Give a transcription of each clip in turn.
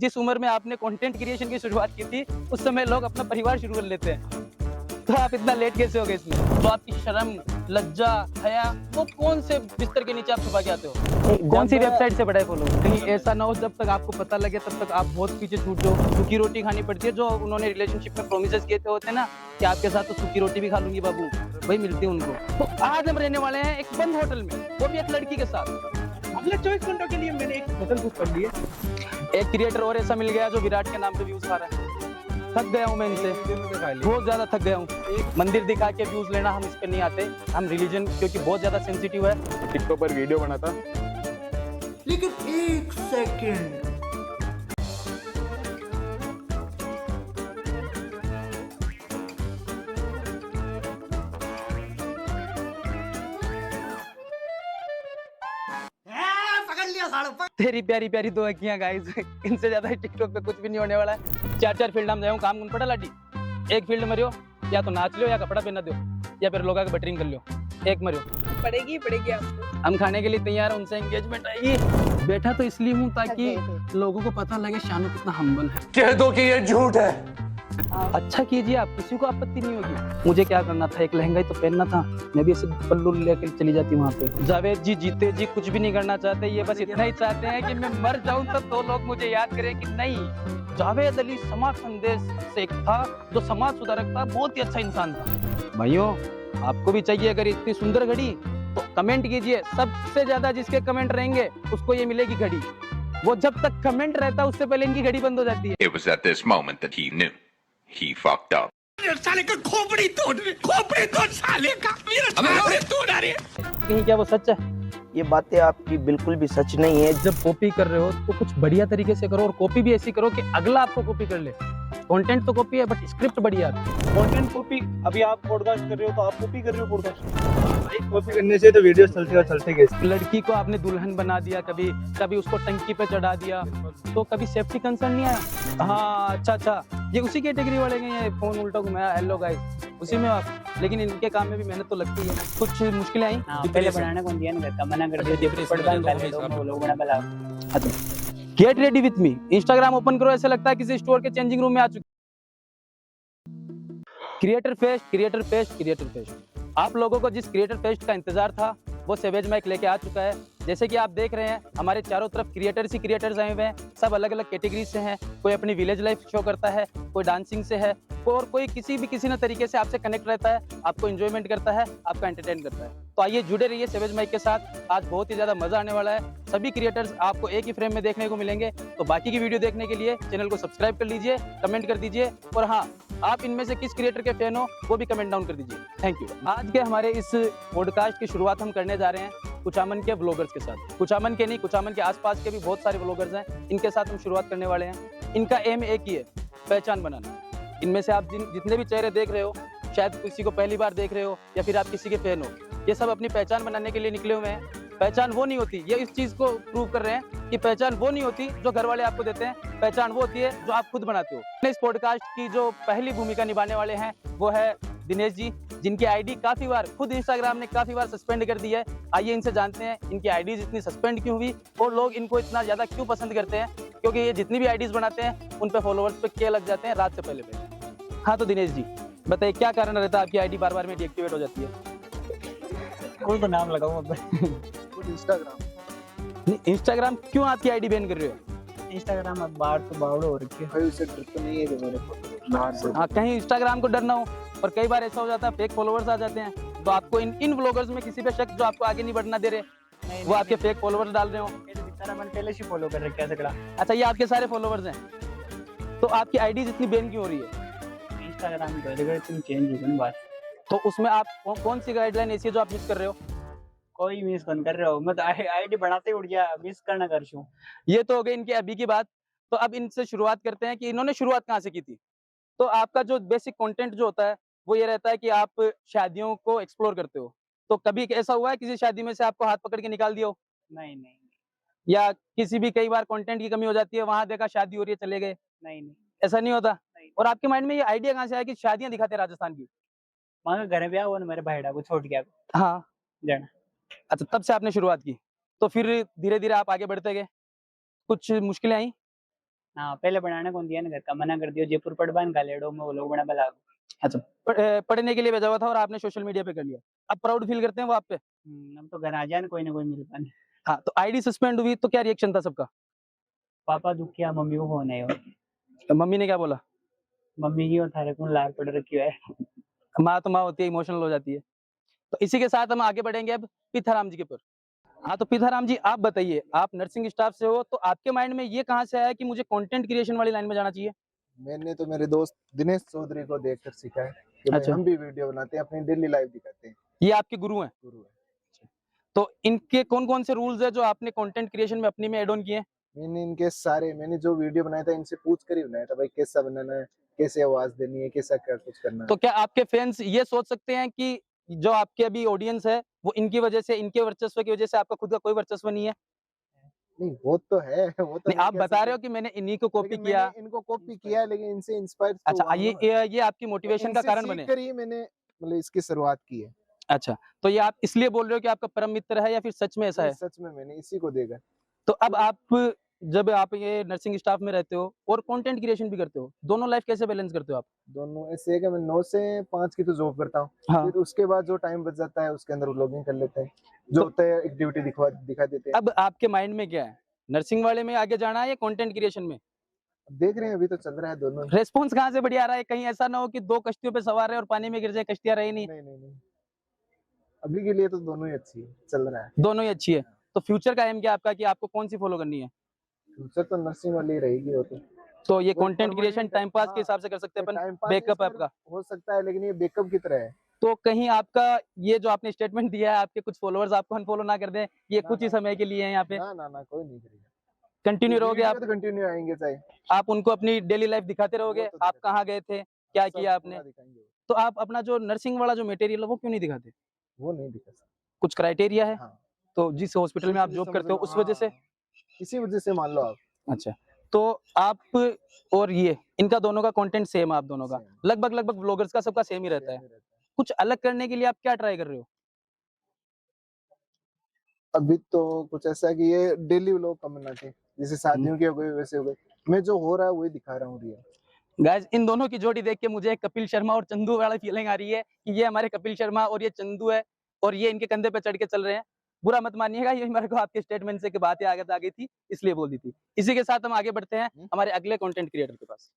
जिस उम्र में आपने कंटेंट क्रिएशन की शुरुआत की थी उस समय लोग अपना परिवार शुरू कर लेते हैं, तो आप इतना लेट कैसे हो गए इसमें? तो आपकी शर्म, लज्जा, हया वो कौन से बिस्तर के नीचे आप छुपा के आते हो? कौन सी वेबसाइट से बढ़ाए फॉलो? कहीं ऐसा ना हो जब तक आपको पता लगे तब तक आप बहुत पीछे छूट जाओ, सूखी रोटी खानी पड़ती है। जो उन्होंने रिलेशनशिप में प्रोमिसेस किए थे होते हैं ना कि आपके साथ तो सूखी रोटी भी खा लूंगी बाबू, वही मिलती है उनको। तो आज हम रहने वाले हैं एक बंद होटल में, वो भी एक लड़की के साथ। अगले 24 घंटों के लिए मैंने एक होटल बुक कर लिया। एक क्रिएटर और ऐसा मिल गया जो विराट के नाम पे व्यूज खा रहा है। थक गया हूँ मैं इनसे, बहुत ज्यादा थक गया हूँ। मंदिर दिखा के व्यूज लेना हम इस पे नहीं आते, हम रिलीजन क्योंकि बहुत ज्यादा सेंसिटिव है। टिकटॉक पर वीडियो बनाता, लेकिन एक सेकंड, तेरी प्यारी प्यारी दो अखियां गाइस, इनसे ज्यादा टिकटॉक पे कुछ भी नहीं होने वाला है। चार फील्ड हम जाऊँ, काम कौन पड़ा लाडी? एक फील्ड मरियो, या तो नाच लो या कपड़ा पहना दो या फिर लोगों का बटरिंग कर लो, एक मरियो। पड़ेगी आपको। हम खाने के लिए तैयार हैं, उनसे एंगेजमेंट आएगी। बैठा तो इसलिए हूँ ताकि लोगों को पता लगे शानू कितना हम्बल है। कह दो कि ये झूठ है। अच्छा कीजिए, आप किसी को आपत्ति नहीं होगी। मुझे क्या करना था, एक लहंगा ही तो पहनना था, मैं भी ऐसे पल्लू लेकर चली जाती वहाँ पे। जावेद जी जीते जी कुछ भी नहीं करना चाहते, ये बस इतना ही चाहते हैं कि मैं मर जाऊं तब तो लोग मुझे याद करें कि नहीं, जावेद अली समाज संदेश से एक था जो समाज सुधारक था, बहुत ही अच्छा इंसान था। भाइयों आपको भी चाहिए अगर इतनी सुंदर घड़ी तो कमेंट कीजिए, सबसे ज्यादा जिसके कमेंट रहेंगे उसको ये मिलेगी घड़ी। वो जब तक कमेंट रहता है उससे पहले इनकी घड़ी बंद हो जाती है। It was at this moment that he knew he fucked up. साले का खोपड़ी तोड़ साले का, मेरा खोपड़ी तोड़। अरे कहीं क्या वो सच है? ये बातें आपकी बिल्कुल भी सच नहीं है। जब कॉपी कर रहे हो तो कुछ बढ़िया तरीके से करो, और कॉपी भी ऐसी करो कि अगला आपको कॉपी कर ले। कंटेंट तो कॉपी है बट स्क्रिप्ट बढ़िया है। Content copy. अभी आप पॉडकास्ट कर रहे हो तो आप कॉपी कर रहे हो पॉडकास्ट। भाई कॉपी करने से तो वीडियो चलते गए। लड़की को आपने दुल्हन बना दिया, कभी उसको टंकी पे चढ़ा दिया, तो कभी सेफ्टी कंसर्न नहीं आया? हाँ अच्छा, ये उसी कैटेगरी वाले हैं, ये फोन उल्टा घुमाया, हेलो गाइस, उसी में आप। लेकिन इनके काम में भी मेहनत तो लगती है। कुछ मुश्किलें आई पहले बनाने को दिया नहीं करता, मना कर दिया। Get ready with me, Instagram open करो, ऐसा लगता है किसी स्टोर के चेंजिंग रूम में आ चुके। Creator fest. आप लोगों को जिस क्रिएटर फेस्ट का इंतजार था वो सेवेज माइक लेके आ चुका है। जैसे कि आप देख रहे हैं हमारे चारों तरफ क्रिएटर्स ही क्रिएटर्स आए हुए हैं, सब अलग अलग कैटेगरी से हैं। कोई अपनी विलेज लाइफ शो करता है, कोई डांसिंग से है, और कोई किसी न तरीके से आपसे कनेक्ट रहता है, आपको एंजॉयमेंट करता है, आपका एंटरटेन करता है। तो आइए जुड़े रहिए सेवेज माइक के साथ, आज बहुत ही ज्यादा मजा आने वाला है। सभी क्रिएटर्स आपको एक ही फ्रेम में देखने को मिलेंगे। तो बाकी की वीडियो देखने के लिए चैनल को सब्सक्राइब कर लीजिए, कमेंट कर दीजिए, और हाँ, आप इनमें से किस क्रिएटर के फैन हो वो भी कमेंट डाउन कर दीजिए। Thank you. आज के हमारे इस पॉडकास्ट की शुरुआत हम करने जा रहे हैं कुचामन के व्लॉगर्स के साथ। कुचामन के नहीं, कुचामन के आसपास के भी बहुत सारे व्लॉगर्स हैं, इनके साथ हम शुरुआत करने वाले हैं। इनका एम एक ही है, पहचान बनाना। इनमें से आप जितने भी चेहरे देख रहे हो, शायद किसी को पहली बार देख रहे हो या फिर आप किसी के फैन हो, ये सब अपनी पहचान बनाने के लिए निकले हुए हैं। पहचान वो नहीं होती, ये इस चीज को प्रूव कर रहे हैं कि पहचान वो नहीं होती जो घर वाले आपको देते हैं, पहचान वो होती है जो आप खुद बनाते हो। इस पॉडकास्ट की जो पहली भूमिका निभाने वाले हैं वो है दिनेश जी, जिनकी आईडी काफी बार खुद इंस्टाग्राम ने काफी बार सस्पेंड कर दी है। आइए इनसे जानते हैं इनकी आईडीज इतनी सस्पेंड क्यों हुई और लोग इनको इतना ज्यादा क्यों पसंद करते हैं, क्योंकि ये जितनी भी आईडीज बनाते हैं उन पे फॉलोअर्स पे क्या लग जाते हैं रात से पहले। हाँ तो दिनेश जी बताइए, क्या कारण रहता है आपकी आईडी बार बार में डीएक्टिवेट हो जाती है? कोई तो नाम लगाऊं इंस्टाग्राम क्यों आपकी आईडी बैन कर रहे हो? इंस्टाग्राम अब बाहर तो बावड़ हो रखी है। भाई उसे डर तो नहीं है मेरे को। हाँ, कहीं इंस्टाग्राम को डर ना हो, और कई बार ऐसा हो जाता है फेक फॉलोअर्स आ जाते हैं, तो आपको इन व्लॉगर्स में किसी पे शक जो आपको आगे नहीं बढ़ना दे रहे, वो आपके फेक फॉलोअर्स डाल रहे हो। मैंने पहले से फॉलो कर रखा है सगड़ा। अच्छा, ये आपके सारे फॉलोअर्स हैं, तो आपकी आईडीज इतनी बैन क्यों हो रही है? इंस्टाग्राम तुम चेंज हो गए बात, तो उसमें आप कौन सी गाइडलाइन ऐसी है जो आप मिस कर रहे हो? कोई मिस कौन कर रहे हो, मैं तो आईडी बनाते उठ गया, मिस करना कर छूं। ये तो हो गई इनकी अभी की बात। तो अब इनसे शुरुआत करते हैं कि इन्होंने शुरुआत कहाँ से की थी। तो आपका जो बेसिक कंटेंट जो होता है वो ये रहता है कि आप शादियों को एक्सप्लोर करते हो। तो कभी ऐसा हुआ है किसी शादी में से आपको हाथ पकड़ के निकाल दिया हो? नहीं। या किसी भी कई बार कंटेंट की कमी हो जाती है, वहां देखा शादी हो रही है चले गए, नहीं ऐसा नहीं होता? नहीं। और आपके माइंड में ये आइडिया कहाँ से आया कि शादियां दिखाते हैं राजस्थान की? वहाँ घर पे आओ ना, मेरे भाईड़ा को छोड़ गया हाँ जाना। अच्छा, तब से आपने शुरुआत की। तो फिर धीरे धीरे आप आगे बढ़ते गए, कुछ मुश्किलें आई? हाँ पहले बनाने कौन दिया ना घर का, मना कर दिया जयपुर पड़बान का लेडो में वो लोग बना बला। अच्छा, पढ़ने के लिए भेजा हुआ था और आपने सोशल मीडिया पे कर लिया। अब प्राउड फील करते हैं वो आप पे? अब तो घर आ जाए ना कोई मिल पाने। हाँ, तो आईडी सस्पेंड हुई तो क्या रिएक्शन था सबका? पापा दुख किया, मम्मी को फोन है तो मम्मी ने क्या बोला? मम्मी की वो थारे कौन लार पड़ रखी है। माँ तो माँ होती है, इमोशनल हो जाती है। तो इसी के साथ हम आगे बढ़ेंगे अब पीथाराम जी के ऊपर। हाँ, तो पीथाराम जी आप बताइए, आप नर्सिंग स्टाफ से हो, तो आपके माइंड में ये कहाँ से आया कि मुझे कंटेंट क्रिएशन वाली लाइन में जाना चाहिए? मैंने तो मेरे दोस्त दिनेश चौधरी को देखकर सीखा है कि भाई अच्छा। हम भी वीडियो बनाते हैं, अपनी डेली लाइफ दिखाते हैं। ये आपके गुरु हैं? गुरु है। तो इनके कौन कौन से रूल्स है जो आपने कंटेंट क्रिएशन में अपनी में एड ऑन किए हैं? मैंने जो वीडियो बनाया था इनसे पूछ कर ही बनाया था, भाई कैसा बनाना है, कैसे आवाज देनी है, कैसा क्या कुछ करना है। तो क्या आपके फैंस ये सोच सकते हैं कि जो आपके अभी ऑडियंस है वो इनकी वजह से, इनके वर्चस्व की वजह से, आपका खुद का कोई वर्चस्व नहीं है? नहीं वो तो है, वो तो नहीं, आप बता रहे हो कि मैंने इन्हीं को कॉपी किया। मैंने इनको कॉपी किया, लेकिन इनसे इंस्पायर अच्छा, ये आपकी मोटिवेशन का कारण बने? ही मैंने मतलब इसकी शुरुआत की है। अच्छा, तो ये आप इसलिए बोल रहे हो कि आपका परम मित्र है या फिर सच में ऐसा है? सच में मैंने इसी को देखा। तो अब आप जब आप ये नर्सिंग स्टाफ में रहते हो और कंटेंट क्रिएशन भी करते हो, दोनों लाइफ कैसे बैलेंस करते हो आप? दोनों ऐसे है कि मैं 9 से 5 की तो जॉब करता हूँ। हाँ। फिर उसके बाद जो टाइम बच जाता है उसके अंदर व्लॉगिंग कर लेते हैं, जो होता है एक्टिविटी दिखा देते हैं। अब आपके माइंड में क्या है, नर्सिंग वाले में आगे जाना है या कंटेंट क्रिएशन में? देख रहे हैं, अभी तो चल रहा है दोनों। रेस्पॉन्स कहाँ से बढ़िया आ रहा है? कहीं ऐसा ना हो कि 2 कश्तियों पे सवार है और पानी में गिर जाए, कश्तियां रही नहीं। नहीं, अभी के लिए तो दोनों ही अच्छी है, चल रहा है। दोनों ही अच्छी है। तो फ्यूचर का एम क्या आपका कि आपको कौन सी फॉलो करनी है? फ्यूचर तो नर्सिंग वाली रहेगी। वो तो ये वो कंटेंट क्रिएशन टाइम पास के हिसाब से कर सकते हैं अपन, बैकअप आपका हो सकता है, लेकिन ये बैकअप की तरह है। तो कहीं आपका ये जो आपने स्टेटमेंट दिया है, आपके कुछ फॉलोअर्स आपको अनफॉलो ना कर दें, ये कुछ ही समय के लिए है यहाँ पे? ना कोई नहीं करेगा। कंटिन्यू रहोगे आप? कंटिन्यू आएंगे, चाहे आप उनको अपनी डेली लाइफ दिखाते रहोगे, वो तो आप कहाँ गए थे, क्या किया आपने? दिखाएंगे। तो आप अपना जो नर्सिंग वाला जो मटेरियल है वो क्यों नहीं दिखाते? वो नहीं दिखा सकते। कुछ क्राइटेरिया है? हाँ। तो जिस हॉस्पिटल में आप जॉब करते हो उस वजह से? इसी वजह से मान लो आप। अच्छा, तो आप और ये इनका दोनों का कंटेंट सेम है, आप दोनों का लगभग व्लॉगर्स का सबका सेम ही रहता है। कुछ अलग करने के लिए आप क्या ट्राई कर रहे हो? अभी तो कुछ ऐसा कि ये डेली व्लॉग कम बनाना चाहिए, जैसे शादियों के हो गए वैसे हो गए। मैं जो हो रहा है वही दिखा रहा हूँ रियल। गाइस, इन दोनों की जोड़ी देख के मुझे कपिल शर्मा और चंदू वाला फीलिंग आ रही है कि ये हमारे कपिल शर्मा और ये चंदू है और ये इनके कंधे पे चढ़ के चल रहे हैं। बुरा मत मानिएगा, ये मेरे को आपके स्टेटमेंट से बातें आ गई थी इसलिए बोल दी थी। इसी के साथ हम आगे बढ़ते हैं हमारे अगले कंटेंट क्रिएटर के पास।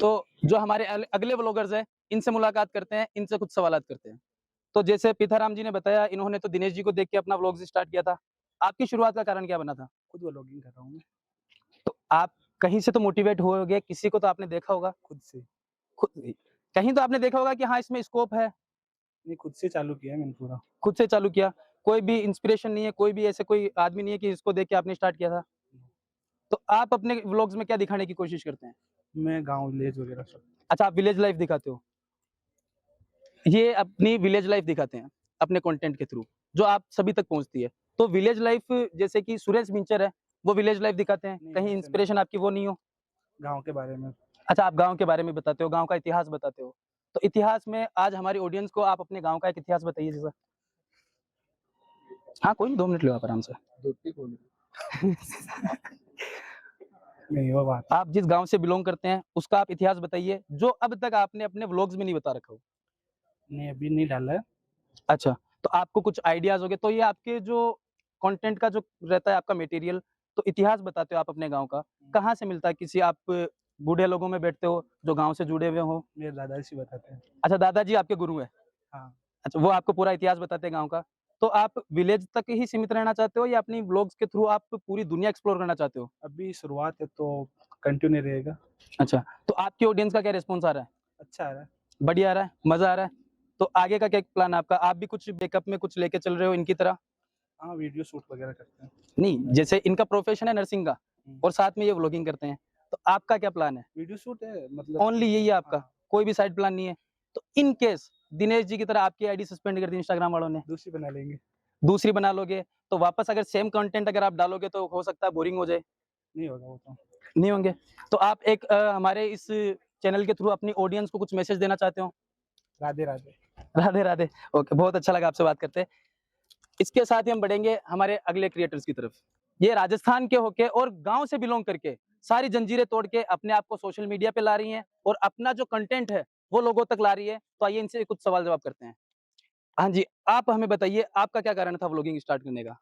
तो जो हमारे अगले व्लॉगर्स हैं इनसे मुलाकात करते हैं, इनसे कुछ सवालात करते हैं। तो जैसे पीथाराम जी ने बताया, इन्होंने तो दिनेश जी को देख के अपना व्लॉग स्टार्ट किया था। आपकी शुरुआत का कारण क्या बना था? खुद व्लॉगिंग कर रहा हूँ मैं। तो आप कहीं से तो मोटिवेट हुए होंगे, किसी को तो आपने देखा होगा? खुद से। कहीं तो आपने देखा होगा कि हाँ इसमें स्कोप है? नहीं, खुद से चालू किया है मैंने पूरा। खुद से चालू किया? कोई भी इंस्पिरेशन नहीं है, कोई भी ऐसे कोई आदमी नहीं है कि इसको देख के आपने स्टार्ट किया था? तो आप अपने व्लॉग्स में क्या दिखाने की कोशिश करते हैं? मैं गांव विलेज वगैरह सब। अच्छा, आप विलेज लाइफ दिखाते हो? ये अपनी विलेज लाइफ दिखाते हैं अपने कंटेंट के थ्रू, जो आप सभी तक पहुंचती है। तो विलेज लाइफ जैसे कि सुरेश मिंचर है, वो विलेज लाइफ दिखाते हैं, कहीं इंस्पिरेशन आपकी वो नहीं हो? गांव के बारे में। अच्छा, आप गांव के बारे में बताते हो, गांव का इतिहास बताते हो। तो इतिहास में आज हमारी ऑडियंस को आप अपने गांव का एक इतिहास बताइए जैसा। हाँ, कोई नहीं, 2 मिनट लो आप आराम से। नहीं वो बात। आप जिस गांव से बिलोंग करते हैं उसका आप इतिहास बताइए, जो अब तक आपने अपने व्लॉग्स में नहीं बता रखा हो। नहीं, अभी नहीं डाला है। अच्छा, तो आपको कुछ आइडियाज हो गए। तो ये आपके जो कंटेंट का जो रहता है आपका मटेरियल, तो इतिहास बताते हो आप अपने गांव का, कहाँ से मिलता है? किसी आप बूढ़े लोगों में बैठते हो जो गांव से जुड़े हुए हो? मेरे दादाजी बताते हैं। अच्छा, दादाजी आपके गुरु है? हाँ। अच्छा, वो आपको पूरा इतिहास बताते हैं गांव का। तो आप विलेज तक ही सीमित रहना चाहते हो या अपनी व्लॉग्स के थ्रू आप पूरी दुनिया एक्सप्लोर करना चाहते हो? अभी शुरुआत है तो कंटिन्यू रहेगा। अच्छा, तो आपकी ऑडियंस का क्या रिस्पॉन्स आ रहा है? अच्छा आ रहा है। बढ़िया आ रहा है, मजा आ रहा है? तो आगे का क्या प्लान है आपका? आप भी कुछ बैकअप में कुछ लेके चल रहे हो इनकी तरह? हाँ, वीडियो शूट वगैरह करते हैं। नहीं, जैसे इनका प्रोफेशन है नर्सिंग का और साथ में ये व्लॉगिंग करते हैं, तो आपका क्या प्लान है? वीडियो शूट है मतलब। ओनली यही है आपका? हाँ। कोई भी साइड प्लान नहीं है? तो इन केस दिनेश जी की तरह आपकी आईडी सस्पेंड कर दी इंस्टाग्राम वालों ने, दूसरी बना लेंगे। दूसरी बना लोगे तो वापस अगर सेम कंटेंट अगर आप डालोगे तो हो सकता है बोरिंग हो जाए? नहीं होगा वो तो। नहीं होंगे? तो आप एक हमारे इस चैनल के थ्रू अपनी ऑडियंस को कुछ मैसेज देना चाहते हो? राधे राधे। राधे राधे। ओके, बहुत अच्छा लगा आपसे बात करते। इसके साथ ही हम बढ़ेंगे हमारे अगले क्रिएटर्स की तरफ। ये राजस्थान के होके और गांव से बिलोंग करके सारी जंजीरें तोड़ के अपने आप को सोशल मीडिया पे ला रही हैं और अपना जो कंटेंट है वो लोगों तक ला रही है। तो आइए इनसे कुछ सवाल जवाब करते हैं। हाँ जी, आप हमें बताइए आपका क्या कारण था व्लॉगिंग स्टार्ट करने का?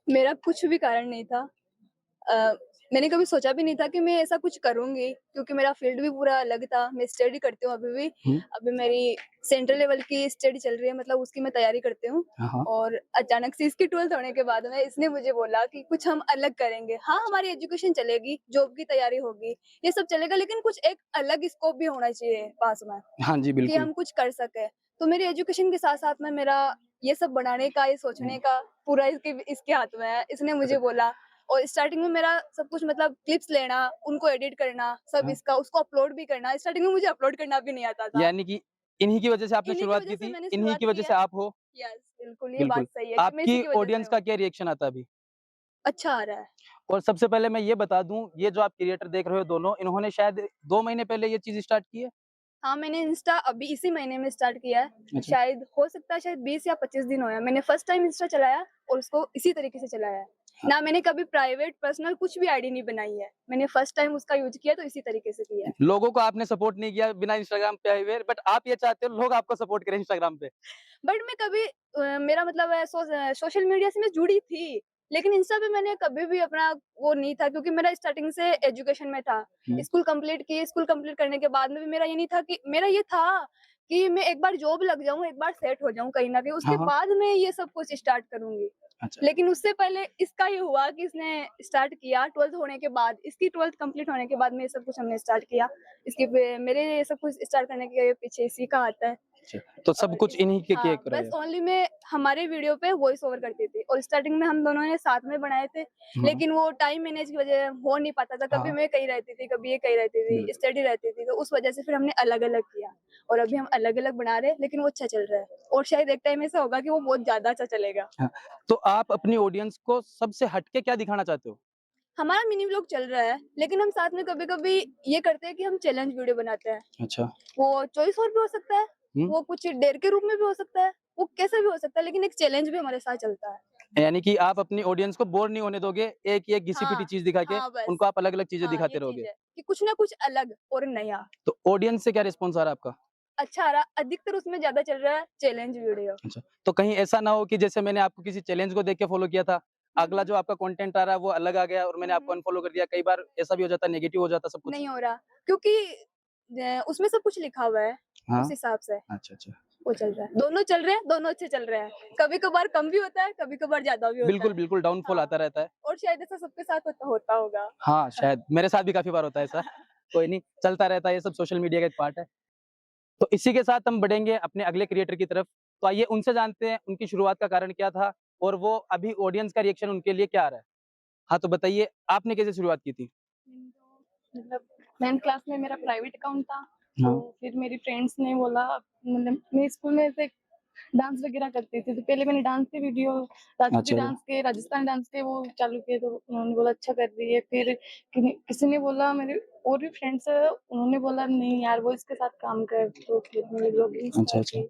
मेरा कुछ भी कारण नहीं था। मैंने कभी सोचा भी नहीं था कि मैं ऐसा कुछ करूँगी, क्योंकि मेरा फील्ड भी पूरा अलग था। मैं स्टडी करती हूँ अभी भी। अभी मेरी सेंट्रल लेवल की स्टडी चल रही है, मतलब उसकी मैं तैयारी करती हूँ। हाँ, और अचानक से इसकी 12th होने के बाद में इसने मुझे बोला कि कुछ हम अलग करेंगे। हाँ, हमारी एजुकेशन चलेगी, जॉब की तैयारी होगी, ये सब चलेगा, लेकिन कुछ एक अलग स्कोप भी होना चाहिए पास में, हाँ जी, कि बिल्कुल। हम कुछ कर सके। तो मेरी एजुकेशन के साथ-साथ में मेरा ये सब बनाने का, ये सोचने का पूरा इसके हाथ में है। इसने मुझे बोला, और स्टार्टिंग में मेरा सब कुछ मतलब क्लिप्स लेना, उनको एडिट करना, सब हाँ। इसका उसको अपलोड भी करना। स्टार्टिंग में मुझे अपलोड करना भी नहीं आता था। यानी कि इन्हीं की वजह से आपने इन्हीं की शुरुआत वजह की से थी, मैंने इन्हीं शुरुआत की की वजह है। से आप हो। यस, बिल्कुल ये बिल्कुल। बात सही है कि मैं इसी आपकी की वजह ऑडियंस से का हूँ। क्या रिएक्शन आता है अभी? अच्छा आ रहा है। और सबसे पहले मैं ये बता दूं, ये जो आप क्रिएटर देख रहे हो दोनों, इन्होंने शायद 2 महीने पहले ये चीज स्टार्ट की है। हाँ, मैंने इंस्टा अभी इसी महीने में स्टार्ट किया है। अच्छा। शायद हो सकता है शायद 20 या 25 दिन हुए हैं। मैंने फर्स्ट टाइम इंस्टा चलाया और उसको इसी तरीके से चलाया है। ना मैंने कभी प्राइवेट पर्सनल कुछ भी आईडी नहीं बनाई है। मैंने फर्स्ट टाइम उसका यूज किया तो इसी तरीके से किया है। लोगों को आपने सपोर्ट नहीं किया बिना इंस्टाग्राम पे आए हुए, बट आप ये चाहते हो लोग आपको सपोर्ट करें इंस्टाग्राम पे। बट मैं कभी मेरा मतलब है सोशल मीडिया से मैं जुड़ी थी, लेकिन इंस्टा पे मैंने कभी भी अपना वो नहीं था, क्योंकि मेरा स्टार्टिंग से एजुकेशन में था। स्कूल कंप्लीट की, स्कूल कंप्लीट करने के बाद में भी मेरा ये नहीं था कि मेरा ये था कि मैं एक बार जॉब लग जाऊं, एक बार सेट हो जाऊं कहीं ना कहीं, उसके हाँ। बाद मैं ये सब कुछ स्टार्ट करूंगी। अच्छा। लेकिन उससे पहले इसका ये हुआ कि इसने स्टार्ट किया 12th होने के बाद, इसकी 12th कंप्लीट होने के बाद में ये सब कुछ हमने स्टार्ट किया। मेरे ये सब कुछ स्टार्ट करने के पीछे इसी का हाथ है। तो सब कुछ इन्हीं के किए हाँ, कर रहे बस हो। ओनली मैं हमारे वीडियो पे वॉइस ओवर करती थी, और स्टार्टिंग में हम दोनों ने साथ में बनाए थे, लेकिन वो टाइम मैनेज की वजह हो नहीं पाता था। कभी हाँ। मैं कहीं रहती थी, कभी ये कहीं रहती थी, स्टडी रहती थी, तो उस वजह से फिर हमने अलग अलग किया। और अभी हम अलग अलग बना रहे हैं, लेकिन वो अच्छा चल रहा है, और शायद एक टाइम ऐसा होगा कि वो बहुत ज्यादा अच्छा चलेगा। तो आप अपनी ऑडियंस को सबसे हटके क्या दिखाना चाहते हो? हमारा मिनी व्लॉग चल रहा है, लेकिन हम साथ में कभी कभी ये करते हैं कि हम चैलेंज वीडियो बनाते हैं। अच्छा। वो चॉइस और भी हो सकता है, हम्म। वो कुछ डेयर के रूप में भी हो सकता है, वो कैसा भी हो सकता है, लेकिन एक चैलेंज भी हमारे साथ चलता है। यानी कि आप अपनी ऑडियंस को बोर नहीं होने दोगे, एक घिसी-पिटी हाँ, चीज़ दिखा के हाँ, बस। उनको आप अलग-अलग चीज़ें हाँ, दिखाते ये रहोगे। चीज़ है कि कुछ ना कुछ अलग और नया। तो ऑडियंस से क्या रिस्पॉन्स आ रहा है आपका? अच्छा आ रहा, अधिकतर उसमें ज्यादा चल रहा है चैलेंज वीडियो। अच्छा, तो कहीं ऐसा ना हो कि जैसे मैंने आपको किसी चैलेंज को देख के फॉलो किया था, अगला जो आपका कंटेंट आ रहा है वो अलग आ गया और मैंने आपको अनफॉलो कर दिया। कई बार ऐसा भी हो जाता है, नेगेटिव हो जाता है सब कुछ। नहीं हो रहा, क्योंकि उसमें सब कुछ लिखा हुआ है। हाँ। उस हिसाब से अच्छा, अच्छा। वो चल रहा है, दोनों चल रहे हैं, दोनों अच्छे चल रहे हैं। कभी कभार कम भी होता है, कभी कभार ज्यादा भी होता बिल्कुल, है। बिल्कुल डाउनफॉल हाँ। आता रहता है। और शायद ऐसा सबके साथ होता होगा। हाँ, शायद मेरे साथ भी काफ़ी बार होता है ऐसा। कोई नहीं, चलता रहता है, ये सब सोशल मीडिया का एक पार्ट है। तो इसी के साथ हम बढ़ेंगे अपने अगले क्रिएटर की तरफ। तो आइए उनसे जानते हैं उनकी शुरुआत का कारण क्या था और वो अभी ऑडियंस का रिएक्शन उनके लिए क्या आ रहा है? हाँ, तो बताइए आपने कैसे शुरुआत की थी? मतलब 9th क्लास में मेरा प्राइवेट अकाउंट था, हाँ। तो फिर मेरी फ्रेंड्स ने बोला, मतलब मैं स्कूल में ऐसे डांस वगैरह करती थी, तो पहले मैंने डांस के वीडियो, अच्छा। राजस्थान डांस के वो चालू किए, तो उन्होंने बोला अच्छा कर रही है। फिर किसी ने बोला, मेरे और भी फ्रेंड्स है, उन्होंने बोला नहीं यार वो इसके साथ काम कर, तो फिर मैंने व्लॉगिंग अच्छा, अच्छा।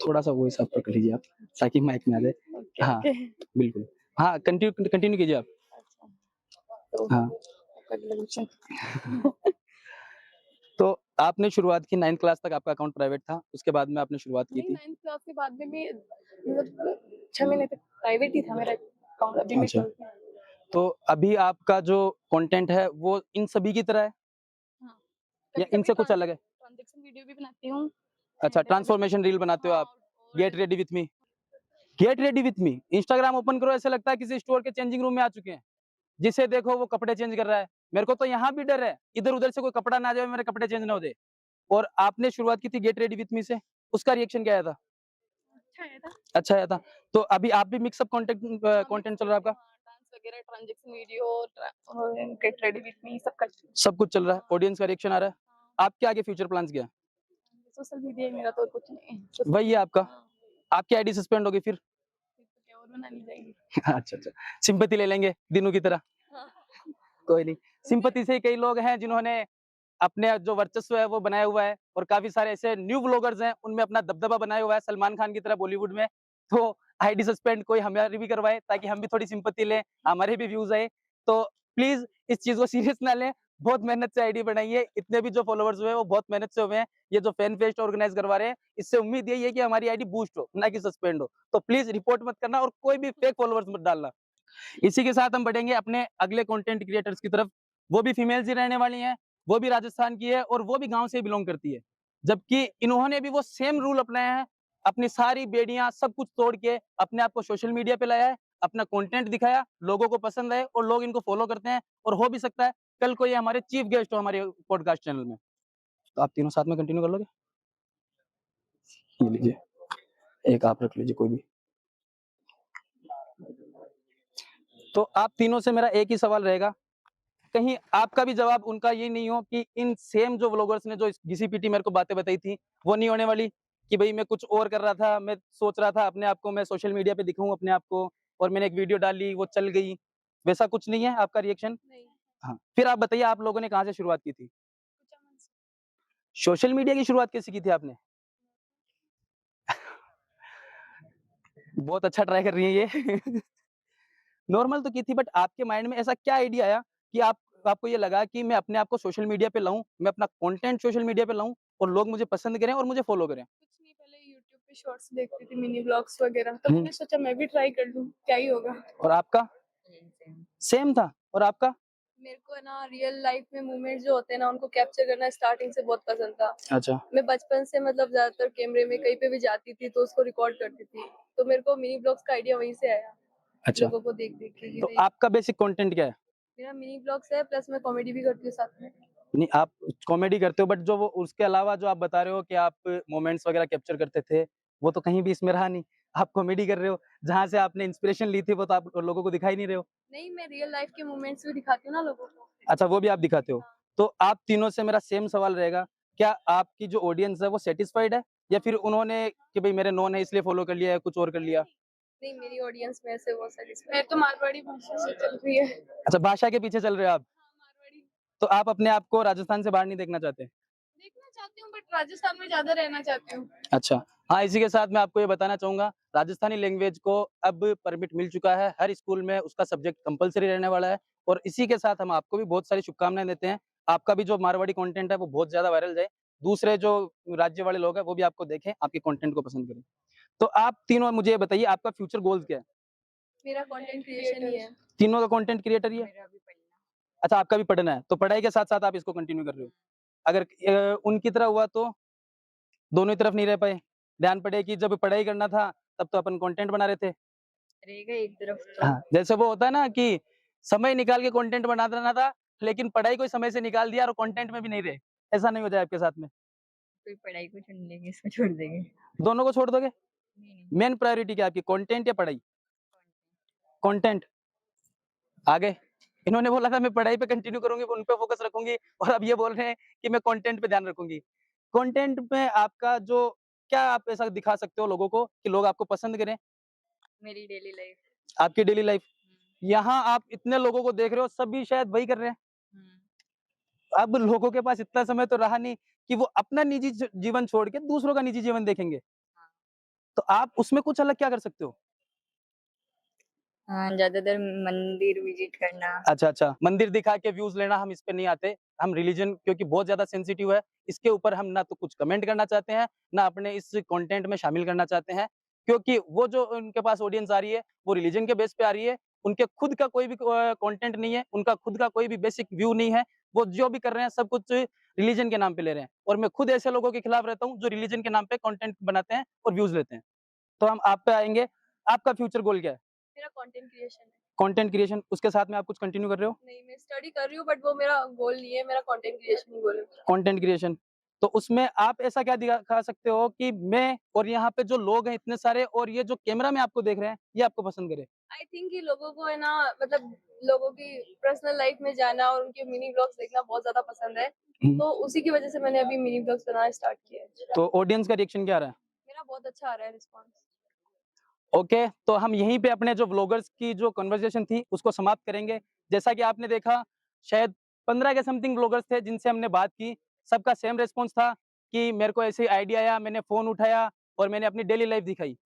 थोड़ा-सा वॉइस आप पकड़ लीजिए आप, ताकि माइक में आ जाए। ओके हाँ, ओके। बिल्कुल। हाँ, कंटिन्यू कीजिए आप। अच्छा, तो हाँ। पकड़ लो। तो आपने शुरुआत की 9th क्लास तक आपका अकाउंट प्राइवेट था, उसके बाद में आपने शुरुआत की नहीं, थी। 9th क्लास के बाद में भी मतलब 6 महीने तक प्राइवेट ही था मेरा अकाउंट। अभी मैं अच्छा। 12th में। तो अभी आपका जो कंटेंट है वो इन सभी की तरह है हाँ, या कभी-कभी इनसे कुछ अलग है? ट्रांज़ैक्शन वीडियो भी बनाती हूँ। अच्छा, एंड ट्रांसफॉर्मेशन रील बनाते हो हाँ, आप। और get ready with me. Get ready with me Instagram open करो, ऐसा लगता है किसी स्टोर के चेंजिंग रूम में आ चुके हैं। जिसे देखो वो कपड़े चेंज कर रहा है। मेरे को तो यहाँ भी डर है, इधर-उधर से कोई कपड़ा ना आ जाए, मेरे कपड़े चेंज ना हो जाए। और आपने शुरुआत की थी गेट रेडी विथ मी से, उसका रिएक्शन क्या आया था? अच्छा आया था। अच्छा आया था। तो अभी आप भी मिक्स अप कंटेंट चल रहा है आपका? डांस वगैरह, ट्रांज़ैक्शन वीडियो और गेट रेडी विथ मी सब कर। सब कुछ चल रहा है, ऑडियंस का रिएक्शन आ रहा है। आपके आगे फ्यूचर प्लान्स क्या है? सोशल मीडिया मेरा तो कुछ नहीं है। वही है आपका? हाँ, आपकी आईडी सस्पेंड होगी फिर? फिर तो क्या और बना ली जाएगी। अच्छा, अच्छा। सिंपैथी ले लेंगे दिनों की तरह। हाँ। कोई नहीं। सिंपैथी से ही कई लोग हैं जिन्होंने अपने जो वर्चस्व है वो बनाया हुआ है और काफ़ी सारे ऐसे न्यू व्लॉगर्स हैं, उनमें अपना दबदबा बनाया हुआ है, सलमान खान की तरह बॉलीवुड में। तो आईडी सस्पेंड कोई हमारी भी करवाए ताकि हम भी थोड़ी सिंपैथी लें, हमारे भी व्यूज आए। तो प्लीज इस चीज को सीरियस ना लें। बहुत मेहनत से आईडी बनाई है, इतने भी जो फॉलोवर्स हुए हैं वो बहुत मेहनत से हुए हैं। ये जो फैन फेस्ट ऑर्गेनाइज करवा रहे हैं, इससे उम्मीद यही है कि हमारी आईडी बूस्ट हो, ना कि सस्पेंड हो। तो प्लीज रिपोर्ट मत करना और कोई भी फेक फॉलोवर्स मत डालना। इसी के साथ हम बढ़ेंगे अपने अगले कंटेंट क्रिएटर्स की तरफ। वो भी फीमेल्स ही रहने वाली हैं, वो भी राजस्थान की है और वो भी गांव से बिलोंग करती है। जबकि इन्होंने भी वो सेम रूल अपनाया है, अपनी सारी बेड़ियां सब कुछ तोड़ के अपने आप को सोशल मीडिया पे लाया है, अपना कंटेंट दिखाया, लोगों को पसंद आए और लोग इनको फॉलो करते हैं। और हो भी सकता है कल को ये हमारे चीफ गेस्ट हो हमारे पॉडकास्ट चैनल में। तो आप तीनों साथ में कंटिन्यू कर लोगे? ये लीजिए, एक आप रख लीजिए कोई भी। तो आप तीनों से मेरा एक ही सवाल रहेगा, कहीं आपका भी जवाब उनका ये नहीं हो कि इन सेम जो व्लॉगर्स ने जो घिसी-पिटी मेरे को बातें बताई थी, वो नहीं होने वाली कि भई मैं कुछ और कर रहा था, मैं सोच रहा था अपने आप को मैं सोशल मीडिया पे दिखाऊँ अपने आप को और मैंने एक वीडियो डाली, वो चल गई। वैसा कुछ नहीं है आपका रिएक्शन? नहीं, हाँ, फिर आप बताइए आप लोगों ने कहाँ से शुरुआत की थी? कुछ अमन से। सोशल मीडिया की शुरुआत कैसे की थी आपने? बहुत अच्छा ट्राई कर रही हैं ये। नॉर्मल तो की थी बट आपके माइंड में ऐसा क्या आइडिया आया कि आपको ये लगा कि मैं अपने आप को सोशल मीडिया पे लाऊं, मैं अपना कंटेंट सोशल मीडिया पे लाऊं और लोग मुझे पसंद करें और मुझे फॉलो करें? कुछ नहीं, पहले यूट्यूब पे शॉर्ट्स देखती थी, मिनी ब्लॉग्स वगैरह, तो मैंने सोचा मैं भी ट्राई कर लूं, क्या ही होगा। और आपका? सेम था। और आपका? मेरे को ना रियल लाइफ में मोमेंट्स जो होते हैं ना उनको कैप्चर करना स्टार्टिंग से बहुत पसंद था। अच्छा। मैं बचपन से मतलब ज्यादातर कैमरे में कहीं पे भी जाती थी तो उसको रिकॉर्ड करती थी। तो मेरे को मिनी ब्लॉग्स का आइडिया वहीं से आया, अच्छा, लोगों को देख देख के कि तो नहीं, आपका बेसिक कंटेंट क्या है? मेरा मिनी ब्लॉग्स है प्लस मैं कॉमेडी भी करती हूँ साथ में। नहीं, आप कॉमेडी करते हो बट जो वो उसके अलावा जो आप बता रहे हो कि आप मोमेंट्स वगैरह कैप्चर करते थे, वो तो कहीं भी इसमें रहा नहीं। आप कॉमेडी कर रहे हो, जहाँ से आपने इंस्पिरेशन ली थी वो तो आप लोगों को दिखा ही नहीं रहे हो। नहीं, मैं रियल लाइफ के मोमेंट्स भी दिखाती हूँ ना लोगों को। अच्छा, वो भी आप दिखाते हो। तो आप तीनों से मेरा सेम सवाल रहेगा, क्या आपकी जो ऑडियंस है वो सैटिस्फाइड है या फिर उन्होंने कि भई मेरे नॉन है इसलिए फॉलो कर लिया या कुछ और कर लिया? नहीं, मेरी ऑडियंस में से वो सेटिस्फाइड। मैं तो मारवाड़ी भाषा से चल रही है। अच्छा, भाषा के पीछे चल रहे हो आप। हाँ, मारवाड़ी तो आप अपने आप को राजस्थान से बाहर नहीं देखना चाहते? देखना चाहती हूँ, बट राजस्थान में ज्यादा रहना चाहती हूँ। अच्छा। हाँ, इसी के साथ मैं आपको ये बताना चाहूँगा, राजस्थानी लैंग्वेज को अब परमिट मिल चुका है, हर स्कूल में उसका सब्जेक्ट कंपल्सरी रहने वाला है और इसी के साथ हम आपको भी बहुत सारी शुभकामनाएँ देते हैं। आपका भी जो मारवाड़ी कंटेंट है वो बहुत ज़्यादा वायरल जाए, दूसरे जो राज्य वाले लोग हैं वो भी आपको देखें, आपके कंटेंट को पसंद करें। तो आप तीनों मुझे ये बताइए आपका फ्यूचर गोल्स क्या है? मेरा कंटेंट क्रिएशन ही है। तीनों का कंटेंट क्रिएटर ही है? मेरा भी पढ़ना। अच्छा, आपका भी पढ़ना है, तो पढ़ाई के साथ-साथ आप इसको कंटिन्यू कर रहे हो। अगर उनकी तरह हुआ तो दोनों ही तरफ नहीं रह पाए। ध्यान पड़े कि जब पढ़ाई करना था, तब तो अपन कंटेंट बना रहे थे। रहेगा एक तरफ तो। हाँ, जैसे वो होता है ना कि समय निकाल के कंटेंट बना देना था, लेकिन पढ़ाई को समय से निकाल दिया और कंटेंट में भी नहीं रहे। ऐसा नहीं हो जाए आपके साथ में? कोई पढ़ाई को चुन लेंगे, इसको छोड़ देंगे। दोनों को छोड़ दोगे? नहीं, मेन प्रायोरिटी क्या है आपकी, कंटेंट या पढ़ाई? कंटेंट। आगे? इन्होंने बोला था मैं पढ़ाई पे कंटिन्यू करूँगी, उन पे फोकस रखूँगी और अब ये बोल रहे हैं कि मैं कंटेंट पे ध्यान रखूँगी। कंटेंट में आपका जो क्या आप ऐसा दिखा सकते हो लोगों को कि लोग आपको पसंद करें? मेरी डेली लाइफ। आपकी डेली लाइफ। यहाँ आप इतने लोगों को देख रहे हो, सभी शायद वही कर रहे हैं। अब लोगों के पास इतना समय तो रहा नहीं कि वो अपना निजी जीवन छोड़ के दूसरों का निजी जीवन देखेंगे। तो आप उसमें कुछ अलग क्या कर सकते हो? हाँ, ज्यादातर मंदिर विजिट करना। अच्छा, अच्छा। मंदिर दिखा के व्यूज़ लेना हम इस पे नहीं आते। हम रिलीजन क्योंकि बहुत ज़्यादा सेंसिटिव है, इसके ऊपर हम ना तो कुछ कमेंट करना चाहते हैं, ना अपने इस कंटेंट में शामिल करना चाहते हैं। क्योंकि वो जो उनके पास ऑडियंस आ रही है, वो रिलीजन के बेस पे आ रही है। उनके खुद का कोई भी कंटेंट नहीं है, उनका खुद का कोई भी बेसिक व्यू नहीं है। वो जो भी कर रहे हैं सब कुछ रिलीजन के नाम पे ले रहे हैं और मैं खुद ऐसे लोगों के खिलाफ रहता हूँ जो रिलीजन के नाम पे कंटेंट बनाते हैं और व्यूज़ लेते हैं। तो हम आप पे आएँगे, आपका फ्यूचर गोल क्या है? मेरा कंटेंट क्रिएशन है। कंटेंट क्रिएशन, उसके साथ में आप कुछ कंटिन्यू कर रहे हो? नहीं, मैं स्टडी कर रही हूँ बट वो मेरा गोल नहीं है, मेरा कंटेंट क्रिएशन ही गोल है। कंटेंट क्रिएशन, तो उसमें आप ऐसा क्या दिखा सकते हो कि मैं और यहाँ पे जो लोग हैं इतने सारे और ये जो कैमरा में आपको देख रहे हैं, ये आपको पसंद करे? आई थिंक कि लोगों को है ना, मतलब लोगों की पर्सनल लाइफ में जाना और उनके मिनी ब्लॉग्स देखना बहुत ज्यादा पसंद है। तो उसी की वजह से मैंने अभी मिनी ब्लॉग्स बनाना स्टार्ट किया है। तो ऑडियंस का रिएक्शन क्या आ रहा है? मेरा बहुत अच्छा आ रहा है रिस्पॉन्स। ओके, तो हम यहीं पे अपने जो व्लॉगर्स की जो कन्वर्सेशन थी, उसको समाप्त करेंगे। जैसा कि आपने देखा, शायद 15 के समथिंग व्लॉगर्स थे जिनसे हमने बात की। सबका सेम रिस्पॉन्स था कि मेरे को ऐसे ही आइडिया आया, मैंने फ़ोन उठाया और मैंने अपनी डेली लाइफ दिखाई।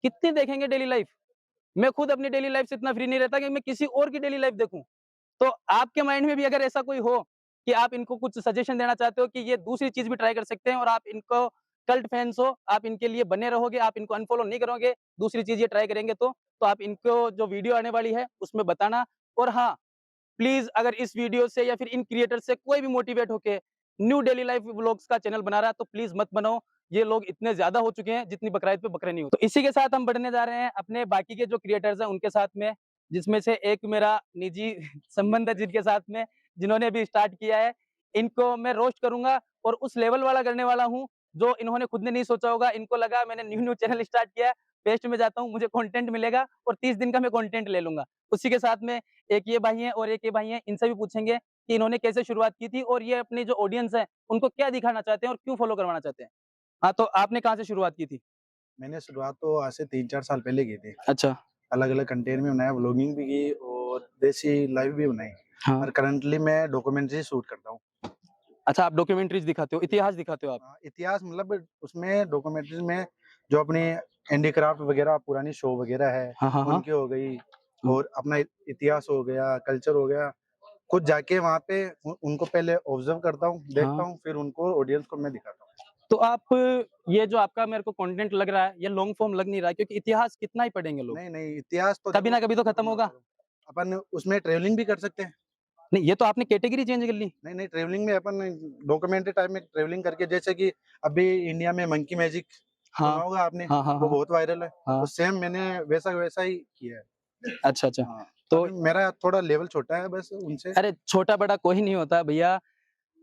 कितनी देखेंगे डेली लाइफ? मैं खुद अपनी डेली लाइफ से इतना फ्री नहीं रहता कि मैं किसी और की डेली लाइफ देखूं। तो आपके माइंड में भी अगर ऐसा कोई हो कि आप इनको कुछ सजेशन देना चाहते हो कि ये दूसरी चीज भी ट्राई कर सकते हैं और आप इनको कल्ट फैंस हो, आप इनके लिए बने रहोगे, आप इनको अनफॉलो नहीं करोगे, दूसरी चीज ये ट्राई करेंगे तो आप इनको जो वीडियो आने वाली है उसमें बताना। और हाँ, प्लीज अगर इस वीडियो से या फिर इन क्रिएटर से कोई भी मोटिवेट होके न्यू डेली लाइफ व्लॉग्स का चैनल बना रहा है तो प्लीज मत बनाओ। ये लोग इतने ज्यादा हो चुके हैं जितनी बकराईद पे बकरे नहीं होते। तो इसी के साथ हम बढ़ने जा रहे हैं अपने बाकी के जो क्रिएटर्स हैं उनके साथ में, जिसमें से एक मेरा निजी संबंध है जिनके साथ में, जिन्होंने अभी स्टार्ट किया है। इनको मैं रोस्ट करूंगा और उस लेवल वाला करने वाला हूँ जो इन्होंने खुद ने नहीं सोचा होगा। इनको लगा मैंने न्यू न्यू चैनल स्टार्ट किया है, पेस्ट में जाता हूँ, मुझे कंटेंट मिलेगा और 30 दिन का मैं कंटेंट ले लूंगा। उसी के साथ में एक ये भाई हैं और एक ये भाई हैं, इनसे भी पूछेंगे कि इन्होंने कैसे शुरुआत की थी और ये अपनी जो ऑडियंस है उनको क्या दिखाना चाहते हैं और क्यों फॉलो करवाना चाहते हैं। हाँ, तो आपने कहाँ से शुरुआत की थी? मैंने शुरुआत तो आज से 3-4 साल पहले की थी। अच्छा। अलग-अलग कंटेंट में बनाया, व्लॉगिंग भी की और देसी लाइव भी बनाई। हाँ। और करंटली मैं डॉक्यूमेंट्री शूट करता हूँ। अच्छा, आप डॉक्यूमेंट्रीज दिखाते हो, इतिहास दिखाते हो आप? इतिहास मतलब उसमें डॉक्यूमेंट्रीज में जो अपनी हैंडीक्राफ्ट वगैरह, पुरानी शो वगैरह है, हाँ, हाँ, हाँ। उनकी हो गई और अपना इतिहास हो गया, कल्चर हो गया। खुद जाके वहाँ पे उनको पहले ऑब्जर्व करता हूँ, देखता हूँ, फिर उनको ऑडियंस को मैं दिखाता हूँ। तो आप ये जो आपका मेरे को कंटेंट लग रहा है, ये लॉन्ग फॉर्म लग नहीं रहा है क्योंकि इतिहास कितना ही पढ़ेंगे लोग? नहीं, इतिहास तो कभी ना कभी तो खत्म होगा। अपन उसमें ट्रैवलिंग भी कर सकते हैं। नहीं, ये तो आपने कैटेगरी चेंज कर ली। नहीं, ट्रैवलिंग में अपन डॉक्यूमेंट्री टाइप में ट्रैवलिंग करके, जैसे कि अभी इंडिया में मंकी मैजिक हाँ। सुना होगा आपने? हाँ, हाँ, वो हाँ। बहुत वायरल है। हाँ। तो सेम मैंने वैसा ही किया है। अच्छा, अच्छा। हाँ, तो अभी मेरा थोड़ा लेवल छोटा है बस उनसे। अरे छोटा बड़ा कोई नहीं होता भैया,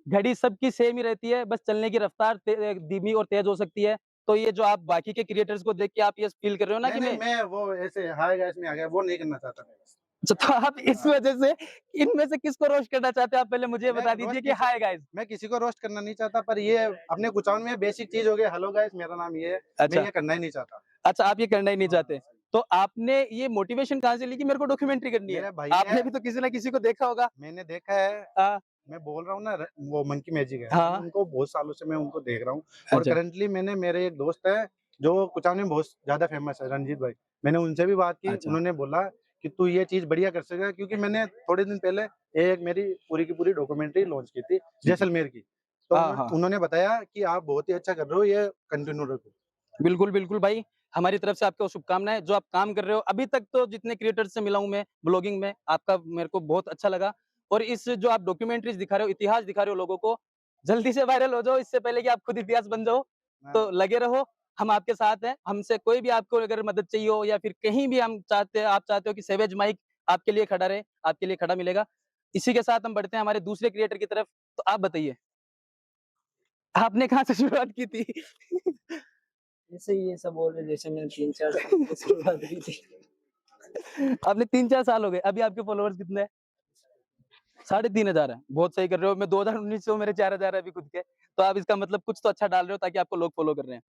घड़ी सबकी सेम ही रहती है, बस चलने की रफ्तार धीमी और तेज हो सकती है। तो ये जो आप बाकी के क्रिएटर्स को देख के आप ये फील कर रहे हो ना कि मैं वो ऐसे हाय गाइस में आ गया, वो नहीं करना चाहता मैं। अच्छा, तो आप इस वजह से इनमें से किसको रोस्ट करना चाहते हो? आप पहले मुझे मैं बता रोस्ट दीजिए कि किसी- हाय गाइस। मैं किसी को रोस्ट करना नहीं चाहता, पर ये अपने कुचावन में बेसिक चीज हो गई, हेलो गाइस मेरा नाम ये है। अच्छा। मैं ये करना ही नहीं चाहता। अच्छा, आप ये करना ही नहीं हाँ, चाहते। तो आपने ये मोटिवेशन कहाँ से ली कि मेरे को डॉक्यूमेंट्री करनी है? मेरा भाई आपने है, भी तो किसी ना किसी को देखा होगा। मैंने देखा है। हाँ। मैं बोल रहा हूँ ना, वो मंकी मैजिक है। हाँ। उनको बहुत सालों से मैं उनको देख रहा हूँ। और अच्छा। करंटली मेरे एक दोस्त है जो कुचावन में बहुत ज्यादा फेमस है, रंजीत भाई। मैंने उनसे भी बात की। अच्छा। उन्होंने बोला कि तू ये चीज बढ़िया कर सकेगा, क्योंकि मैंने थोड़े दिन पहले एक मेरी पूरी की पूरी डॉक्यूमेंट्री लॉन्च की थी जैसलमेर की। तो हाँ, हाँ। उन्होंने बताया कि आप बहुत ही अच्छा कर रहे हो, ये कंटिन्यू रखो। बिल्कुल, बिल्कुल भाई, हमारी तरफ से आपको शुभकामनाएं। जो आप काम कर रहे हो अभी तक, तो जितने क्रिएटर्स से मिला हूं मैं ब्लॉगिंग में, आपका मेरे को बहुत अच्छा लगा। और इस जो आप डॉक्यूमेंट्रीज दिखा रहे हो, इतिहास दिखा रहे हो लोगों को, जल्दी से वायरल हो जाओ इससे पहले कि आप खुद इतिहास बन जाओ। तो लगे रहो, हम आपके साथ हैं। हमसे कोई भी आपको अगर मदद चाहिए हो या फिर कहीं भी आप चाहते हो कि सेवेज माइक आपके लिए खड़ा रहे, आपके लिए खड़ा मिलेगा। इसी के साथ हम बढ़ते हैं हमारे दूसरे क्रिएटर की तरफ। तो आप बताइए, आपने कहाँ से शुरुआत की थी? जैसे ये सब बोल रहे, जैसे मैंने 3-4 साल पहले शुरुआत की थी। आपने 3-4 साल हो गए। अभी आपके फॉलोअर्स कितने हैं? 3,500 है। बहुत सही कर रहे हो। मैं 2019 से हूँ, मेरे 4,000 है अभी खुद के। तो आप इसका मतलब कुछ तो अच्छा डाल रहे हो ताकि आपको लोग फॉलो कर रहे हैं।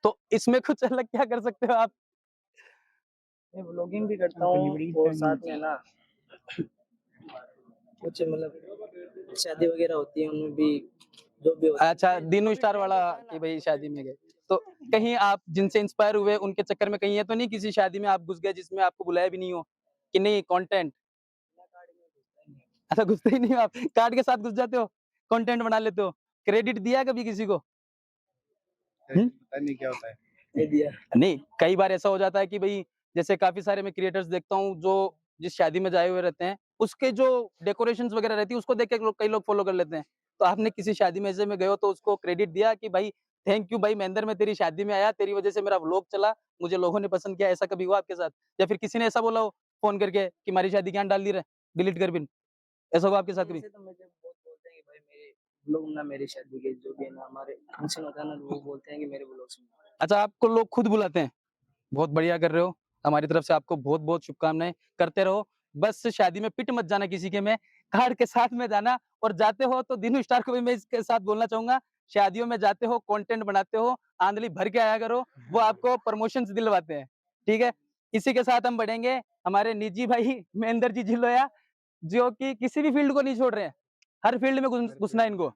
तो इसमें कुछ अलग क्या कर सकते हो आप? मैं व्लॉगिंग भी करता हूँ और साथ में ना कुछ मतलब शादी वगैरह होती है, उनमें भी जो भी होता है। अच्छा, दीनू स्टार वाला कि भाई शादी में गए, तो कहीं आप जिनसे इंस्पायर हुए उनके चक्कर में कहीं ये तो नहीं किसी शादी में आप घुस गए जिसमें आपको बुलाया भी नहीं हो कि नहीं कंटेंट? अच्छा, घुसते ही नहीं हो आप, कार्ड के साथ घुस जाते हो, कंटेंट बना लेते हो। क्रेडिट दिया है कभी किसी को? पता नहीं क्या होता है। दे दिया। नहीं, कई बार ऐसा हो जाता है कि भाई जैसे काफी सारे मैं क्रिएटर्स देखता हूँ जो जिस शादी में जाए हुए रहते हैं, उसके जो डेकोरेशंस वगैरह रहती है उसको देख के कई लोग फॉलो कर लेते हैं। तो आपने किसी शादी में ऐसे में गए हो तो उसको क्रेडिट दिया कि भाई थैंक यू भाई, महेंद्र मैं तेरी शादी में आया, तेरी वजह से मेरा व्लॉग चला, मुझे लोगों ने पसंद किया, ऐसा कभी हुआ आपके साथ? या फिर किसी ने ऐसा बोला हो फोन करके कि हमारी शादी क्या डाल दी रहे, डिलीट कर बिन, ऐसा हुआ आपके साथ कभी? ऐसे तो मुझे बहुत बोलते हैं कि भाई मेरे व्लॉग ना, मेरी शादी के जो भी है ना हमारे फंक्शन होता है ना, वो बोलते हैं कि मेरे व्लॉग सुनो। अच्छा, आपको लोग खुद बुलाते हैं? बहुत बढ़िया कर रहे हो। हमारी तरफ से आपको बहुत बहुत शुभकामनाएं, करते रहो। बस शादी में पिट मत जाना किसी के में, कार्ड के साथ में जाना। और जाते हो तो दिनू स्टार को भी मैं इसके साथ बोलना चाहूंगा, शादियों में जाते हो कंटेंट बनाते हो, आंधली भर के आया करो, वो आपको प्रमोशंस दिलवाते हैं। ठीक है, इसी के साथ हम बढ़ेंगे हमारे निजी भाई महेंद्र जी झिलोया, जो कि किसी भी फील्ड को नहीं छोड़ रहे हैं। हर फील्ड में घुसना है इनको,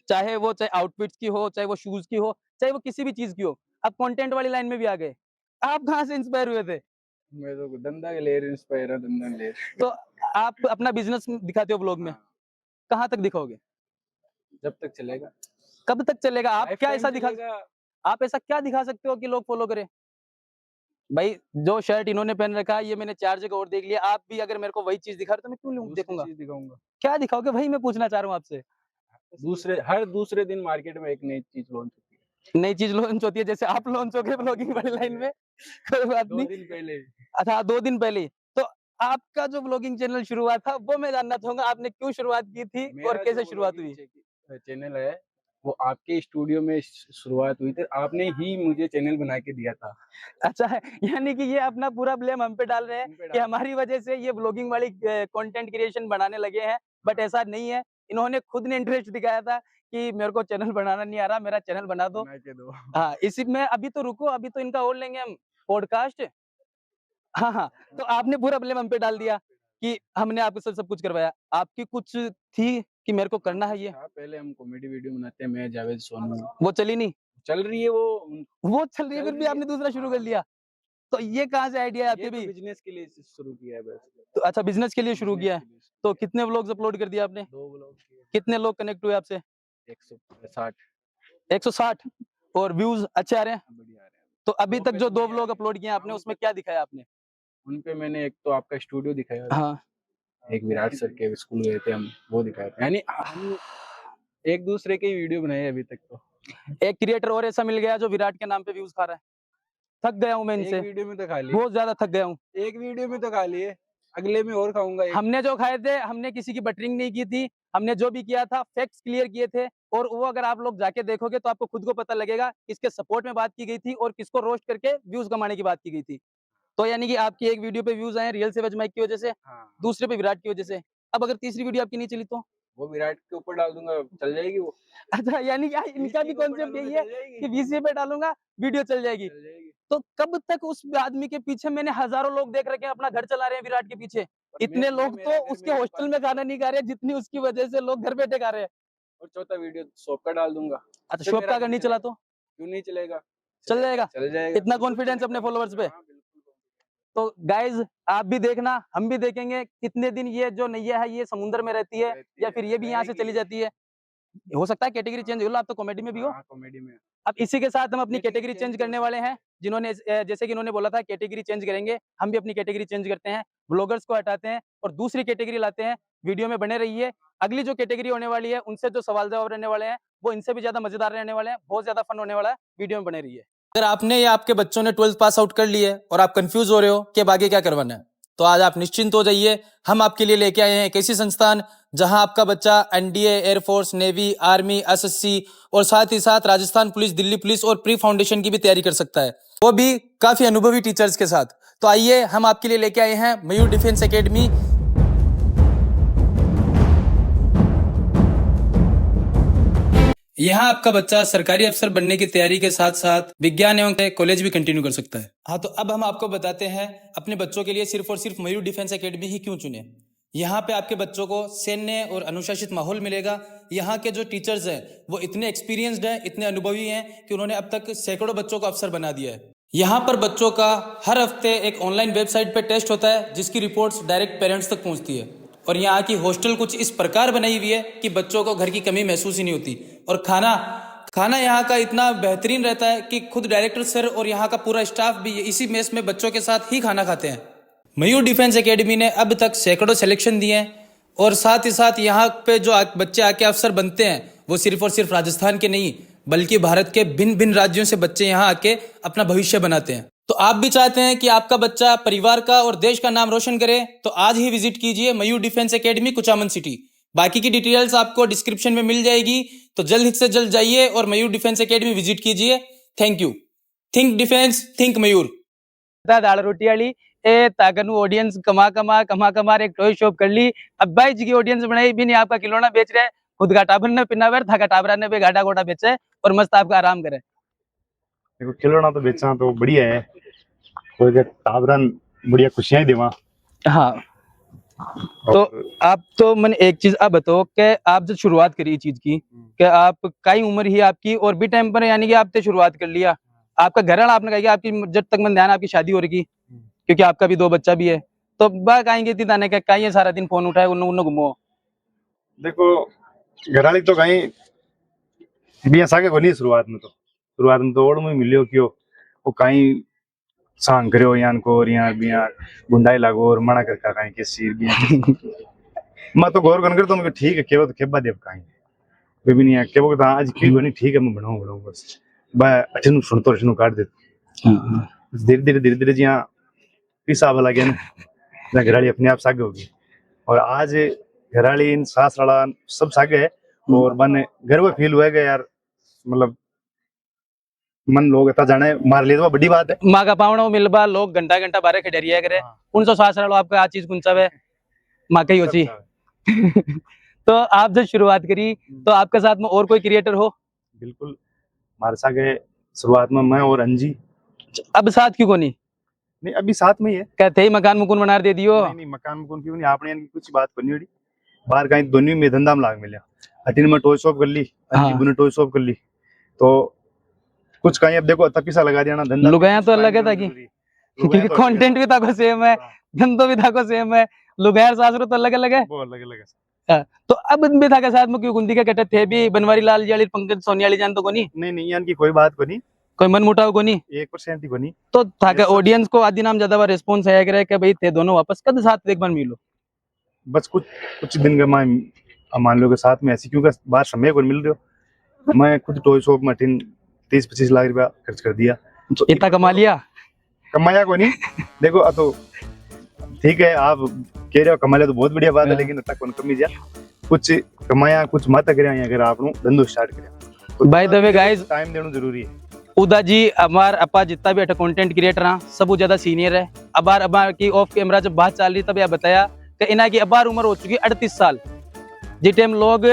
चाहे आउटफिट्स की हो, चाहे वो शूज की हो, चाहे वो किसी भी चीज की हो। अब कंटेंट वाली लाइन में भी आ गए। आप कहाँ से इंस्पायर हुए थे? मैं तो धंधा के लिए इंस्पायर है, धंधा के लिए। तो आप अपना बिजनेस दिखाते हो ब्लॉग में, कहाँ तक दिखाओगे? जब तक चलेगा। कब तक चलेगा? आप क्या Lifetime ऐसा दिखा, चलेगा। आप ऐसा क्या दिखा सकते हो कि लोग फॉलो करें? भाई जो शर्ट इन्होंने पहन रखा है ये मैंने 4 जगह और देख लिया, आप भी अगर मेरे को वही चीज दिखा रहे हो तो मैं क्यों दूसरी देखूंगा? चीज दिखाऊंगा। क्या दिखाओगे वही मैं पूछना चाह रहा हूँ आपसे। हर दूसरे दिन मार्केट में एक नई चीज लॉन्च होती है। नई चीज लॉन्च होती है, जैसे आप लॉन्च हो गए ब्लॉगिंग वाली लाइन में, कोई बात 2 नहीं। दिन पहले अच्छा 2 दिन पहले ही। तो आपका जो ब्लॉगिंग चैनल शुरू हुआ था वो मैं जानना चाहूंगा, आपने क्यों शुरुआत की थी और मेरा कैसे जो शुरुआत ब्लॉगिंग हुई? चैनल है वो आपके स्टूडियो में शुरुआत हुई थी। आपने ही मुझे चैनल बना के दिया था। अच्छा है, यानी कि ये अपना पूरा ब्लेम हम पे डाल रहे हैं इन पे कि डाल- हमारी वजह से ये ब्लॉगिंग वाली कंटेंट क्रिएशन बनाने लगे हैं, बट ऐसा नहीं है। इन्होंने खुद ने इंटरेस्ट दिखाया था कि मेरे को चैनल बनाना नहीं आ रहा, मेरा चैनल बना दो। बना के दो। हाँ, इसी में अभी तो रुको, अभी तो इनका और लेंगे हम पॉडकास्ट। हाँ, हाँ, तो आपने पूरा ब्लेम हम पे डाल दिया कि हमने आपके साथ सब कुछ करवाया। आपकी कुछ थी कि मेरे को करना है ये, हाँ, पहले हम कॉमेडी वीडियो बनाते हैं, मैं जावेद सोनू। वो चली नहीं? चल रही है वो चल रही है, चल फिर भी रही है। आपने दूसरा शुरू कर लिया। तो ये कहाँ से आइडिया है आपके भी? बिजनेस के लिए शुरू किया है बस। तो अच्छा बिजनेस के लिए शुरू किया है। तो कितने व्लॉग्स अपलोड कर दिया आपने? 2 ब्लॉग किए, कितने लोग कनेक्ट हुए आपसे? 160 160 और व्यूज अच्छे आ रहे हैं? बढ़िया आ रहे हैं। तो अभी वो तक पे जो तो 2 बढ़िया व्लॉग है। अपलोड किए हैं आपने, हाँ, उसमें क्या दिखाया आपने? उन पे मैंने एक तो आपका स्टूडियो दिखाया, हाँ, एक विराट सर के स्कूल गए थे हम, वो दिखाया था। यानी हम एक दूसरे के ही वीडियो बनाए अभी तक तो। एक क्रिएटर और ऐसा मिल गया जो विराट के नाम पे व्यूज खा रहा है। थक गया हूँ मैं एक इनसे, वीडियो में तो खा लिए, बहुत ज्यादा थक गया हूँ। एक वीडियो में तो खा लिए, अगले में और खाऊंगा एक। हमने जो खाए थे, हमने किसी की बटरिंग नहीं की थी, हमने जो भी किया था फैक्ट्स क्लियर किए थे, और वो अगर आप लोग जाके देखोगे तो आपको खुद को पता लगेगा किसके सपोर्ट में बात की गई थी और किसको रोस्ट करके व्यूज कमाने की बात की गई थी। तो यानी कि आपकी एक वीडियो पे व्यूज आए रियल सेवेज माइक की वजह से, हाँ, दूसरे पे विराट की वजह से। अब अगर तीसरी वीडियो आपकी नहीं चली तो? वो विराट के ऊपर डाल दूंगा, चल जाएगी वो। अच्छा, यानी कि इनका भी VC के ऊपर कॉन्सेप्ट डालूंगा, यही है चल जाएगी। कि वीसी पे डालूंगा वीडियो चल जाएगी। चल जाएगी। तो कब तक उस आदमी के पीछे, मैंने हजारों लोग देख रखे हैं अपना घर चला रहे हैं विराट के पीछे, पर इतने मैं लोग मेरा तो घर उसके मेरे हॉस्टल पास में खाना नहीं खा रहे जितनी उसकी वजह से लोग घर बैठे खा रहे हैं। और चौथा वीडियो शॉप का डाल दूंगा। अच्छा, फिर शॉप मेरा का अगर घर नहीं चला चलेगा। तो क्यों नहीं चलेगा? चल जाएगा? चल जाएगा। इतना कॉन्फिडेंस अपने फॉलोअर्स पे? हाँ, बिल्कुल। तो गाइज आप भी देखना, हम भी देखेंगे कितने दिन ये जो नैया है ये समुद्र में रहती है, या फिर ये भी यहाँ से चली जाती है। हो सकता है कैटेगरी चेंज हो लो, आप तो कॉमेडी में भी हो। हाँ, कॉमेडी में। अब इसी के साथ हम अपनी Category कैटेगरी change चेंज हो करने वाले हैं, जिन्होंने जैसे कि इन्होंने बोला था कैटेगरी चेंज करेंगे, हम भी अपनी कैटेगरी चेंज करते हैं, ब्लॉगर्स को हटाते हैं और दूसरी कैटेगरी लाते हैं। वीडियो में बने रहिए। अगली जो कैटेगरी होने वाली है उनसे जो सवाल जवाब रहने वाले हैं वो इनसे भी ज्यादा मजेदार रहने वाले हैं, बहुत ज्यादा फन होने वाला है। वीडियो में बने रहिए। अगर आपने या आपके बच्चों ने 12th पास आउट कर ली है और आप कंफ्यूज हो रहे हो कि अब आगे क्या करवाना है, तो आज आप निश्चिंत हो जाइए। हम आपके लिए लेके आए हैं एक ऐसी संस्थान जहां आपका बच्चा NDA, air force, navy, army, SSC और साथ ही साथ राजस्थान पुलिस, दिल्ली पुलिस और प्री फाउंडेशन की भी तैयारी कर सकता है, वो भी काफी अनुभवी टीचर्स के साथ। तो आइए हम आपके लिए लेके आए हैं मयूर डिफेंस एकेडमी। यहाँ आपका बच्चा सरकारी अफसर बनने की तैयारी के साथ साथ विज्ञान एवं कॉलेज भी कंटिन्यू कर सकता है। हाँ, तो अब हम आपको बताते हैं अपने बच्चों के लिए सिर्फ और सिर्फ मयूर डिफेंस एकेडमी ही क्यों चुने। यहाँ पे आपके बच्चों को सैन्य और अनुशासित माहौल मिलेगा। यहाँ के जो टीचर्स हैं वो इतने एक्सपीरियंस्ड हैं, इतने अनुभवी हैं कि उन्होंने अब तक सैकड़ों बच्चों को अफसर बना दिया है। यहाँ पर बच्चों का हर हफ्ते एक ऑनलाइन वेबसाइट पे टेस्ट होता है जिसकी रिपोर्ट्स डायरेक्ट पेरेंट्स तक पहुँचती है। और यहाँ की हॉस्टल कुछ इस प्रकार बनाई हुई है कि बच्चों को घर की कमी महसूस ही नहीं होती। और खाना यहाँ का इतना बेहतरीन रहता है कि खुद डायरेक्टर सर और यहाँ का पूरा स्टाफ भी इसी मेस में बच्चों के साथ ही खाना खाते हैं। मयूर डिफेंस एकेडमी ने अब तक सैकड़ों सिलेक्शन दिए हैं और साथ ही साथ यहाँ पे जो बच्चे आके अफसर बनते हैं वो सिर्फ और सिर्फ राजस्थान के नहीं बल्कि भारत के भिन्न भिन्न राज्यों से बच्चे यहाँ आके अपना भविष्य बनाते हैं। तो आप भी चाहते हैं कि आपका बच्चा परिवार का और देश का नाम रोशन करे, तो आज ही विजिट कीजिए मयूर डिफेंस एकेडमी कुचामन सिटी। बाकी की डिटेल्स आपको डिस्क्रिप्शन में मिल जाएगी, तो जल्द से जल्द जाइए और मयूर डिफेंस एकेडमी विजिट कीजिए। Thank you. Think defence, think Mayur. दाल रोटी वाली ए ताकनू ऑडियंस कमा एक टॉय शॉप कर ली। अब भाई जी की ऑडियंस बनाई भी नहीं, आपका खिलौना बेच रहे हैं, खुद का टाबर ने पिना था का टाबरा ने भी गाड़ा गोटा बेचे और मस्त आपका आराम करे। देखो खिलौना तो बेचना तो बढ़िया है, कोई के टाबरन बढ़िया खुशियां देवा। हाँ, तो आप तो मैंने एक चीज आप बताओ कि आप जब शुरुआत करी चीज की कि आप कई उम्र ही आपकी और भी टाइम पर यानी कि आपने शुरुआत कर लिया, आपका घर वाला आपने कहा कि आपकी जब तक मन ध्यान आपकी शादी हो रही क्योंकि आपका भी 2 बच्चा भी है तो बा कहेंगे ती ताने का कहीं सारा दिन फोन उठाए उन घूमो। देखो घराली तो कहीं बिया सागे को नहीं शुरुआत में तो ओड़ में मिलियो क्यों वो कहीं सांग करो यान को और यहाँ बिया गुंडाई लागो और मना कर कहीं के सिर बिया मैं तो गौर कर तो मैं ठीक है केवल तो केबा देव कहीं भी नहीं है केवल तो आज की बनी ठीक है मैं बनाऊं बस बा अठनु सुन तो अठनु काट दे धीरे धीरे जी यहाँ पीसा वाला गया ना घराली अपने आप सागे होगी और आज घराली इन सास वाला सब सागे है और मन घर में फील हुआ है यार मतलब मन लोग इतना जाने मार लिए तो बड़ी बात है माँ का पावना मिलबा लोग घंटा घंटा बारे खड़ेरिया करे उन सौ सास वालों आपका आ चीज कुंचा है माँ का ही होची तो आप जब शुरुआत करी तो आपके साथ में और कोई क्रिएटर हो? बिल्कुल हमारे साथ गए शुरुआत में मैं और अंजी। अब साथ क्यों को नहीं अभी साथ में ही है कहते ही मकान मुकुन बना दे दियो नहीं मकान मुकुन क्यों नहीं आपने यानी कुछ बात करनी होगी बाहर कहीं दोनों में धंधा में लाग मिला अटिन में टॉय शॉप कर ली अंजी बुने टॉय शॉप कर ली तो कुछ कहीं अब देखो तपीसा लगा दिया ना धंधा लुगाया तो अलग है ताकि क्योंकि कंटेंट भी ताको सेम है धंधो भी ताको सेम है लुगायर सासरो तो अलग अलग है वो अलग अलग है तो अब भी था के साथ में क्यों गुंदी के कटे थे भी बनवारी लाल जाली पंकज सोनियाली जान तो कोनी नहीं यानी कि कोई बात को नहीं कोई मन मुटाव को नहीं 1% ही को नहीं तो था के ऑडियंस को आदि नाम ज्यादा रिस्पांस आया करे कि भाई थे दोनों वापस कद साथ एक बार मिलो बस कुछ दिन का मैं मान लो के साथ में ऐसी क्योंकि बाहर समय को मिल रहे हो मैं खुद टॉय शॉप में 30-25 लाख रुपया खर्च कर दिया तो इतना कमा लिया कमाया को नहीं देखो तो ठीक है आप कह रहे हो कमा लिया तो बहुत बढ़िया बात है लेकिन इतना कौन कमी जा कुछ कमाया कुछ मत करे अगर आप धंधो स्टार्ट करे तो by the way guys time देना जरूरी है उदा जी हमार अपा जितना भी कंटेंट क्रिएटर है सब ज्यादा सीनियर है अबार की ऑफ कैमरा जब बात चल रही तब यह बताया कि इना की अबार उम्र हो चुकी 38 साल जिस टाइम लोग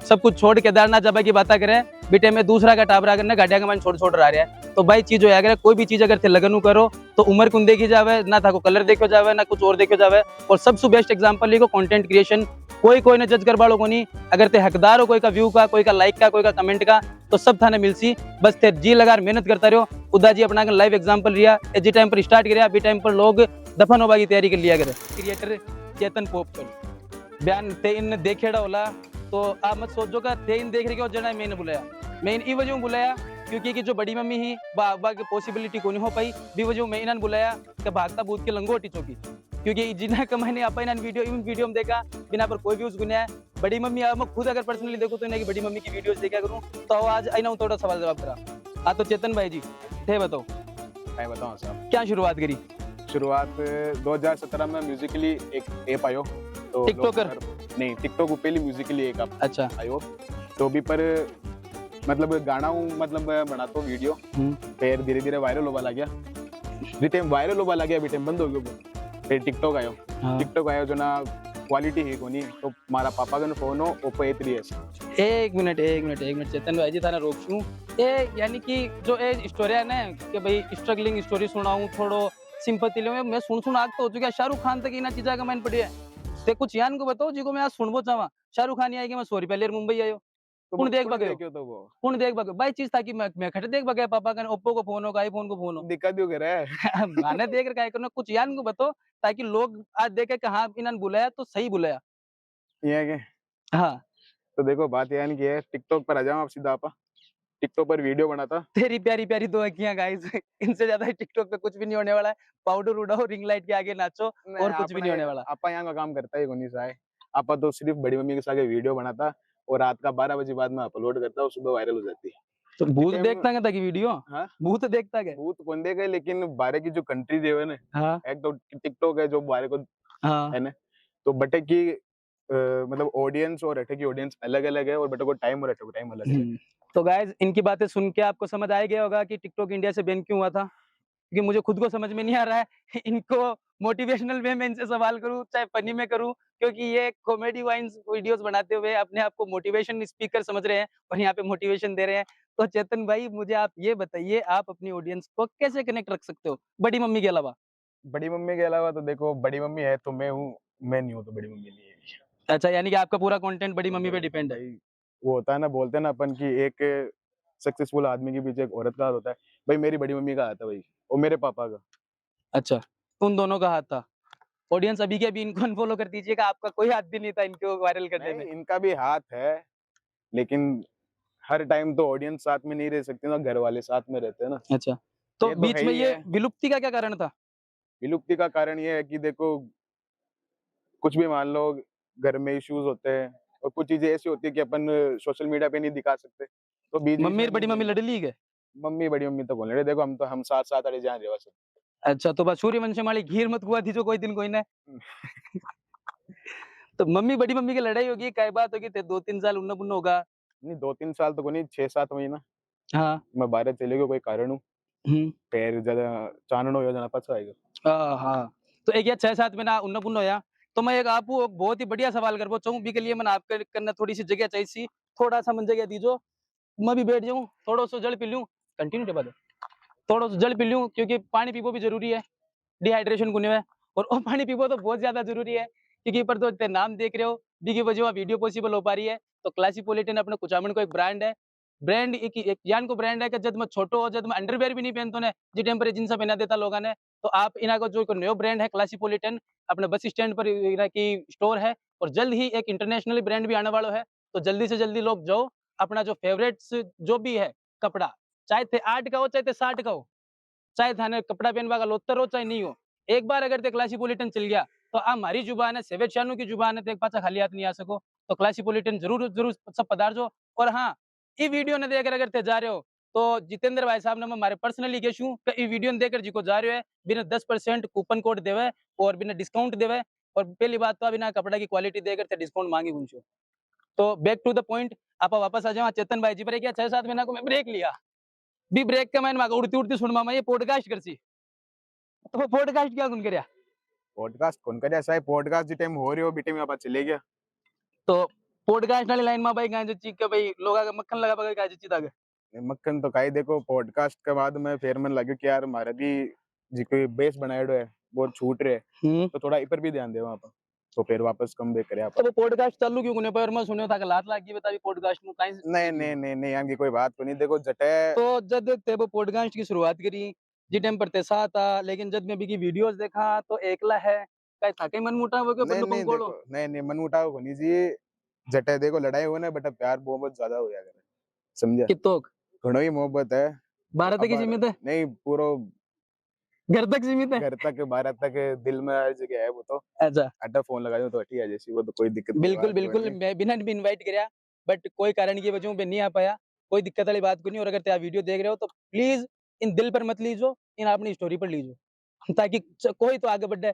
सब कुछ छोड़ केदारनाथ जाबा की बात करें बेटे में दूसरा का टाबरा करना गाड़िया का मन छोड़ रहा है तो भाई चीज हो अगर कोई भी चीज अगर थे लगन करो तो उम्र कुन देखी जावे ना था को कलर देखो जावे ना कुछ और देखो जावे और सबसे बेस्ट एग्जांपल लिखो कंटेंट क्रिएशन कोई ने जज कर बालो को नहीं अगर ते हकदार हो कोई का व्यू का कोई का लाइक का कोई का कमेंट का तो सब थाने मिलसी बस ते जी लगा मेहनत करता रहो उदा जी अपना लाइव एग्जांपल रिया जी टाइम पर स्टार्ट किया बी टाइम पर लोग दफन होबा की तैयारी कर लिया करे क्रिएटर चेतन पोपकर बयान ते इन देखेड़ा होला तो आप मत सोचो का ते इन देख रहे हो जना मैंने बुलाया मैं इन वजह बुलाया क्योंकि कि जो बड़ी मम्मी ही बाबा की पॉसिबिलिटी को नहीं हो पाई भी वजह मैं इन्होंने बुलाया कि भागता भूत के लंगोटी चौकी क्योंकि जिन्हें का मैंने आप वीडियो में देखा बिना पर कोई व्यूज गुना है बड़ी मम्मी मैं खुद अगर पर्सनली देखूँ तो इन्हें बड़ी मम्मी की वीडियोस देखा करूँ तो आज आई ना थोड़ा सवाल जवाब करा हाँ तो चेतन भाई जी थे बताओ मैं बताऊँ साहब क्या शुरुआत करी शुरुआत 2017 में म्यूजिकली एक ऐप आयो तो टिकटॉकर नहीं टिकटॉक पहली म्यूजिकली एक अच्छा आयो तो भी पर मतलब गाना मतलब बनाता हूँ वीडियो फिर धीरे धीरे वायरल होगा लग गया जी टाइम वायरल होगा लग गया अभी टाइम बंद हो गया फिर टिकटॉक आयो टिकटॉक आयो जो ना क्वालिटी है कोनी तो हमारा पापा का फोन हो ओप्पो A3s एक मिनट चेतन भाई जी थाना रोक छू ए यानी कि जो ए स्टोरी है ना कि भाई स्ट्रगलिंग स्टोरी सुनाऊं थोड़ो सिंपैथी ले मैं सुन आग तो हो चुका शाहरुख खान तक इना चीजा का मैंने पड़ी है ते कुछ यान को बताओ जिको मैं आज सुनबो चाहवा शाहरुख खान आएगी मैं सॉरी पहले मुंबई आयो कौन देख बगे तो वो कौन देख बगे भाई चीज था कि मैं खट देख बगे पापा का ओप्पो को फोन हो आईफोन को फोन हो दिक्कत क्यों कर रहा है मैंने देख रखा है करना कुछ यान को बताओ ताकि लोग आज देखे कि हाँ इन्होंने बुलाया तो सही बुलाया ये क्या हाँ तो देखो बात ये नहीं है टिकटॉक पर आ जाओ आप सीधा आपा टिकटॉक पर वीडियो बनाता तेरी प्यारी प्यारी दो अखियां गाइस इनसे ज्यादा टिकटॉक पे कुछ भी नहीं होने वाला है पाउडर उड़ाओ रिंग लाइट के आगे नाचो और कुछ भी नहीं होने वाला आपा यहाँ का काम करता है कोनी सा है आपा तो सिर्फ बड़ी मम्मी के साथ वीडियो बनाता और रात का 12 बजे बाद में अपलोड करता और सुबह वायरल हो जाती है तो भूत देखता है ताकि वीडियो हाँ भूत देखता है भूत कौन देगा लेकिन बाहर की जो कंट्री है ना हाँ एक तो टिकटॉक है जो बाहर को हाँ है ना तो बटे की मतलब ऑडियंस और अटे की ऑडियंस अलग अलग है और बटे को टाइम और अटे को टाइम अलग है तो गाइज इनकी बातें सुन के आपको समझ आ गया होगा कि टिकटॉक इंडिया से बैन क्यों हुआ था क्योंकि मुझे खुद को समझ में नहीं आ रहा है इनको मोटिवेशनल वे में इनसे सवाल करूं चाहे फनी में करूं क्योंकि ये कॉमेडी वाइंस वीडियोस बनाते हुए अपने आप को मोटिवेशन स्पीकर समझ रहे हैं और यहाँ पे मोटिवेशन दे रहे हैं तो चेतन भाई मुझे आप ये बताइए आप अपनी ऑडियंस को कैसे कनेक्ट रख सकते हो बड़ी मम्मी के अलावा बड़ी मम्मी के अलावा तो देखो बड़ी मम्मी है तो मैं हूँ मैं नहीं हूँ तो बड़ी मम्मी नहीं है अच्छा यानी कि आपका पूरा कंटेंट बड़ी मम्मी पे डिपेंड है वो होता है ना बोलते हैं ना अपन की एक सक्सेसफुल आदमी के पीछे एक औरत का हाथ होता है भाई मेरी बड़ी मम्मी का हाथ है भाई, और मेरे पापा का। अच्छा, उन दोनों का हाथ था। ऑडियंस अभी के अभी इनको अनफॉलो कर दीजिएगा, आपका कोई हाथ भी नहीं था इनको वायरल करने में। नहीं, इनका भी हाथ है, लेकिन हर टाइम तो ऑडियंस साथ में नहीं रह सकती ना, घर वाले साथ में रहते हैं ना। अच्छा, तो ये तो बीच है में ही ये है। विलुप्ति का क्या कारण था? विलुप्ति का कारण ये है कि देखो, कुछ भी मान लो, घर में इश्यूज होते हैं और कुछ चीजें ऐसी होती है कि अपन सोशल मीडिया पे नहीं दिखा सकते, तो बीच बीच मम्मी में और बड़ी मम्मी लड़ ली गए? मम्मी बड़ी मम्मी तो बोल रहे देखो, हम साथ साथ अड़े जान रहे बस। अच्छा, तो बस सूर्यवंशी माली घीर मत हुआ थी जो कोई दिन कोई ने। तो मम्मी बड़ी मम्मी की लड़ाई होगी, काय बात होगी, 2-3 साल उन्ना पुन्ना होगा। नहीं 2-3 साल तो कोई नहीं, 6-7 महीना हाँ। मैं बाहर चले गयो कोई कारण हूँ, फिर ज्यादा चाननो योजना पास आएगा। हाँ, तो एक या 6-7 महीना उन्ना पुन्ना होया। तो मैं एक आपको बहुत ही बढ़िया सवाल करबो चाहूँ, बी के लिए मैंने आपके करना थोड़ी सी जगह चाहिए सी, थोड़ा सा मन जगह दीजो, मैं भी बैठ जाऊँ, थोड़ा सा जल पी लूँ, कंटिन्यू के बाद थोड़ा सा जल पी लूँ, क्योंकि पानी पीबो भी जरूरी है, डिहाइड्रेशन को नहीं है, और वो पानी पीबो तो बहुत ज्यादा जरूरी है, क्योंकि पर तो इतने नाम देख रहे हो, बी की वजह वीडियो पॉसिबल हो पा रही है। तो क्लासीपोलिटन अपने कुचामन को एक ब्रांड है, ब्रांड एक यान को ब्रांड है कि जब मैं छोटो हो, जब मैं अंडरवेयर भी नहीं पहनता ने, जी टाइम पर जींस पहना देता लोगों ने, तो आप इना को जो नयो ब्रांड है क्लासीपोलिटन, अपने बस स्टैंड पर इना की स्टोर है, और जल्द ही एक इंटरनेशनल ब्रांड भी आने वाला है। तो जल्दी से जल्दी लोग जाओ, अपना जो फेवरेट्स जो भी है कपड़ा, चाहे थे 8 का हो चाहे थे 60 का हो, चाहे थाने कपड़ा पहनवा का लोतर हो चाहे नहीं हो, एक बार अगर ते क्लासीपोलिटन चल गया तो आ हमारी जुबान है, सेवेज शानू की जुबान है, तो एक पाचा खाली हाथ नहीं आ सको। तो क्लासीपोलिटन जरूर जरूर सब पधारजो। और हाँ, ये वीडियो ने देकर अगर ते जा रहे हो, तो जितेंद्र भाई साहब ने मैं हमारे पर्सनली कहूँ कि ये वीडियो ने देकर जिको जा रहे हो है, बिना 10% कूपन कोड देवे और बिना डिस्काउंट देवे, और पहली बात तो बिना कपड़ा की क्वालिटी देकर ते डिस्काउंट मांगी गुंजो। तो बैक टू द पॉइंट, आप वापस आ जाओ। चेतन भाई जी पर क्या 6-7 महीना को मैं ब्रेक लिया, भी ब्रेक का मैंने उड़ती उड़ती सुन मामा ये पॉडकास्ट कर सी, तो पॉडकास्ट क्या कौन करया? पॉडकास्ट कौन करे ऐसा है, पॉडकास्ट जी टाइम हो रही हो बीटे में आप चले गया। तो पॉडकास्ट वाली लाइन में भाई गांजे चीक के भाई लोगा का मक्खन लगा पका गांजे चीता के मक्खन तो काई देखो, पॉडकास्ट के बाद में फिर मन लगे कि यार हमारा भी जी कोई बेस बनाएडो है बहुत छूट रहे, तो थोड़ा इपर भी ध्यान दे वहां पर, तो फिर वापस कम बैक करे आप। तो वो पॉडकास्ट चालू क्यों कोने पर? मैं सुनियो था कि लात लाग गई बता भी पॉडकास्ट में काई नहीं नहीं नहीं नहीं यार की कोई बात तो नहीं, देखो जटे तो जब ते वो पॉडकास्ट की शुरुआत करी जी टाइम पर ते साथ था, लेकिन जब मैं भी की वीडियोस देखा तो एकला है काई था कई मन मुटाव हो गयो नहीं बंदो नहीं पंकोड़ो। देखो, नहीं नहीं मन उठाओ होनी चाहिए, जटे देखो लड़ाई हो ना बेटा, प्यार बहुत ज्यादा हो जाएगा, समझा? कितो घणो ही मोहब्बत है, भारत की सीमित है, नहीं पूरा घर तक सीमित है, घर तक भारत तक दिल में हर जगह है वो तो। अच्छा अड्डा फोन लगा दो तो हटी है जैसी, वो तो कोई दिक्कत बिल्कुल बिल्कुल, मैं बिना भी इनवाइट करया, बट कोई कारण की वजह पे नहीं आ पाया, कोई दिक्कत वाली बात को नहीं। और अगर आप वीडियो देख रहे हो तो प्लीज इन दिल पर मत लीजो, इन अपनी स्टोरी पर लीजो, ताकि कोई तो आगे बढ़े,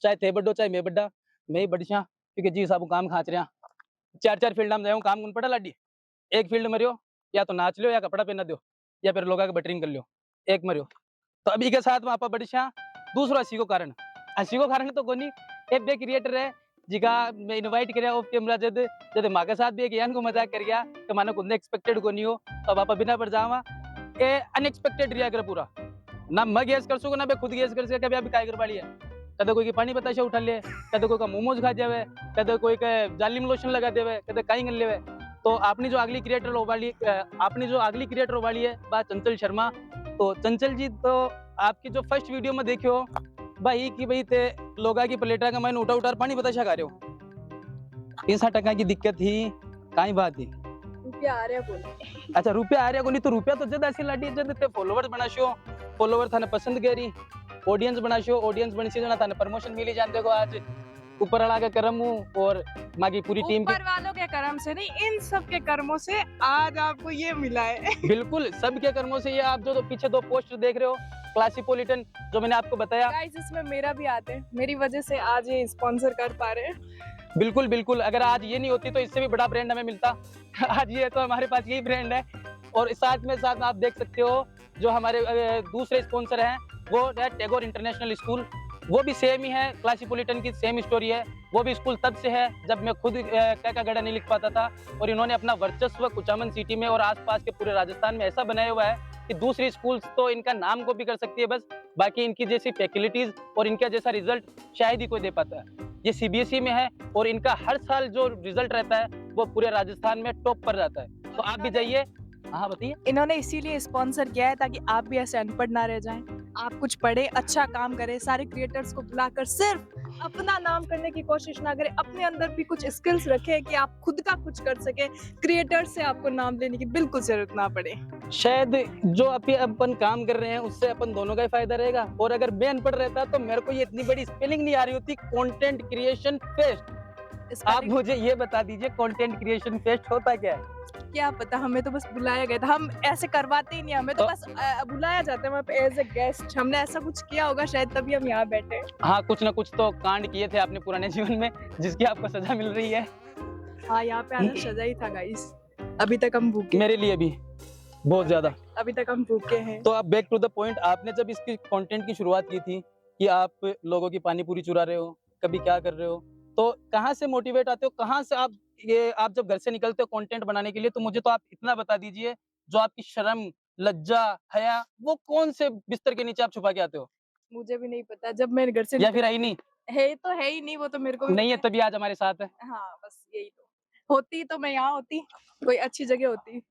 चाहे थे बढ़ो चाहे मैं बढ़ा, मैं ही बढ़िया, क्योंकि जी साहब काम खाच रहा 4-4 फील्ड में जाऊँ, काम कौन पड़ा लाडी, एक फील्ड मरियो या तो नाच लो या कपड़ा पहना दो या फिर लोगा के बटरिंग कर लो, एक मरियो। तो अभी के साथ में आप बढ़िया। दूसरा हसी को कारण तो कोनी, एक बे क्रिएटर है जिका मैं इनवाइट करया ऑफ कैमरा, जद जद मां के साथ भी एक यान को मजाक कर गया तो माने कुछ एक्सपेक्टेड को नहीं हो, तो आप बिना पर जावा ए अनएक्सपेक्टेड रिया कर पूरा ना, मैं गैस कर सको ना मैं खुद गैस कर सके, कभी अभी काय कर पाली है, कदे कोई की पानी बताशा उठा ले, कदे कोई का मोमोज खा जावे, कदे कोई के जालिम लोशन लगा देवे, कदे काई कर लेवे। तो आपनी जो अगली क्रिएटर हो वाली है बात चंचल शर्मा। तो चंचल जी, तो आपकी जो फर्स्ट वीडियो में देखियो भाई कि भाई ते लोगा की प्लेटा का मैंने उठा पानी बताशा खा रहे हो, 30 की दिक्कत थी, काई बात थी? रुपया आ रहा बोले। अच्छा रुपया आ रहा को नहीं, तो रुपया तो जद ऐसी लाडी जद ते फॉलोवर्स बनाशो, फॉलोवर थाने पसंद करी, ऑडियंस बनाशो, ऑडियंस बनी जना थाने प्रमोशन मिली जान, देखो आज ऊपर वाला के कर्म और मागी पूरी टीम ऊपर वालों के कर्म से नहीं, इन सब के कर्मों से आज आपको ये मिला है। बिल्कुल सबके कर्मों से। ये आप जो पीछे 2 पोस्टर देख रहे हो क्लासीपोलिटन, जो मैंने आपको बताया, गाइस इसमें मेरा भी हाथ है, मेरी वजह से आज ये स्पॉन्सर कर पा रहे हैं। बिल्कुल बिल्कुल, अगर आज ये नहीं होती तो इससे भी बड़ा ब्रांड हमें मिलता। आज ये तो हमारे पास यही ब्रांड है। और साथ आप देख सकते हो जो हमारे दूसरे स्पॉन्सर हैं वो है टैगोर इंटरनेशनल स्कूल, वो भी सेम ही है, क्लासीपोलिटन की सेम स्टोरी है। वो भी स्कूल तब से है जब मैं खुद का गड़ा नहीं लिख पाता था, और इन्होंने अपना वर्चस्व कुचामन सिटी में और आसपास के पूरे राजस्थान में ऐसा बनाया हुआ है कि दूसरी स्कूल्स तो इनका नाम कॉपी कर सकती है बस, बाकी इनकी जैसी फैसिलिटीज और इनका जैसा रिजल्ट शायद ही कोई दे पाता है। ये सीबीएसई में है और इनका हर साल जो रिजल्ट रहता है वो पूरे राजस्थान में टॉप पर जाता है। तो आप भी जाइए, हाँ बताइए। इन्होंने इसीलिए स्पॉन्सर किया है ताकि आप भी ऐसे अनपढ़ ना रह जाएं, आप कुछ पढ़े, अच्छा काम करें, सारे क्रिएटर्स को बुलाकर सिर्फ अपना नाम करने की कोशिश ना करें, अपने अंदर भी कुछ स्किल्स रखें कि आप खुद का कुछ कर सके, क्रिएटर्स से आपको नाम लेने की बिल्कुल जरूरत ना पड़े। शायद जो अभी अपन काम कर रहे हैं उससे अपन दोनों का ही फायदा रहेगा, और अगर मैं अनपढ़ रहता तो मेरे को ये इतनी बड़ी स्पेलिंग नहीं आ रही होती, कंटेंट क्रिएशन फेस्ट। आप मुझे ये बता दीजिए कंटेंट क्रिएशन फेस्ट होता क्या है? क्या पता, हमें तो बस बुलाया गया था, हम ऐसे करवाते ही नहीं, हमें तो बस बुलाया जाता है वहाँ पे एज ए गेस्ट, हमने ऐसा कुछ किया होगा शायद तभी हम यहाँ बैठे। हाँ, कुछ ना कुछ तो कांड किए थे आपने पुराने जीवन में जिसकी आपको सजा मिल रही है। हाँ, यहाँ पे आना सजा ही था गाइस, अभी तक हम भूखे, मेरे लिए भी बहुत ज्यादा, अभी तक हम भूखे हैं। तो आप बैक टू द पॉइंट, आपने जब इसकी कंटेंट की शुरुआत की थी कि आप लोगों की पानी पूरी चुरा रहे हो, कभी क्या कर रहे हो, तो कहाँ से मोटिवेट आते हो, कहाँ से आप जब घर से निकलते हो कंटेंट बनाने के लिए, तो मुझे तो आप इतना बता दीजिए, जो आपकी शर्म, लज्जा, हया, वो कौन से बिस्तर के नीचे आप छुपा के आते हो? मुझे भी नहीं पता, जब मैं घर से या फिर है ही नहीं? है तो है ही नहीं, वो तो मेरे को भी नहीं है पता तभी आज हमारे साथ है। हाँ, बस यही तो, होती तो मैं यहाँ होती, कोई अच्छी जगह होती।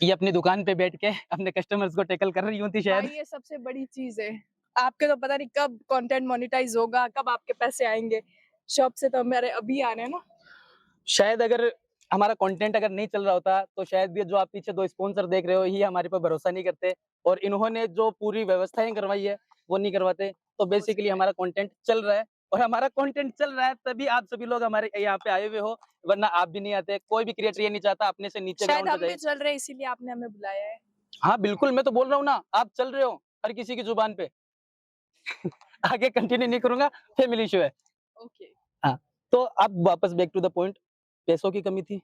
ये अपनी दुकान पे बैठ के अपने कस्टमर्स को टैकल कर रही होती शायद। भाई ये सबसे बड़ी चीज है, आपके तो पता नहीं कब कंटेंट मोनेटाइज होगा, कब आपके पैसे आएंगे, शॉप से तो हमारे अभी आ रहे हैं ना। शायद अगर हमारा कंटेंट अगर नहीं चल रहा होता तो शायद ये जो आप पीछे 2 स्पॉन्सर देख रहे हो ये हमारे पर भरोसा नहीं करते, और इन्होंने जो पूरी व्यवस्थाएं करवाई है वो नहीं करवाते, तो बेसिकली हमारा कंटेंट चल रहा है, और हमारा कंटेंट चल रहा है तभी आप सभी लोग हमारे यहाँ पे आए हुए हो, वरना आप भी नहीं आते। कोई भी क्रिएटर ये नहीं चाहता अपने से नीचे शायद ग्राउंड हम पे भी जाए। चल रहे हैं इसीलिए आपने हमें बुलाया है। हाँ बिल्कुल, मैं तो बोल रहा हूँ ना, आप चल रहे हो हर किसी की जुबान पे। आगे कंटिन्यू नहीं करूंगा, फैमिली इशू है। ओके, हाँ, तो अब वापस बैक टू द पॉइंट, पैसों की कमी थी,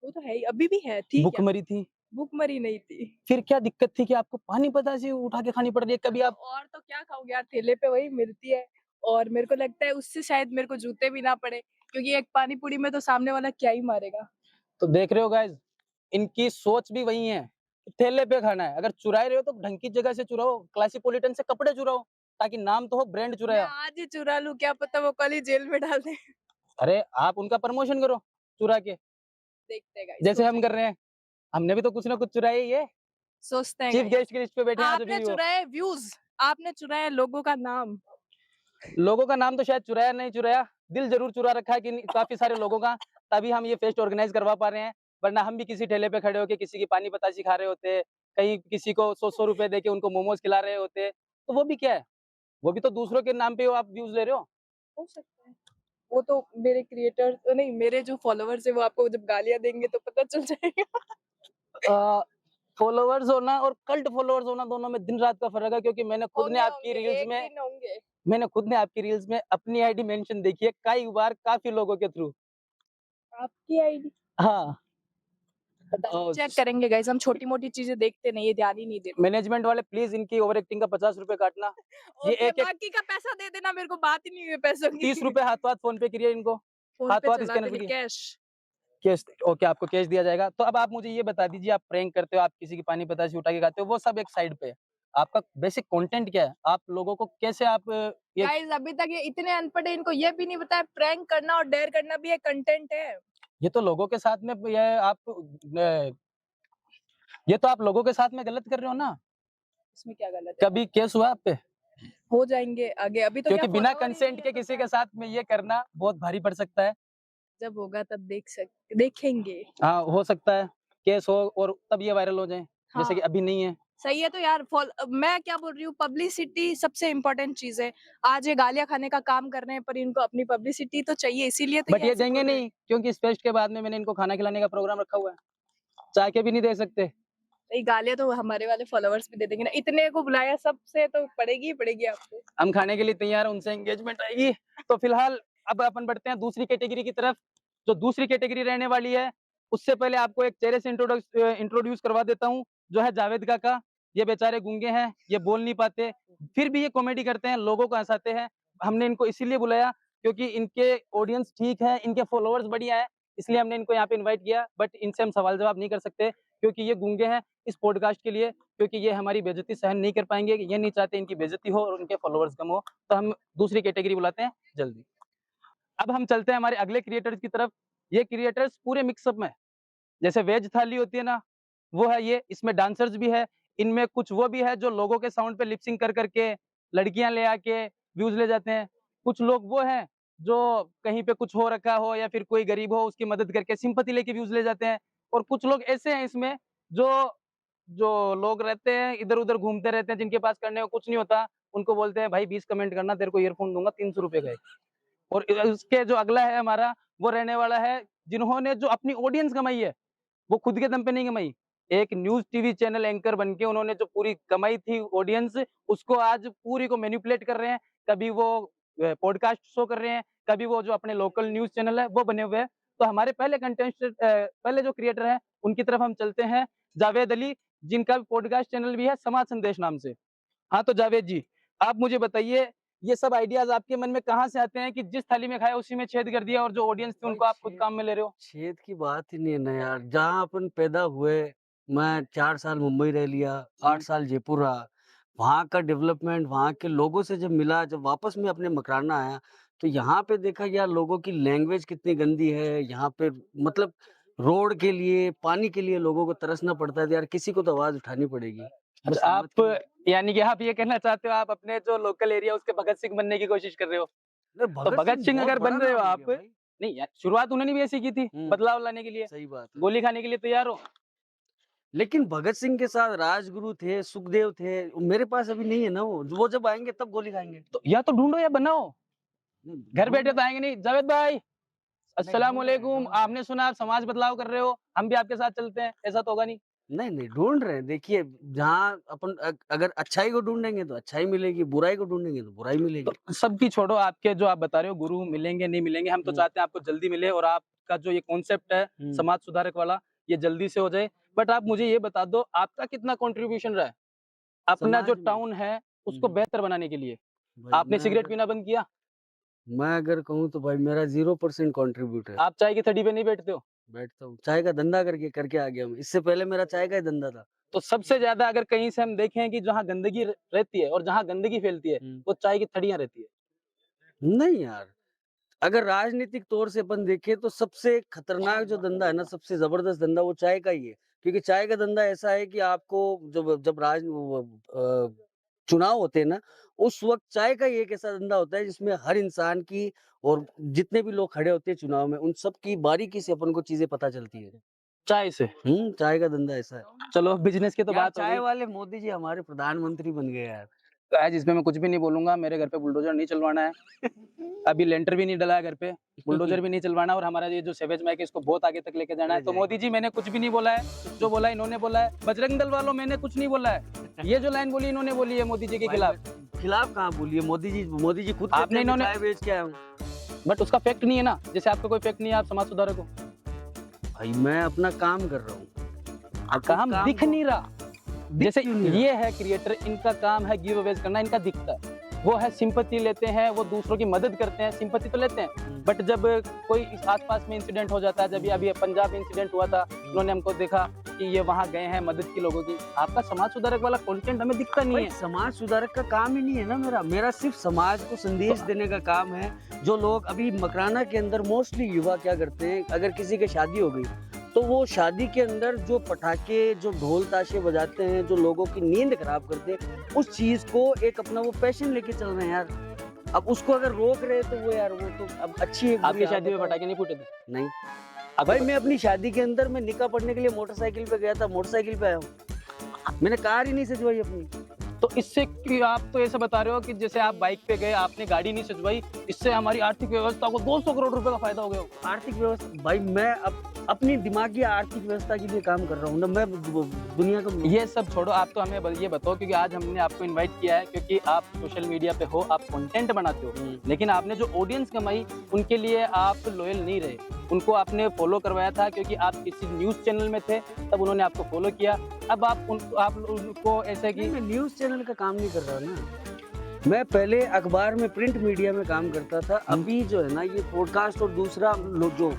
वो तो है ही, अभी भी है, ठीक है, भूखमरी थी, भूखमरी नहीं थी। फिर क्या दिक्कत थी कि आपको पानी बतासे उठा के खानी पड़ रही है? कभी आप और तो क्या खाओगे यार, ठेले पे वही मिलती है, और मेरे को लगता है उससे शायद मेरे को जूते भी ना पड़े, क्योंकि एक पानी पूरी में तो सामने वाला क्या ही मारेगा। तो देख रहे हो गाइस, इनकी सोच भी वही है, ठेले पे खाना है, अगर चुरा रहे हो तो ढंग की जगह से चुराओ, क्लासीपोलिटन से कपड़े चुराओ, ताकि नाम तो हो ब्रांड मैं चुराया। आज ही चुरा लूं, क्या पता वो कल ही जेल में डाल दे। अरे आप उनका प्रमोशन करो चुरा के, देखते हैं guys, जैसे हम कर रहे हैं, हमने भी तो कुछ ना कुछ चुराया ही है। सोचते हैं चीफ guys। गेस्ट की लिस्ट पे बैठे हैं आज आपने अभी भी वो। चुराए व्यूज, आपने चुराया लोगों का नाम। लोगों का नाम तो शायद चुराया नहीं चुराया, दिल जरूर चुरा रखा है कि काफी सारे लोगों का, तभी हम ये फेस्ट ऑर्गेनाइज करवा पा रहे हैं, वरना हम भी किसी ठेले पे खड़े होके किसी की पानी बतासी खा रहे होते, कहीं किसी को 100 रुपए देके उनको मोमोज खिला रहे होते, तो वो भी क्या है, वो भी तो दूसरों के नाम पे आप व्यूज ले रहे हो सकता है, वो तो मेरे क्रिएटर नहीं, मेरे जो फॉलोअर्स है वो आपको जब गालियां देंगे तो पता चल जाएगा। हो। फॉलोअर्स होना और कल्ट फॉलोअर्स होना दोनों में दिन रात का फर्क है, क्योंकि मैंने खुद ने आपकी रील्स में अपनी आईडी मेंशन देखी है कई बार, काफी लोगों के थ्रू। आपकी आईडी हाँ, चेक करेंगे गाइस, हम छोटी मोटी चीजें देखते नहीं, ये ध्यान ही नहीं देते। मैनेजमेंट वाले प्लीज इनकी ओवर एक्टिंग का 50 रुपए काटना, ये एक बाकी का पैसा दे देना, मेरे को बात ही नहीं हुई पैसों की। 30 रुपए हाथ फोन पे करिए इनको, हाथ स्कैनर कैश कैश, ओके आपको कैश दिया जाएगा। तो अब आप मुझे ये बता दीजिए, आप प्रैंक करते हो, आप किसी की पानी बतासी उठा के खाते हो, वो सब एक साइड पे है, आपका बेसिक कंटेंट क्या है, आप लोगों को कैसे आप ये गाइस अभी तक ये इतने अनपढ़ है, इनको ये भी नहीं पता है प्रैंक करना और डेयर करना भी एक कंटेंट है। ये तो लोगों के साथ में ये तो आप लोगों के साथ में गलत कर रहे हो ना। इसमें क्या गलत है? कभी केस हुआ आप पे? हो जाएंगे आगे, अभी तो क्योंकि क्या बिना follower ही कंसेंट नहीं के है, किसी पता के साथ में ये करना बहुत भारी पड़ सकता है। जब होगा तब देखेंगे। हाँ हो सकता है केस हो और तब ये वायरल हो जाए, जैसे कि हाँ। अभी नहीं है। सही है, तो यार मैं क्या बोल रही हूँ, पब्लिसिटी सबसे इम्पोर्टेंट चीज है। आज ये गालियां खाने का काम कर रहे हैं, पर इनको अपनी पब्लिसिटी तो चाहिए, इसीलिए तो बट ये ऐसे देंगे बोल रहे हैं। नहीं, क्योंकि इस फेस्ट के बाद में मैंने इनको खाना खिलाने का प्रोग्राम रखा हुआ है, चाह के भी नहीं दे सकते। नहीं, गालियां तो हमारे वाले फॉलोअर्स भी दे देंगे ना, इतने को बुलाया सबसे तो पड़ेगी ही पड़ेगी आपको। हम खाने के लिए तैयार हैं, उनसे एंगेजमेंट आएगी। तो फिलहाल अब अपन बढ़ते हैं दूसरी कैटेगरी की तरफ। जो दूसरी कैटेगरी रहने वाली है, उससे पहले आपको एक चेहरे से इंट्रोड्यूस करवा देता हूँ, जो है जावेद काका। ये बेचारे गूंगे हैं, ये बोल नहीं पाते, फिर भी ये कॉमेडी करते हैं, लोगों को हंसाते हैं। हमने इनको इसीलिए बुलाया क्योंकि इनके ऑडियंस ठीक है, इनके फॉलोअर्स बढ़िया है, इसलिए हमने इनको यहाँ पे इन्वाइट किया। बट इनसे हम सवाल जवाब नहीं कर सकते क्योंकि ये गूंगे हैं इस पॉडकास्ट के लिए, क्योंकि ये हमारी बेइज्जती सहन नहीं कर पाएंगे, ये नहीं चाहते इनकी बेइज्जती हो और उनके फॉलोअर्स कम हो। तो हम दूसरी कैटेगरी बुलाते हैं जल्दी। अब हम चलते हैं हमारे अगले क्रिएटर्स की तरफ। ये क्रिएटर्स पूरे मिक्सअप में, जैसे वेज थाली होती है ना, वो है ये, इसमें डांसर्स भी है, इनमें कुछ वो भी है जो लोगों के साउंड पे लिपसिंग कर करके लड़कियां ले आके व्यूज ले जाते हैं। कुछ लोग वो हैं जो कहीं पे कुछ हो रखा हो या फिर कोई गरीब हो उसकी मदद करके सिंपैथी लेके व्यूज ले जाते हैं। और कुछ लोग ऐसे हैं इसमें जो जो लोग रहते हैं इधर उधर घूमते रहते हैं, जिनके पास करने को कुछ नहीं होता, उनको बोलते हैं भाई 20 कमेंट करना, तेरे को ईयरफोन दूंगा 300 रुपए का एक। और उसके जो अगला है हमारा, वो रहने वाला है जिन्होंने जो अपनी ऑडियंस कमाई है वो खुद के दम पे नहीं कमाई। एक न्यूज टीवी चैनल एंकर बनके उन्होंने जो पूरी कमाई थी ऑडियंस, उसको आज पूरी को मैनिपुलेट कर रहे हैं। कभी वो पॉडकास्ट शो कर रहे हैं, कभी वो जो अपने लोकल न्यूज चैनल है वो बने हुए हैं। तो हमारे पहले कंटेस्टेंट पहले जो क्रिएटर है उनकी तरफ हम चलते हैं, जावेद अली, जिनका पॉडकास्ट चैनल भी है समाज संदेश नाम से। हाँ तो जावेद जी, आप मुझे बताइए, ये सब आइडियाज आपके मन में कहाँ से आते हैं कि जिस थाली में खाया उसी में छेद कर दिया और जो ऑडियंस थी उनको आप खुद काम में ले रहे हो? छेद की बात ही नहीं है ना यार। जहाँ अपन पैदा हुए, मैं 4 साल मुंबई रह लिया, 8 साल जयपुर रहा, वहाँ का डेवलपमेंट, वहाँ के लोगों से जब मिला, जब वापस मैं अपने मकराना आया, तो यहाँ पे देखा यार लोगों की लैंग्वेज कितनी गंदी है। यहाँ पे मतलब रोड के लिए, पानी के लिए लोगों को तरसना पड़ता है। तो यार किसी को तो आवाज उठानी पड़ेगी। बस अच्छा, आप यानी कि आप ये कहना चाहते हो आप अपने जो लोकल एरिया उसके भगत सिंह बनने की कोशिश कर रहे हो? तो भगत सिंह बहुत अगर बन बड़ा रहे हो नाम हो आप, गया भाई। नहीं यार शुरुआत उन्होंने भी ऐसी की थी, बदलाव लाने के लिए, सही बात है। गोली खाने के लिए तैयार हो। लेकिन भगत सिंह के साथ राजगुरु थे, सुखदेव थे, मेरे पास अभी नहीं है ना वो जब आएंगे तब गोली खाएंगे। तो या तो ढूंढो या बनाओ, घर बैठे तो आएंगे नहीं। जावेद भाई अस्सलाम वालेकुम, आपने सुना आप समाज बदलाव कर रहे हो, हम भी आपके साथ चलते हैं, ऐसा तो होगा नहीं। नहीं ढूंढ रहे हैं। देखिए जहाँ अपन अगर अच्छाई को ढूंढेंगे तो अच्छाई मिलेगी, बुराई को ढूंढेंगे तो बुराई मिलेगी। तो सबकी छोड़ो, आपके जो आप बता रहे हो गुरु मिलेंगे नहीं मिलेंगे, हम तो चाहते हैं आपको जल्दी मिले और आपका जो ये कॉन्सेप्ट है समाज सुधारक वाला ये जल्दी से हो जाए। बट आप मुझे ये बता दो आपका कितना कंट्रीब्यूशन रहा है अपना जो टाउन है उसको बेहतर बनाने के लिए? आपने सिगरेट पीना बंद किया? मैं अगर कहूँ तो भाई मेरा 0% कंट्रीब्यूट है। आप चाय की थड़ी पे नहीं बैठते हो? बैठता हूँ, चाय का धंधा करके आ गया मैं। इससे पहले मेरा चाय का ही धंधा था। तो सबसे ज्यादा अगर कहीं से हम देखें कि जहाँ गंदगी रहती है और जहाँ गंदगी फैलती है वो चाय की थड़ियां रहती है। नहीं यार, अगर राजनीतिक तौर से अपन देखें तो सबसे खतरनाक जो धंधा है ना, सबसे जबरदस्त धंधा वो चाय का ही है। क्योंकि चाय का धंधा ऐसा है कि आपको जब चुनाव होते हैं ना, उस वक्त चाय का ही एक ऐसा धंधा होता है जिसमें हर इंसान की और जितने भी लोग खड़े होते हैं चुनाव में, उन सब की बारीकी से अपन को चीजें पता चलती है चाय से। चाय का धंधा ऐसा है। चलो बिजनेस की तो बात हो चाय गई। वाले मोदी जी हमारे प्रधानमंत्री बन गए यार। तो आज इसमें मैं कुछ भी नहीं बोलूंगा, मेरे घर पे बुलडोजर नहीं चलवाना है। अभी लेंटर भी नहीं डला है घर पे, बुलडोजर भी नहीं चलवाना, और हमारा ये जो सेवेज माइक है इसको बहुत आगे तक लेके जाना है। तो मोदी जी मैंने कुछ भी नहीं बोला है, जो बोला इन्होंने बोला है। बजरंग दल वालों मैंने कुछ नहीं बोला है, ये जो लाइन बोली इन्होंने बोली है मोदी जी के खिलाफ। खिलाफ कहाँ बोली है? मोदी जी खुद आपने इन्होंने चाय बेच के आए हूँ। बट उसका फैक्ट नहीं है ना, जैसे आपका कोई फैक्ट नहीं है आप समाज सुधारक हो। भाई मैं अपना काम कर रहा हूँ, काम दिख नहीं रहा। जैसे ये है क्रिएटर, इनका काम है गिव अवेज करना, इनका दिखता है। वो है सिंपैथी लेते हैं, वो दूसरों की मदद करते हैं, सिंपैथी तो लेते हैं। बट जब कोई आसपास में इंसिडेंट हो जाता है, जब अभी पंजाब इंसिडेंट हुआ था, उन्होंने हमको देखा कि ये वहाँ गए हैं मदद की लोगों की। आपका समाज सुधारक वाला कंटेंट हमें दिखता नहीं है। समाज सुधारक का काम ही नहीं है ना मेरा सिर्फ समाज को संदेश देने का काम है। जो लोग अभी मकराना के अंदर मोस्टली युवा क्या करते हैं, अगर किसी की शादी हो गई तो वो शादी के अंदर जो पटाखे, जो ढोल ताशे बजाते हैं, जो लोगों की नींद खराब करते हैं, उस चीज को एक अपना वो पैशन लेके चल रहे हैं यार। अब उसको अगर रोक रहे तो वो यार वो तो अब अच्छी है। आपकी शादी में पटाखे नहीं फूटे थे? नहीं भाई, मैं अपनी शादी के अंदर मैं निकाह पढ़ने के लिए मोटरसाइकिल पे गया था, मोटरसाइकिल पे आया हूँ। मैंने कार ही नहीं सजवाई अपनी। तो इससे कि आप तो ऐसा बता रहे हो कि जैसे आप बाइक पे गए, आपने गाड़ी नहीं सजवाई, इससे हमारी आर्थिक व्यवस्था को 200 करोड़ रुपए का फायदा हो गया। आर्थिक व्यवस्था भाई, मैं अपनी दिमागी आर्थिक व्यवस्था के लिए काम कर रहा हूँ ना मैं। दुनिया को ये सब छोड़ो, आप तो हमें ये बताओ, क्योंकि आज हमने आपको इनवाइट किया है क्योंकि आप सोशल मीडिया पे हो, आप कंटेंट बनाते हो, लेकिन आपने जो ऑडियंस कमाई उनके लिए आप लॉयल नहीं रहे। उनको आपने फॉलो करवाया था क्योंकि आप किसी न्यूज चैनल में थे, तब उन्होंने आपको फॉलो किया। अब आप उनको ऐसे कि मैं न्यूज चैनल का काम नहीं कर रहा ना, मैं पहले अखबार में प्रिंट मीडिया में काम करता था। अभी जो है ना ये पॉडकास्ट और दूसरा जो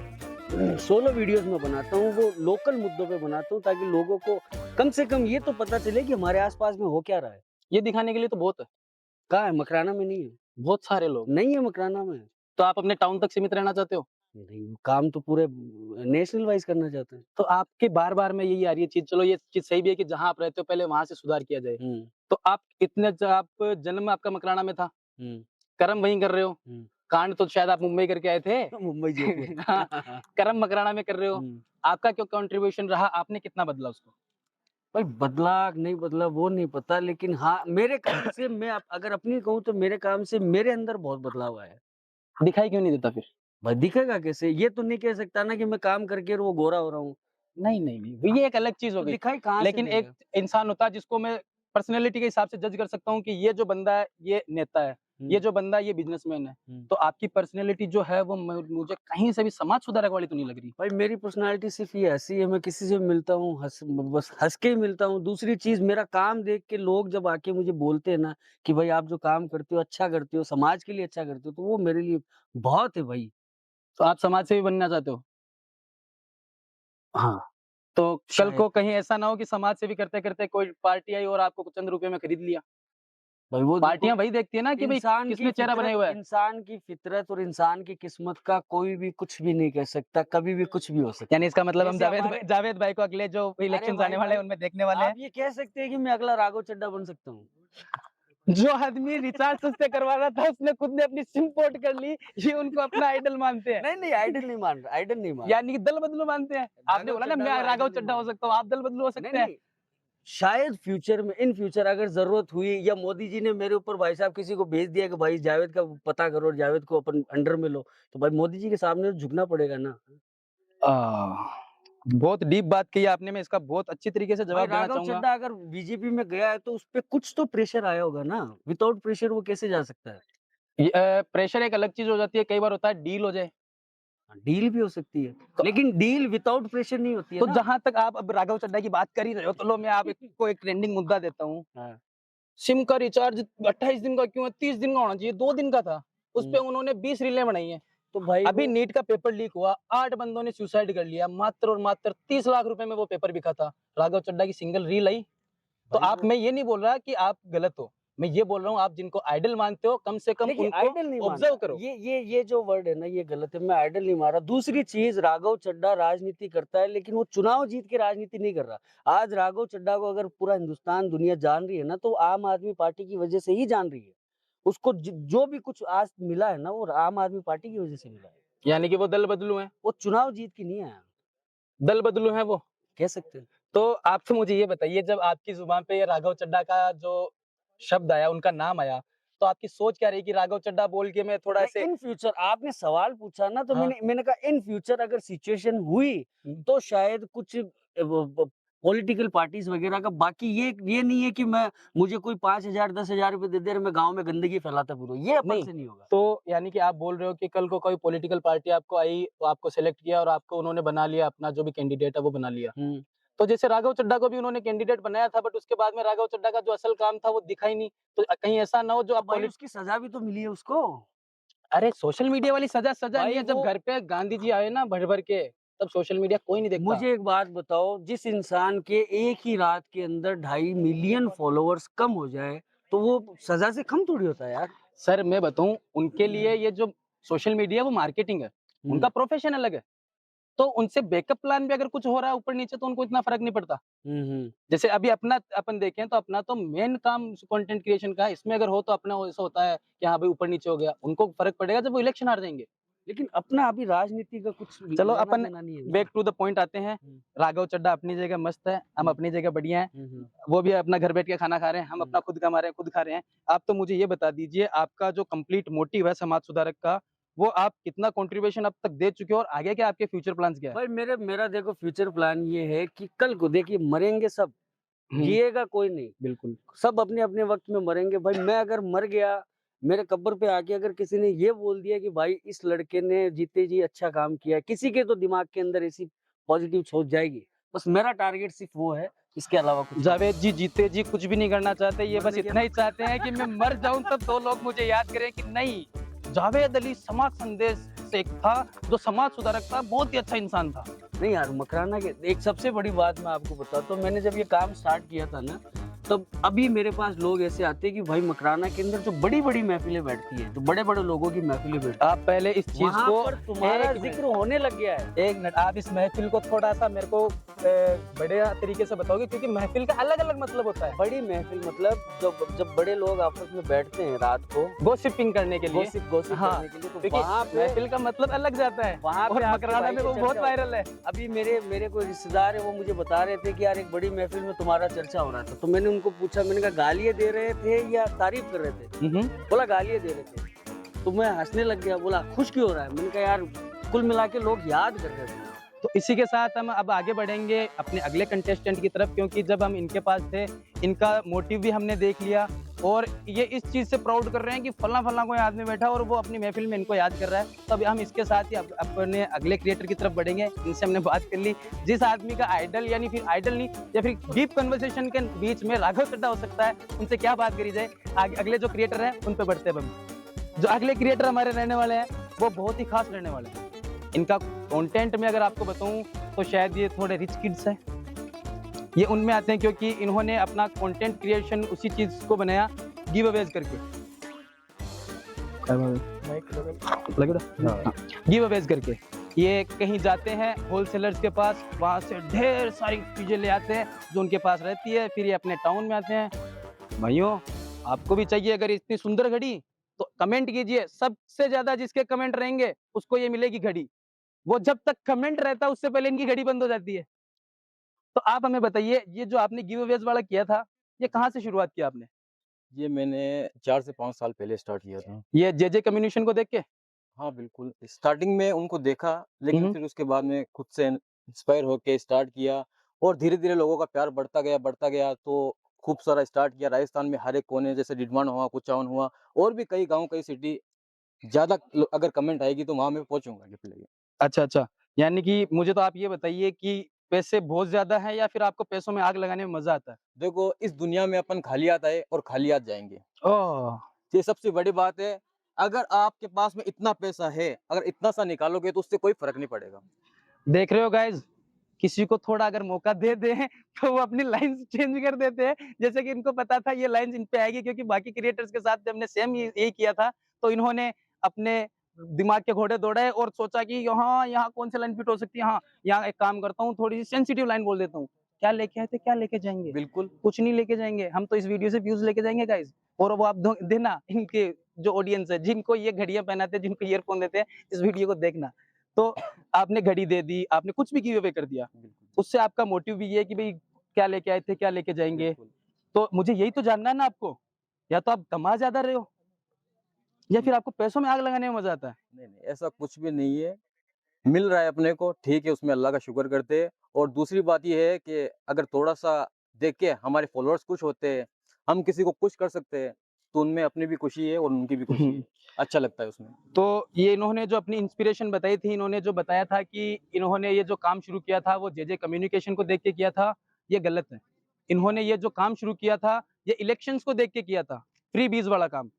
सोलो वीडियोस में बनाता हूँ वो लोकल मुद्दों पे बनाता हूँ, ताकि लोगों को कम से कम ये तो पता चले कि हमारे आसपास में हो क्या रहा है। ये दिखाने के लिए तो बहुत है। कहाँ है? मकराना में नहीं है, बहुत सारे लोग नहीं है मकराना में। तो आप अपने टाउन तक सीमित रहना चाहते हो? नहीं, काम तो पूरे नेशनल वाइज करना चाहते हैं। तो आपके बार-बार में यही आ रही है चीज़, चलो ये चीज़ सही भी है कि जहाँ आप रहते हो पहले वहाँ से सुधार किया जाए। तो आप आप जन्म आपका मकराना में था, कर्म वहीं कर रहे हो, कांड तो शायद आप मुंबई करके आए थे। मुंबई जयपुर। हाँ, कर्म मकराना में कर रहे हो। आपका क्या कंट्रीब्यूशन रहा, आपने कितना बदला उसको? भाई बदला नहीं बदला वो नहीं पता, लेकिन हाँ मेरे काम से मैं अगर अपनी कहूँ तो मेरे काम से मेरे अंदर बहुत बदलाव आया है। दिखाई क्यों नहीं देता फिर? भाई दिखेगा कैसे? ये तो नहीं कह सकता ना कि मैं काम करके वो गोरा हो रहा हूँ। नहीं, ये एक अलग चीज़ हो तो गई। दिखाई कहाँ से लेकिन एक देगा? इंसान होता है जिसको मैं पर्सनैलिटी के हिसाब से जज कर सकता हूँ कि ये जो बंदा है, ये नेता है, ये जो बंदा है, ये बिज़नेसमैन है। तो आपकी पर्सनैलिटी जो है वो मुझे कहीं से भी समाज सुधारक वाली तो नहीं लग रही। भाई मेरी पर्सनालिटी सिर्फ ये ऐसी है, मैं किसी से भी मिलता हूँ बस हंस के ही मिलता हूँ। दूसरी चीज मेरा काम देख के लोग जब आके मुझे बोलते हैं ना कि भाई आप जो काम करते हो अच्छा करते हो, समाज के लिए अच्छा करते हो, तो वो मेरे लिए बहुत है भाई। तो आप समाज सेवी बनना चाहते हो? हाँ तो कल शायद। को कहीं ऐसा ना हो कि समाज सेवी करते-करते कोई पार्टी आई और आपको चंद रुपए में खरीद लिया। भाई वो पार्टियां वही देखती है ना कि भाई इंसान किसने चेहरा बनाया हुआ है। इंसान की फितरत और इंसान की किस्मत का कोई भी कुछ भी नहीं कह सकता, कभी भी कुछ भी हो सकता। यानी इसका मतलब हम जैसे हमारे- जावेद भाई को अगले जो इलेक्शन भाई, आने वाले हैं उनमें देखने वाले आप ये कह सकते हैं कि मैं अगला राघव चड्ढा बन सकता हूँ। हैं। जो आदमी रिचार्ज सस्ते करवा रहा था उसने खुद ने अपनी सिम पोर्ट कर ली, ये उनको अपना आइडल मानते हैं। नहीं आइडल नहीं मान रहा, आइडल नहीं मान रहा। यानी कि दल बदलू मानते हैं। आपने बोला ना मैं राघव चड्ढा हो सकता हूँ, आप दल बदलू हो सकते हैं। शायद फ्यूचर में इन फ्यूचर अगर जरूरत हुई या मोदी जी ने मेरे ऊपर भाई साहब किसी को भेज दिया कि भाई जावेद का पता करो और जावेद को अपन अंडर में लो, तो भाई मोदी जी के सामने तो झुकना पड़ेगा ना। बहुत डीप बात की आपने, मैं इसका बहुत अच्छी तरीके से जवाब देना राघव चाहूंगा। चड्ढा अगर बीजेपी में गया है तो उस पर कुछ तो प्रेशर आया होगा ना, विदाउट प्रेशर वो कैसे जा सकता है? प्रेशर एक अलग चीज हो जाती है, कई बार होता है डील हो जाए, डील भी हो सकती है, लेकिन डील विदाउट प्रेशर नहीं होती है तो ना। जहां तक आप अब राघव चड्ढा की बात कर ही रहे हो, तो लो मैं आपको एक ट्रेंडिंग मुद्दा देता हूँ। सिम का रिचार्ज 28 दिन का क्यों है, 30 दिन का होना चाहिए, 2 दिन का था, उस पे उन्होंने 20 रीलें बनाई है। तो भाई अभी नीट का पेपर लीक हुआ, 8 बंदों ने सुसाइड कर लिया, मात्र और मात्र 30 लाख रुपए में वो पेपर बिका था। राघव चड्ढा की सिंगल रील आई। तो आप, मैं ये नहीं बोल रहा कि आप गलत हो, मैं ये बोल रहा हूँ आप जिनको आइडल मानते हो कम से कम आइडल नहीं उनको ऑब्जर्व करो। ये जो वर्ड है ना ये गलत है, मैं आइडल नहीं मारा। दूसरी चीज, राघव चड्ढा राजनीति करता है लेकिन वो चुनाव जीत के राजनीति नहीं कर रहा। आज राघव चड्ढा को अगर पूरा हिंदुस्तान दुनिया जान रही है ना, तो आम आदमी पार्टी की वजह से ही जान रही है। उसको जो भी कुछ आज मिला है ना वो आम आदमी पार्टी की वजह से मिला है। यानी कि वो दल बदलू है, वो चुनाव जीत के नहीं आया, दल बदलू है वो, कह सकते हैं। तो आपसे मुझे ये बताइए, जब आपकी जुबान पे ये राघव चड्ढा का जो शब्द आया, उनका नाम आया, तो आपकी सोच क्या रही कि राघव चड्ढा बोल के मैं थोड़ा से इन फ्यूचर आपने सवाल पूछा ना, तो हाँ। मैंने कहा इन फ्यूचर अगर सिचुएशन हुई तो शायद कुछ पॉलिटिकल पार्टीज वगैरह का, बाकी ये नहीं है कि मुझे कोई 5,000 10,000 रुपए दे दे मैं गांव में गंदगी फैलाता फिरूं, ये अपन से नहीं होगा। तो यानी कि आप बोल रहे हो कि कल को कोई पॉलिटिकल पार्टी आपको आई, तो आपको सिलेक्ट किया और आपको उन्होंने बना लिया, अपना जो भी कैंडिडेट है वो बना लिया। तो जैसे राघव चड्ढा को भी उन्होंने कैंडिडेट बनाया था, बट उसके बाद में राघव चड्ढा का जो असल काम था वो दिखा ही नहीं। तो कहीं ऐसा ना हो जो आप उसकी सजा भी तो मिली है उसको। अरे सोशल मीडिया वाली सजा नहीं है, जब वो- घर पे गांधी जी आए ना भर भर के, तब सोशल मीडिया कोई नहीं देखता। मुझे एक बात बताओ, जिस इंसान के एक ही रात के अंदर 2.5 मिलियन फॉलोअर्स कम हो जाए तो वो सजा से कम थोड़ी होता है यार। सर मैं बताऊं, उनके लिए ये जो सोशल मीडिया वो मार्केटिंग है, उनका प्रोफेशन अलग है। तो उनसे बैकअप प्लान भी अगर कुछ हो रहा है ऊपर नीचे तो उनको इतना फर्क नहीं पड़ता। जैसे अभी अपन देखें तो अपना तो मेन काम कंटेंट क्रिएशन का है, इसमें अगर हो तो अपना ऐसा होता है कि हाँ भाई ऊपर नीचे हो गया, उनको फर्क पड़ेगा जब वो इलेक्शन हार जाएंगे। लेकिन अपना अभी राजनीति का कुछ चलो लेना अपन देना नहीं है ना। बैक टू द पॉइंट आते हैं। राघव चड्ढा अपनी जगह मस्त है, हम अपनी जगह बढ़िया हैं, वो भी अपना घर बैठ के खाना खा रहे हैं, हम अपना खुद कमा रहे हैं, खुद खा रहे हैं। आप तो मुझे ये बता दीजिए, आपका जो कंप्लीट मोटिव है समाज सुधारक का, वो आप कितना कंट्रीब्यूशन अब तक दे चुके हो और आगे क्या आपके फ्यूचर प्लान्स क्या है? भाई मेरा देखो फ्यूचर प्लान ये है कि कल को देखिए मरेंगे सब, जिएगा कोई नहीं, बिल्कुल सब अपने अपने वक्त में मरेंगे। भाई मैं अगर मर गया, मेरे कब्र पे आके अगर किसी ने ये बोल दिया कि भाई इस लड़के ने जीते जी अच्छा काम किया, किसी के तो दिमाग के अंदर ऐसी पॉजिटिव सोच जाएगी। बस मेरा टारगेट सिर्फ वो है, इसके अलावा कुछ। जावेद जी जीते जी कुछ भी नहीं करना चाहते, ये बस इतना ही चाहते हैं कि मैं मर जाऊं तब 2 लोग मुझे याद करें कि नहीं, जावेद अली समाज संदेश से एक था जो समाज सुधारक था, बहुत ही अच्छा इंसान था। नहीं यार, मकराना के एक सबसे बड़ी बात मैं आपको बताता हूँ, मैंने जब ये काम स्टार्ट किया था ना, तब अभी मेरे पास लोग ऐसे आते हैं कि भाई मकराना के अंदर जो बड़ी बड़ी महफिलें बैठती है, जो बड़े बड़े लोगों की महफिलें बैठती आप पहले इस है, चीज वहाँ को पर तुम्हारा एक जिक्र होने लग गया है। एक मिनट, आप इस महफिल को थोड़ा सा मेरे को बढ़िया तरीके से बताओगे, क्योंकि महफिल का अलग अलग मतलब होता है। बड़ी महफिल मतलब जब बड़े लोग आपस में बैठते हैं रात को गॉसिपिंग करने के लिए, गोसिप हाँ, करने के लिए, तो क्योंकि वहाँ पे महफिल का मतलब अलग जाता है। वहाँ और पे आपके मकराना भाई में की वो बहुत चर्चा वायरल है। अभी मेरे कोई रिश्तेदार है, वो मुझे बता रहे थे कि यार एक बड़ी महफिल में तुम्हारा चर्चा हो रहा था। तो मैंने उनको पूछा, मैंने कहा गालियाँ दे रहे थे या तारीफ कर रहे थे? बोला गालियाँ दे रहे थे। तो मैं हंसने लग गया, बोला खुश क्यों हो रहा है? मैंने कहा यार कुल मिला के लोग याद कर रहे थे। तो इसी के साथ हम अब आगे बढ़ेंगे अपने अगले कंटेस्टेंट की तरफ, क्योंकि जब हम इनके पास थे, इनका मोटिव भी हमने देख लिया और ये इस चीज़ से प्राउड कर रहे हैं कि फला फला कोई आदमी बैठा और वो अपनी महफिल में इनको याद कर रहा है। तो अब हम इसके साथ ही अपने अगले क्रिएटर की तरफ बढ़ेंगे। इनसे हमने बात कर ली, जिस आदमी का आइडल, यानी फिर आइडल नहीं या फिर डीप कन्वर्सेशन के बीच में राघव चड्ढा हो सकता है, उनसे क्या बात करी जाए। अगले जो क्रिएटर हैं उन पर बढ़ते हैं हम। जो अगले क्रिएटर हमारे रहने वाले हैं वो बहुत ही खास रहने वाले हैं। इनका कंटेंट में अगर आपको बताऊं तो शायद ये थोड़े रिच किड्स हैं। ये उनमें आते हैं क्योंकि इन्होंने अपना कंटेंट क्रिएशन उसी चीज को बनाया गिव अवेज करके। गिव अवेज करके ये कहीं जाते हैं होलसेलर्स के पास, वहां से ढेर सारी चीजें ले आते हैं जो उनके पास रहती है, फिर ये अपने टाउन में आते हैं। भाइयों आपको भी चाहिए अगर इतनी सुंदर घड़ी तो कमेंट कीजिए, सबसे ज्यादा जिसके कमेंट रहेंगे उसको ये मिलेगी घड़ी। वो जब तक कमेंट रहता है उससे पहले इनकी घड़ी बंद हो जाती है। तो आप हमें बताइए, ये जो आपने गिव अवेज वाला किया था, ये कहाँ से शुरुआत किया आपने? ये मैंने 4 से 5 साल पहले स्टार्ट किया था। ये जेजे कम्युनिकेशन को देख के? हाँ बिल्कुल, स्टार्टिंग में उनको देखा, लेकिन फिर उसके बाद में खुद से इंस्पायर होके स्टार्ट किया और धीरे धीरे लोगों का प्यार बढ़ता गया तो खूब सारा स्टार्ट किया। राजस्थान में हर एक कोने, जैसे डिडवान हुआ, कुचावन हुआ और भी कई गाँव, कई सिटी, ज्यादा अगर कमेंट आएगी तो वहां मैं पहुंचूंगा गिफ्ट लेके। अच्छा, यानी कि मुझे तो आप ये बताइए कि पैसे बहुत ज्यादा है या फिर आपको पैसों में आग लगाने में मजा आता है? देखो इस दुनिया में अपन खाली हाथ आए और खाली हाथ जाएंगे, ओह, ये सबसे बड़ी बात है। अगर आपके पास में इतना पैसा है, अगर इतना सा निकालोगे तो उससे कोई फर्क नहीं पड़ेगा। देख रहे हो गाइज, किसी को थोड़ा अगर मौका दे दे तो वो अपनी लाइंस चेंज कर देते हैं। जैसे कि इनको पता था ये लाइंस इन पे आएगी, क्योंकि बाकी क्रिएटर्स के साथ हमने सेम यही किया था। तो इन्होंने अपने दिमाग के घोड़े दौड़ाए और सोचा कि यहाँ कौन सी लाइन फिट हो सकती है। हाँ, यहाँ एक काम करता हूँ, थोड़ी सी सेंसिटिव लाइन बोल देता हूँ। क्या लेके आए थे, क्या लेके जाएंगे? बिल्कुल कुछ नहीं लेके जाएंगे हम तो, इस वीडियो से व्यूज लेके जाएंगे गाइज। और वो आप देना, इनके जो ऑडियंस है, जिनको ये घड़ियां पहनाते हैं, जिनको ईयरफोन देते हैं, इस वीडियो को देखना। तो आपने घड़ी दे दी, आपने कुछ भी गिव अवे कर दिया, उससे आपका मोटिव भी ये है कि भाई क्या लेके आए थे, क्या लेके जाएंगे। तो मुझे यही तो जानना है ना आपको, या तो आप कमा ज्यादा रहे हो या फिर आपको पैसों में आग लगाने में मजा आता है? नहीं, ऐसा कुछ भी नहीं है। मिल रहा है अपने को, ठीक है, उसमें अल्लाह का शुक्र करते हैं। और दूसरी बात ये है कि अगर थोड़ा सा देख के हमारे फॉलोअर्स खुश होते हैं, हम किसी को खुश कर सकते हैं, तो उनमें अपनी भी खुशी है और उनकी भी खुशी है। अच्छा लगता है उसमें। तो ये इन्होंने जो अपनी इंस्पिरेशन बताई थी, इन्होंने जो बताया था कि इन्होंने ये जो काम शुरू किया था वो जेजे कम्युनिकेशन को देख के किया था, ये गलत है। इन्होंने ये जो काम शुरू किया था ये इलेक्शंस को देख के किया था। फ्री बीज वाला काम,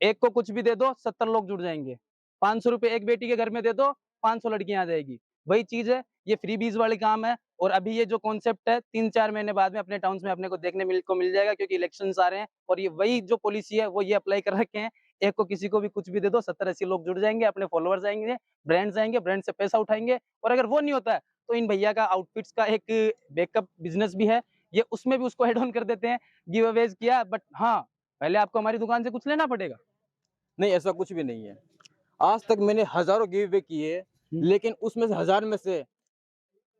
एक को कुछ भी दे दो 70 लोग जुड़ जाएंगे। 500 रुपए एक बेटी के घर में दे दो, 500 लड़कियां आ जाएगी। वही चीज है, ये फ्री बीज वाले काम है। और अभी ये जो कॉन्सेप्ट है 3-4 महीने बाद में अपने टाउन्स में अपने को देखने मिल जाएगा, क्योंकि इलेक्शंस आ रहे हैं। और ये वही जो पॉलिसी है वो ये अप्लाई कर रखे हैं, एक को किसी को भी कुछ भी दे दो, 70-80 लोग जुड़ जाएंगे, अपने फॉलोअर्स आएंगे, ब्रांड्स आएंगे, ब्रांड से पैसा उठाएंगे। और अगर वो नहीं होता है तो इन भैया का आउटफिट्स का एक बैकअप बिजनेस भी है, ये उसमें भी उसको एड ऑन कर देते हैं। गिव अवेज किया, बट हाँ पहले आपको हमारी दुकान से कुछ लेना पड़ेगा। नहीं, ऐसा कुछ भी नहीं है। आज तक मैंने हजारों गिव अवे किए, लेकिन उसमें से 1000 में से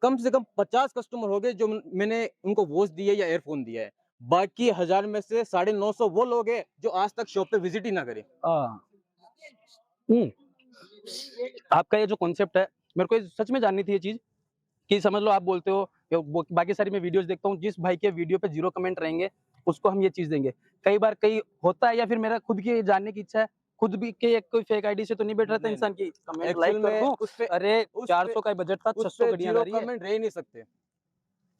कम 50 कस्टमर हो गए जो मैंने उनको वॉच दिया या एयरफोन दिया है। बाकी 1000 में से 950 वो लोग हैं जो आज तक शॉप पे विजिट ही ना करे। आपका ये जो कॉन्सेप्ट है, मेरे को सच में जाननी थी ये चीज, कि समझ लो आप बोलते हो, बाकी सारी मैं वीडियोस देखता हूँ, जिस भाई के वीडियो पे 0 कमेंट रहेंगे उसको हम ये चीज देंगे। कई बार कई होता है, या फिर मेरा खुद की जानने की इच्छा है, खुद भी के एक कोई फेक आईडी से तो नहीं बैठ रहा था इंसान की कमेंट लाइक कर दूं। अरे 400 का बजट था, 600 घड़ियां आ रही है। कमेंट रह ही नहीं सकते,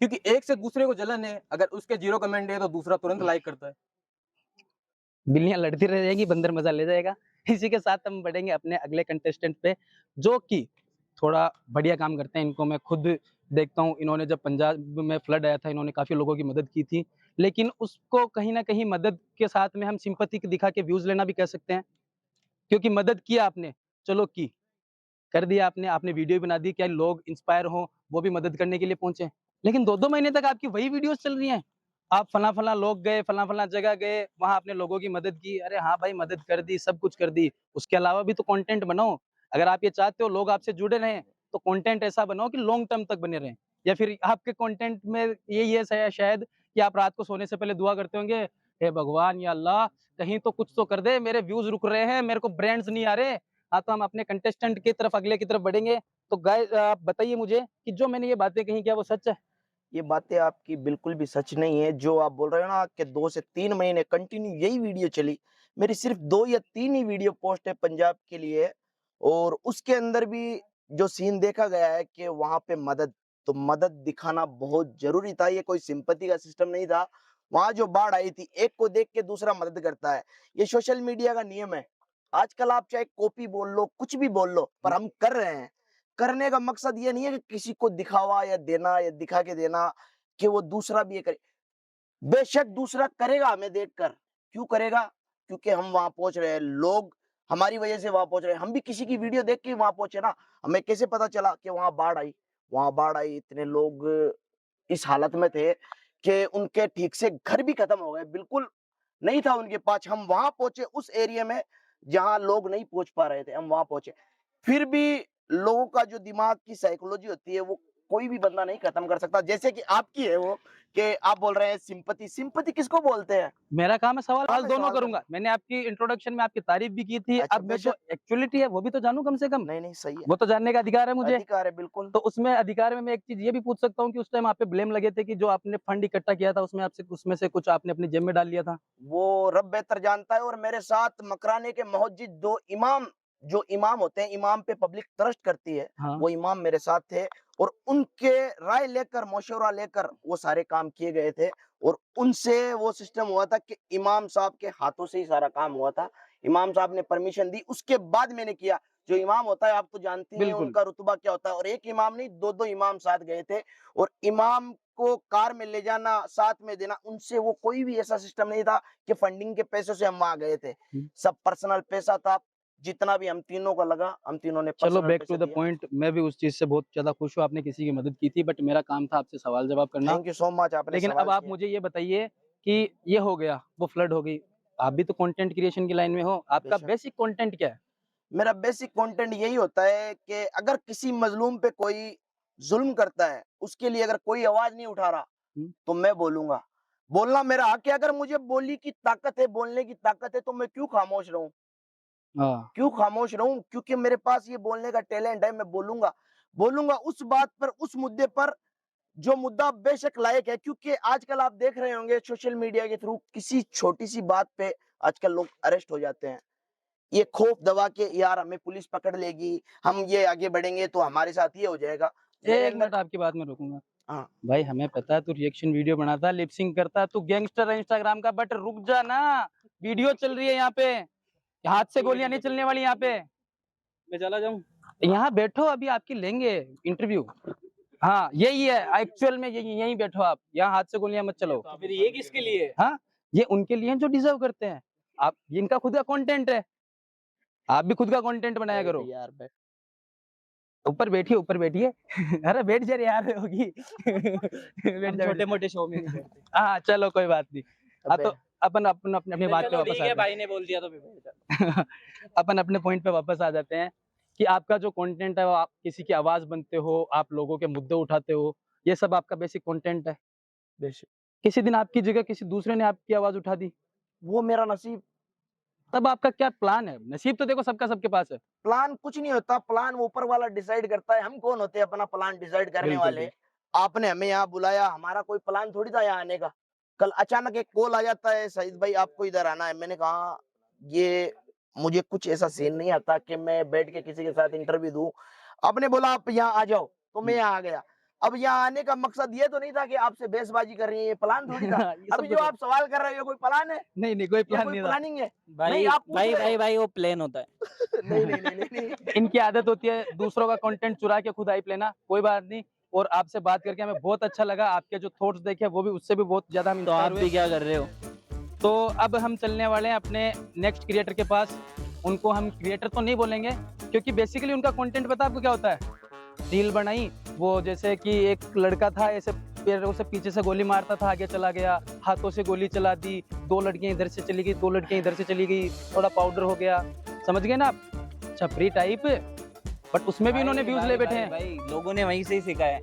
क्योंकि एक से दूसरे को जलन है। अगर उसके 0 कमेंट है तो दूसरा तुरंत लाइक करता है। बिल्लियां लड़ती रह जाएगी, बंदर मजा ले जाएगा। इसी के साथ हम बढ़ेंगे अपने अगले कंटेस्टेंट पे, जो कि थोड़ा बढ़िया काम करते हैं। इनको मैं खुद देखता हूँ इन्होंने जब पंजाब में फ्लड आया था इन्होंने काफ़ी लोगों की मदद की थी, लेकिन उसको कहीं न कहीं मदद के साथ में हम सिंपैथी दिखा के व्यूज़ लेना भी कह सकते हैं, क्योंकि मदद की आपने, चलो की, कर दिया आपने, आपने वीडियो बना दी, क्या लोग इंस्पायर हों, वो भी मदद करने के लिए पहुँचे। लेकिन 2-2 महीने तक आपकी वही वीडियोज़ चल रही हैं। आप फलाँ-फलाँ लोग गए, फलाँ-फलाँ जगह गए, वहाँ आपने लोगों की मदद की। अरे हाँ भाई, मदद कर दी, सब कुछ कर दी। उसके अलावा भी तो कंटेंट बनाओ। अगर आप ये चाहते हो लोग आपसे जुड़े रहें, तो कंटेंट ऐसा बनाओ कि लॉन्ग टर्म तक बने रहें। या फिर आपके कंटेंट में यही है शायद कि आप रात को सोने से पहले दुआ करते होंगे, हे भगवान या अल्लाह कहीं तो कुछ तो कर दे, मेरे व्यूज़ रुक रहे हैं, मेरे को ब्रांड्स नहीं आ रहे। हाँ, तो हम अपने कंटेस्टेंट की तरफ अगले की तरफ बढ़ेंगे। तो गाइस आप बताइए मुझे कि जो मैंने ये बातें कही क्या वो सच है? ये बातें आपकी बिल्कुल भी सच नहीं है। जो आप बोल रहे हो ना कि 2 से 3 महीने कंटिन्यू यही वीडियो चली। मेरी सिर्फ़ 2 या 3 ही वीडियो पोस्ट है पंजाब के लिए और उसके अंदर भी जो सीन देखा गया है कि वहाँ पे तो मदद दिखाना बहुत ज़रूरी था। ये कोई सिम्पैथी का सिस्टम नहीं था। वहाँ जो बाढ़ आई थी, एक को देख के दूसरा मदद करता है। ये सोशल मीडिया का नियम है। आजकल आप चाहे कॉपी बोल लो, कुछ भी बोल लो, पर हम कर रहे हैं। करने का मकसद ये नहीं है कि किसी को दिखावा या देना या दिखा के देना कि वो दूसरा भी ये करे। बेशक दूसरा करेगा हमें देखकर, क्यों करेगा? क्योंकि हम वहाँ पहुँच रहे हैं, लोग हमारी वजह से वहाँ पहुँच रहे हैं। हम भी किसी की वीडियो देख के वहाँ पहुँचे ना। हमें कैसे पता चला कि वहाँ बाढ़ आई? वहाँ बाढ़ आई, इतने लोग इस हालत में थे कि उनके ठीक से घर भी खत्म हो गए। बिल्कुल नहीं था उनके पास। हम वहाँ पहुँचे उस एरिया में जहाँ लोग नहीं पहुँच पा रहे थे, हम वहाँ पहुँचे। फिर भी लोगों का जो दिमाग की साइकोलॉजी होती है वो कोई भी बंदा नहीं खत्म कर सकता। जैसे कि आपकी है वो कि आप बोल रहे हैं सिंपैथी, सिंपैथी किसको बोलते हैं? मेरा काम है सवाल काम है दोनों सवाल करूँगा। मैंने आपकी इंट्रोडक्शन में आपकी तारीफ़ भी की थी। अच्छा, अब मैं जो बेशक। एक्चुअलिटी है वो भी तो जानूँ कम से कम। नहीं, नहीं, सही है। वो तो जानने का अधिकार है मुझे। अधिकार है, बिल्कुल। तो उसमें अधिकार में मैं एक चीज़ ये भी पूछ सकता हूँ कि उस टाइम आप पे ब्लेम लगे थे कि जो आपने फंड इकट्ठा किया था उसमें से कुछ आपने अपनी जेब में डाल लिया था? वो रब बेहतर जानता है और मेरे साथ मकराने के मस्जिद 2 इमाम जो इमाम होते हैं, इमाम पे पब्लिक ट्रस्ट करती है, हाँ। वो इमाम मेरे साथ थे और उनके राय लेकर, मशवरा लेकर वो सारे काम किए गए थे और उनसे वो सिस्टम हुआ था कि इमाम साहब के हाथों से ही सारा काम हुआ था। इमाम साहब ने परमिशन दी, उसके बाद मैंने किया। जो इमाम होता है आप तो जानती हैं बिल्कुल। उनका रुतबा क्या होता है और एक इमाम नहीं 2-2 इमाम साथ गए थे और इमाम को कार में ले जाना, साथ में देना, उनसे वो कोई भी ऐसा सिस्टम नहीं था कि फंडिंग के पैसों से हम वहाँ गए थे। सब पर्सनल पैसा था, जितना भी हम तीनों का लगा, हम तीनों ने चलो पर्सनल बैक टू पैसा द दिया। पॉइंट मैं भी उस चीज़ से बहुत ज़्यादा खुश हूँ आपने किसी की मदद की थी बट मेरा काम था आपसे सवाल जवाब करना। थैंक यू सो मच आपने लेकिन सवाल अब आप किया। मुझे ये बताइए कि ये हो गया, वो फ्लड हो गई। आप भी तो कंटेंट क्रिएशन की लाइन में हो, आपका बेशक। बेसिक कंटेंट क्या है? मेरा बेसिक कंटेंट यही होता है कि अगर किसी मजलूम पे कोई जुल्म करता है, उसके लिए अगर कोई आवाज नहीं उठा रहा, तो मैं बोलूंगा। बोलना मेरा हक है। अगर मुझे बोली की ताकत है, बोलने की ताकत है, तो मैं क्यों खामोश रहूं? हाँ। क्यों खामोश रहूं? क्योंकि मेरे पास ये बोलने का टैलेंट है, मैं बोलूंगा। बोलूंगा उस बात पर, उस मुद्दे पर जो मुद्दा बेशक लायक है। क्योंकि आजकल आप देख रहे होंगे सोशल मीडिया के थ्रू किसी छोटी सी बात पे आजकल लोग अरेस्ट हो जाते हैं। ये खौफ दबा के यार हमें पुलिस पकड़ लेगी, हम ये आगे बढ़ेंगे तो हमारे साथ ये हो जाएगा। मेरे एक अंदर मिनट आपकी बात में रोकूंगा। हाँ। भाई हमें पता है तू रिएक्शन वीडियो बनाता, लिप सिंक करता, तू गैंगस्टर है इंस्टाग्राम का बट रुक जा ना। वीडियो चल रही है यहाँ पे। हाथ से गोलियां नहीं चलने वाली यहाँ पे। मैं चला जाऊं? यहाँ बैठो अभी आपकी लेंगे इंटरव्यू। हाँ यही है एक्चुअल में यही बैठो आप। यहाँ हाथ से गोलियां मत चलो। फिर ये किसके लिए? हाँ ये उनके लिए जो डिजर्व करते हैं। आप इनका खुद का कंटेंट है। आप भी खुद का कंटेंट बनाया करो। यार ऊपर बैठिए ऊपर बैठिए। अरे बैठ जा रे यार होगी। छोटे मोटे शो में नहीं बैठते। हाँ चलो कोई बात नहीं। हाँ तो अपन अपनी बात पे चलो वापस ठीक आते है, हैं। भाई ने बोल दिया तो फिर बैठ जा। अपन अपने पॉइंट पे वापस आ जाते हैं कि आपका जो कंटेंट है वो आप किसी की आवाज बनते हो, आप लोगों के मुद्दे उठाते हो, ये सब आपका बेसिक कंटेंट है। बेशक। किसी दिन आपकी जगह किसी दूसरे ने आपकी आवाज उठा दी, वो मेरा नसीब। तब आपका क्या प्लान है? नसीब तो देखो सबका सबके पास है। प्लान कुछ नहीं होता, प्लान वो ऊपर वाला डिसाइड करता है। हम कौन होते हैं अपना प्लान डिसाइड करने बिल्कुल, वाले? आपने हमें यहाँ बुलाया, हमारा कोई प्लान थोड़ी था यहाँ आने का। कल अचानक एक कॉल आ जाता है, सईद भाई आपको इधर आना है। मैंने कहा ये मुझे कुछ ऐसा सीन नहीं आता कि मैं बैठ के किसी के साथ इंटरव्यू दूं। आपने बोला आप यहाँ आ जाओ तो मैं यहाँ आ गया। अब यहाँ आने का मकसद ये तो नहीं था कि आपसे बहसबाजी कर रही है, ये प्लान थोड़ी था। ये सब अभी जो आप सवाल कर रहे हो कोई प्लान है? नहीं कोई ये प्लान कोई नहीं था। प्लानिंग है? भाई नहीं, आप पूछ भाई रहे भाई हो। भाई वो प्लेन होता है। नहीं। इनकी आदत होती है दूसरों का कंटेंट चुरा के खुद हाइप लेना। कोई बात नहीं, और आपसे बात करके हमें बहुत अच्छा लगा। आपके जो थॉट्स देखे वो भी उससे भी बहुत ज्यादा हम तो आप इंस्पायर भी हुए। क्या कर रहे हो? तो अब हम चलने वाले हैं अपने नेक्स्ट क्रिएटर के पास। उनको हम क्रिएटर तो नहीं बोलेंगे क्योंकि बेसिकली उनका कंटेंट पता है आपको क्या होता है? रील बनाई, वो जैसे कि एक लड़का था ऐसे पैरों से पीछे से गोली मारता था, आगे चला गया, हाथों से गोली चला दी, 2 लड़कियां इधर से चली गई, 2 लड़कियां इधर से चली गई, थोड़ा पाउडर हो गया, समझ गए ना आप? छपरी टाइप, बट उसमें भी इन्होंने व्यूज ले बैठे हैं। भाई लोगों ने वहीं से ही सीखा है,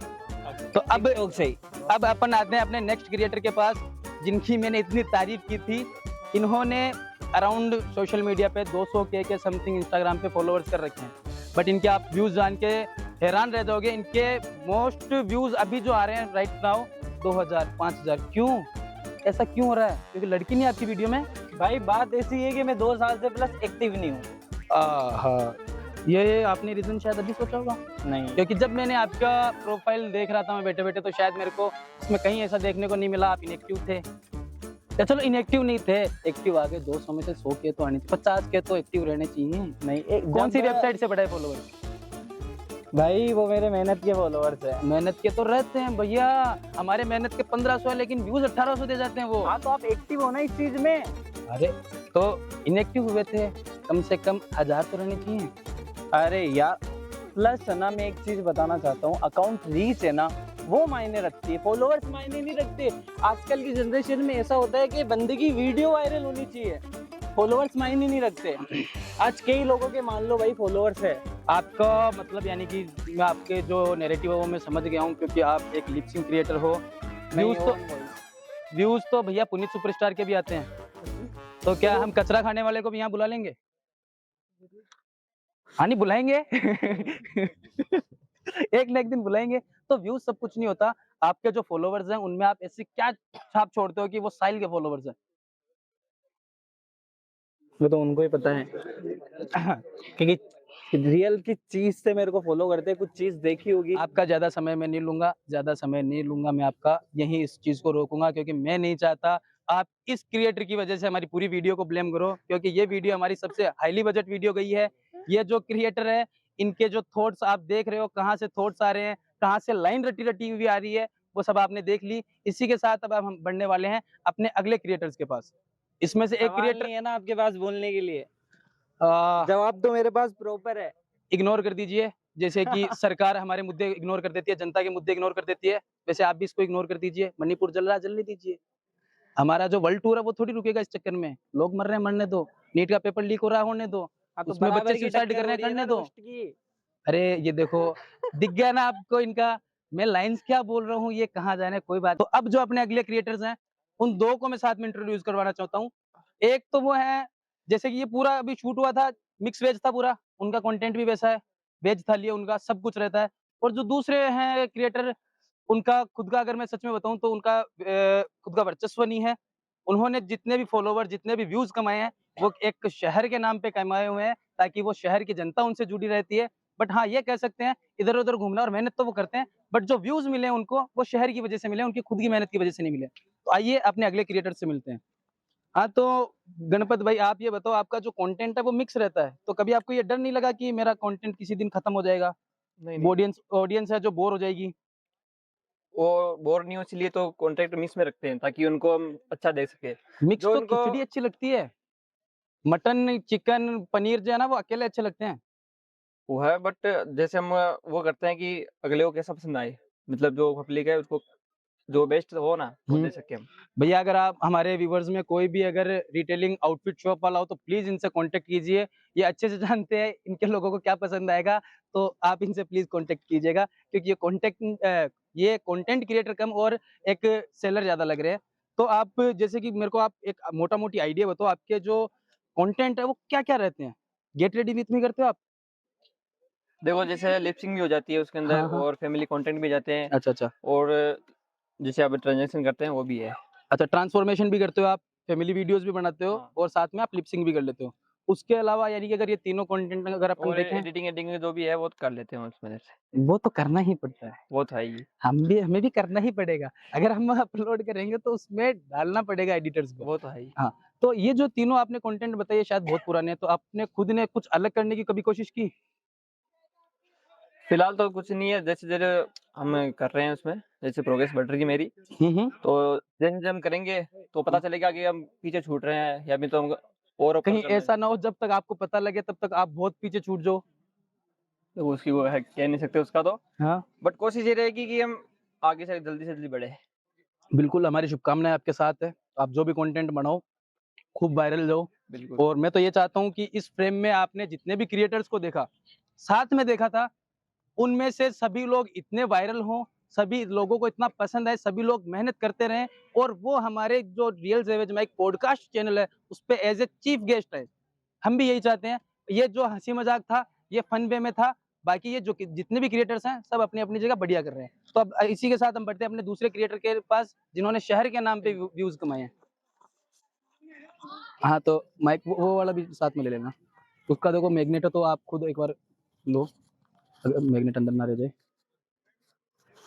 तो अब TikTok से ही। अब अपन आते हैं अपने नेक्स्ट क्रिएटर के पास, जिनकी मैंने इतनी तारीफ की थी। इन्होंने अराउंड सोशल मीडिया पे 200 के समथिंग इंस्टाग्राम पे फॉलोअर्स कर रखे हैं, बट इनके आप व्यूज जान के हैरान रह जाओगे। इनके मोस्ट व्यूज अभी जो आ रहे हैं राइट नाउ 2000 5000। क्यों ऐसा क्यों हो रहा है? क्योंकि लड़की नहीं आपकी वीडियो में। भाई बात ऐसी है कि मैं 2 साल से प्लस एक्टिव नहीं हूँ। हाँ, ये आपने रीजन शायद अभी सोचा होगा। नहीं, क्योंकि जब मैंने आपका प्रोफाइल देख रहा था मैं बैठे बैठे, तो शायद मेरे को उसमें कहीं ऐसा देखने को नहीं मिला आप इनएक्टिव थे। या चलो इनएक्टिव नहीं थे, एक्टिव आ गए। 200 में से 100 के तो आने चाहिए, 50 के तो एक्टिव रहने चाहिए। नहीं कौन सी वेबसाइट से बढ़ाए फॉलोअर? भाई वो मेरे मेहनत के फॉलोअर्स है। मेहनत के तो रहते हैं भैया, हमारे मेहनत के 1500 है लेकिन व्यूज 1800 दे जाते हैं वो। हाँ तो आप एक्टिव हो ना इस चीज में। अरे तो इनएक्टिव हुए थे, कम से कम 1000 तो रहने चाहिए। अरे यार प्लस है ना, मैं एक चीज बताना चाहता हूँ, अकाउंट रीच है ना वो मायने रखती है, फॉलोअर्स मायने नहीं रखते। आजकल की जनरेशन में ऐसा होता है कि बंदे की वीडियो वायरल होनी चाहिए, फॉलोअर्स मायने नहीं रखते। आज कई लोगों के मान लो भाई फॉलोअर्स है। आपका मतलब यानी कि मैं आपके जो नैरेटिव है वो मैं समझ गया हूँ, क्योंकि आप एक लिप सिंक क्रिएटर हो। व्यूज तो भैया पुनीत सुपरस्टार के भी आते हैं, तो क्या हम कचरा खाने वाले को भी यहाँ बुला लेंगे? हाँ नहीं बुलाएंगे एक ना एक दिन बुलाएंगे। तो व्यूज सब कुछ नहीं होता। आपके जो फॉलोवर्स हैं उनमें आप ऐसी क्या छाप छोड़ते हो कि वो साहिल के फॉलोवर्स हैं? वो तो उनको ही पता है क्योंकि रियल की चीज से मेरे को फॉलो करते हैं, कुछ चीज देखी होगी। आपका ज्यादा समय मैं नहीं लूंगा, ज्यादा समय नहीं लूंगा मैं आपका, यही इस चीज को रोकूंगा, क्योंकि मैं नहीं चाहता आप इस क्रिएटर की वजह से हमारी पूरी वीडियो को ब्लेम करो, क्योंकि ये वीडियो हमारी सबसे हाईली बजट वीडियो गई है। ये जो क्रिएटर है इनके जो थॉट्स आप देख रहे हो, कहाँ से थॉट्स आ रहे हैं, कहाँ से लाइन रटी रटी हुई आ रही है, वो सब आपने देख ली। इसी के साथ अब हम बढ़ने वाले हैं अपने अगले क्रिएटर्स के पास। इसमें से एक क्रिएटर है ना आपके पास बोलने के लिए, जवाब तो मेरे पास प्रॉपर है। इग्नोर कर दीजिए, जैसे कि सरकार हमारे मुद्दे इग्नोर कर देती है, जनता के मुद्दे इग्नोर कर देती है, वैसे आप भी इसको इग्नोर कर दीजिए। मणिपुर जल रहा, जलने दीजिए। हमारा जो वर्ल्ड टूर है वो थोड़ी रुकेगा इस चक्कर में। लोग मर रहे हैं, मरने दो। नीट का पेपर लीक हो रहा, होने दो। उसमें बच्चे सुसाइड कर रहे हैं, करने दो। अरे ये देखो दिख गया ना आपको इनका, मैं लाइंस क्या बोल रहा हूँ, ये कहाँ जाने, कोई बात। तो अब जो अपने अगले क्रिएटर्स हैं उन दो को मैं साथ में इंट्रोड्यूस करवाना चाहता हूँ। एक तो वो है, जैसे कि ये पूरा अभी शूट हुआ था, मिक्स वेज था पूरा, उनका कंटेंट भी वैसा है, वेज थाली है उनका, सब कुछ रहता है। और जो दूसरे हैं क्रिएटर, उनका खुद का अगर मैं सच में बताऊं तो उनका खुद का वर्चस्व नहीं है। उन्होंने जितने भी फॉलोवर, जितने भी व्यूज कमाए हैं, वो एक शहर के नाम पे कमाए हुए हैं, ताकि वो शहर की जनता उनसे जुड़ी रहती है। बट हाँ, ये कह सकते हैं इधर उधर घूमना और मेहनत तो वो करते हैं, बट जो व्यूज मिले उनको वो शहर की वजह से मिले, उनकी खुद की मेहनत की वजह से नहीं मिले। तो आइए अपने अगले क्रिएटर से मिलते हैं। हाँ तो गणपत भाई, आप ये बताओ, आपका जो कंटेंट है वो मिक्स रहता है, तो कभी आपको ये डर नहीं लगा कि मेरा कंटेंट किसी दिन खत्म हो जाएगा? ऑडियंस है जो बोर हो जाएगी? वो बोर नहीं हो, इसलिए तो कॉन्ट्रैक्ट मिक्स में रखते हैं ताकि उनको हम अच्छा दे सके। मिक्स तो खिचड़ी अच्छी लगती है, मटन चिकन पनीर जो है ना वो अकेले अच्छे लगते हैं। वो है, बट जैसे हम वो करते हैं कि अगले को कैसा पसंद आए, मतलब जो पब्लिक है उसको जो बेस्ट हो ना वो दे सके हम। भैया अगर आप हमारे व्यूवर्स में कोई भी अगर रिटेलिंग आउटफिट शॉप वाला हो तो प्लीज इनसे कांटेक्ट कीजिए। ये अच्छे से जानते हैं इनके लोगों को क्या पसंद आएगा, तो आप इनसे प्लीज कांटेक्ट कीजिएगा, क्योंकि ये कंटेंट क्रिएटर कम और एक सेलर ज्यादा लग रहे हैं। तो आप जैसे कि मेरे को आप एक मोटा मोटी आइडिया बताओ, आपके जो कंटेंट है वो क्या क्या रहते हैं? गेट रेडी विथ मी करते हो आप? देखो जैसे लिपसिंग भी हो जाती है उसके अंदर, हाँ, हाँ। और फैमिली कंटेंट भी जाते हैं। अच्छा। और जैसे आप ट्रांजैक्शन करते हैं वो भी है। अच्छा, ट्रांसफॉर्मेशन भी करते हो आप, फैमिली वीडियोस भी बनाते हो, हाँ। और साथ में आप लिपसिंग भी कर लेते हो। उसके अलावा यानी कि अगर ये तीनों कंटेंट अगर अपन और देखें, एडिटिंग जो भी है वो तो कर लेते हैं उसमें से। वो तो करना ही पड़ता है। वो तो है ही। हमें भी करना ही पड़ेगा, अगर हम अपलोड करेंगे तो उसमें डालना पड़ेगा एडिटर्स को। वो तो है ही। हाँ, तो ये जो तीनों आपने कंटेंट बताए शायद बहुत पुराने हैं, तो आपने खुद ने कुछ अलग करने की कभी कोशिश की? फिलहाल तो कुछ नहीं है, जैसे जैसे हम कर रहे हैं उसमें, जैसे प्रोग्रेस बढ़ रही है मेरी, तो जैसे जैसे हम करेंगे तो पता चलेगा कि हम पीछे छूट रहे हैं या फिर तो हम और ऊपर कहीं चल रहे हैं। ऐसा ना हो जब तक आपको पता लगे तब तक आप बहुत पीछे छूट जाओ। तो उसकी वो है, कह नहीं सकते उसका तो, हाँ बट कोशिश ये रहेगी कि हम आगे से जल्दी बढ़े। बिल्कुल, हमारी शुभकामनाएं आपके साथ है। आप जो भी कंटेंट बनाओ खूब वायरल जाओ। बिल्कुल। और मैं तो ये चाहता हूँ कि इस फ्रेम में आपने जितने भी क्रिएटर्स को देखा, साथ में देखा था, उनमें से सभी लोग इतने वायरल हों, सभी लोगों को इतना पसंद आए, सभी लोग मेहनत करते रहें और वो हमारे जो Real Savage Mic podcast channel है उस पे एज ए चीफ गेस्ट है। हम भी यही चाहते हैं। ये जो हंसी मजाक था ये फन वे में था, बाकी ये जो जितने भी क्रिएटर्स हैं सब अपनी अपनी जगह बढ़िया कर रहे हैं। तो अब इसी के साथ हम बढ़ते हैं अपने दूसरे क्रिएटर के पास जिन्होंने शहर के नाम पे व्यूज कमाए हैं। हाँ तो माइक वो वाला भी साथ में ले लेना। उसका देखो मैग्नेट है तो आप खुद एक बार लो, अगर मैग्नेट अंदर ना रह जाए।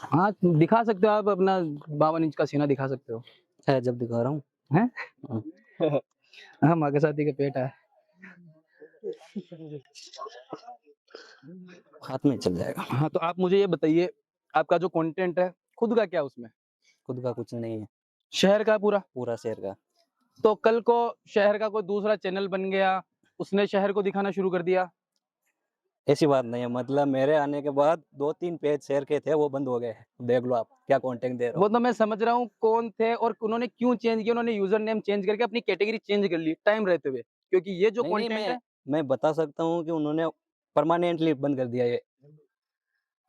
हाँ दिखा सकते हो आप अपना 52 इंच का सीना दिखा सकते हो। है जब दिखा रहा हूँ हैं? हाँ माँ के साथी का पेट है। हाथ में चल जाएगा। हाँ तो आप मुझे ये बताइए आपका जो कंटेंट है खुद का क्या उसमें? खुद का कुछ नहीं है, शहर का पूरा शहर का। तो कल को शहर का कोई दूसरा चैनल बन गया, उसने शहर को दिखाना शुरू कर दिया? ऐसी बात नहीं है, मतलब मेरे आने के बाद 2-3 पेज शहर के थे वो बंद हो गए। देख लो आप क्या कंटेंट दे रहे हो। वो तो मैं समझ रहा हूँ कौन थे और उन्होंने क्यों चेंज किया। उन्होंने यूजर नेम चेंज करके अपनी कैटेगरी चेंज कर ली टाइम रहते हुए, क्योंकि ये जो नहीं, कंटेंट है मैं बता सकता हूँ कि उन्होंने परमानेंटली बंद कर दिया ये।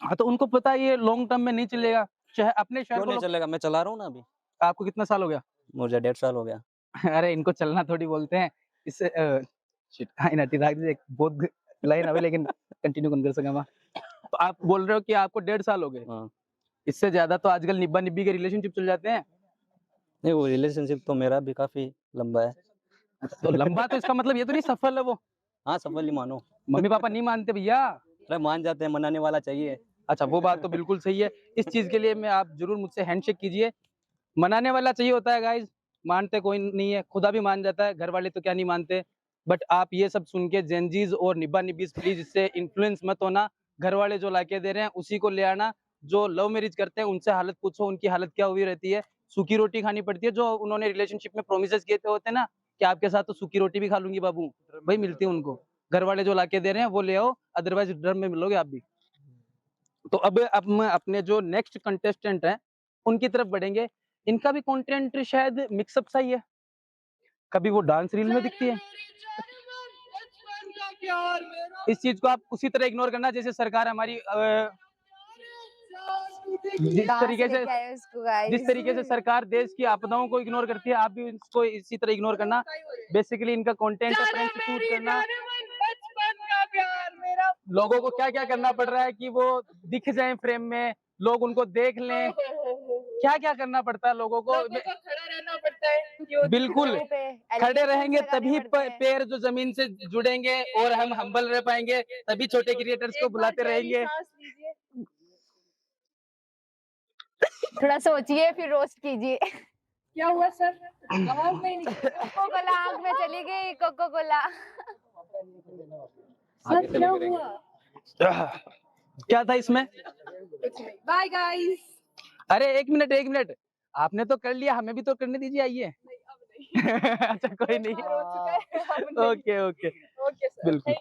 हाँ तो उनको पता है ये लॉन्ग टर्म में नहीं चलेगा। अपने शहर क्यों को नहीं चलेगा? मैं चला रहा हूँ ना अभी। आपको कितना साल हो गया? मुझे 1.5 साल हो गया। अरे इनको चलना थोड़ी बोलते हैं इससे हाँ नटी बहुत लाइन अवे लेकिन कंटिन्यू कर सका। तो आप बोल रहे हो कि आपको 1.5 साल हो गए? हाँ। इससे ज्यादा तो आजकल निब्बा निब्बी के रिलेशनशिप चल जाते हैं। नहीं वो रिलेशनशिप तो मेरा भी काफी लंबा है। तो लंबा तो इसका मतलब ये तो नहीं सफल है वो? हाँ सफल ही मानो। मम्मी पापा नहीं मानते भैया? अरे मान जाते हैं, मनाने वाला चाहिए। अच्छा वो बात तो बिल्कुल सही है। इस चीज के लिए मैं आप जरूर मुझसे हैंडशेक कीजिए। मनाने वाला चाहिए होता है गाइज, मानते कोई नहीं है। खुदा भी मान जाता है, घर वाले तो क्या नहीं मानते। बट आप ये सब सुन के जेनजीज और निब्बा निब्बीज प्लीज इससे इन्फ्लुएंस मत होना। घर वाले जो लाके दे रहे हैं उसी को ले आना। जो लव मैरिज करते हैं उनसे हालत पूछो, उनकी हालत क्या हुई रहती है। सूखी रोटी खानी पड़ती है। जो उन्होंने रिलेशनशिप में प्रोमिस किए थे होते ना कि आपके साथ तो सूखी रोटी भी खा लूंगी बाबू, भाई मिलती है उनको। घर वाले जो लाके दे रहे हैं वो ले आओ, अदरवाइज ड्रम में मिलोगे आप भी। तो अब मैं अपने जो नेक्स्ट कंटेस्टेंट हैं उनकी तरफ बढ़ेंगे। इनका भी कंटेंट शायद मिक्सअप सा ही है। कभी वो डांस रील में दिखती है। इस चीज को आप उसी तरह इग्नोर करना जैसे सरकार हमारी जिस तरीके से सरकार देश की आपदाओं को इग्नोर करती है, आप भी इसको इसी तरह इग्नोर करना। बेसिकली इनका कंटेंट है फ्रेंड्स शूट करना। लोगों को क्या क्या करना पड़ रहा है कि वो दिख जाएं फ्रेम में, लोग उनको देख लें। क्या क्या करना पड़ता है लोगों को खड़ा रहना पड़ता है। बिल्कुल खड़े रहेंगे तभी पैर जो जमीन से जुड़ेंगे और हम हम्बल रह पाएंगे, तभी छोटे क्रिएटर्स को बुलाते रहेंगे। थोड़ा सोचिए फिर रोस्ट कीजिए। क्या हुआ सर? कोको कोला आँख में चली गई, कोको कोला। सर क्या हुआ? क्या था इसमें? Bye guys. अरे एक मिनट, आपने तो कर लिया, हमें भी तो करने दीजिए। आइए। अच्छा कोई नहीं। ओके बिल्कुल।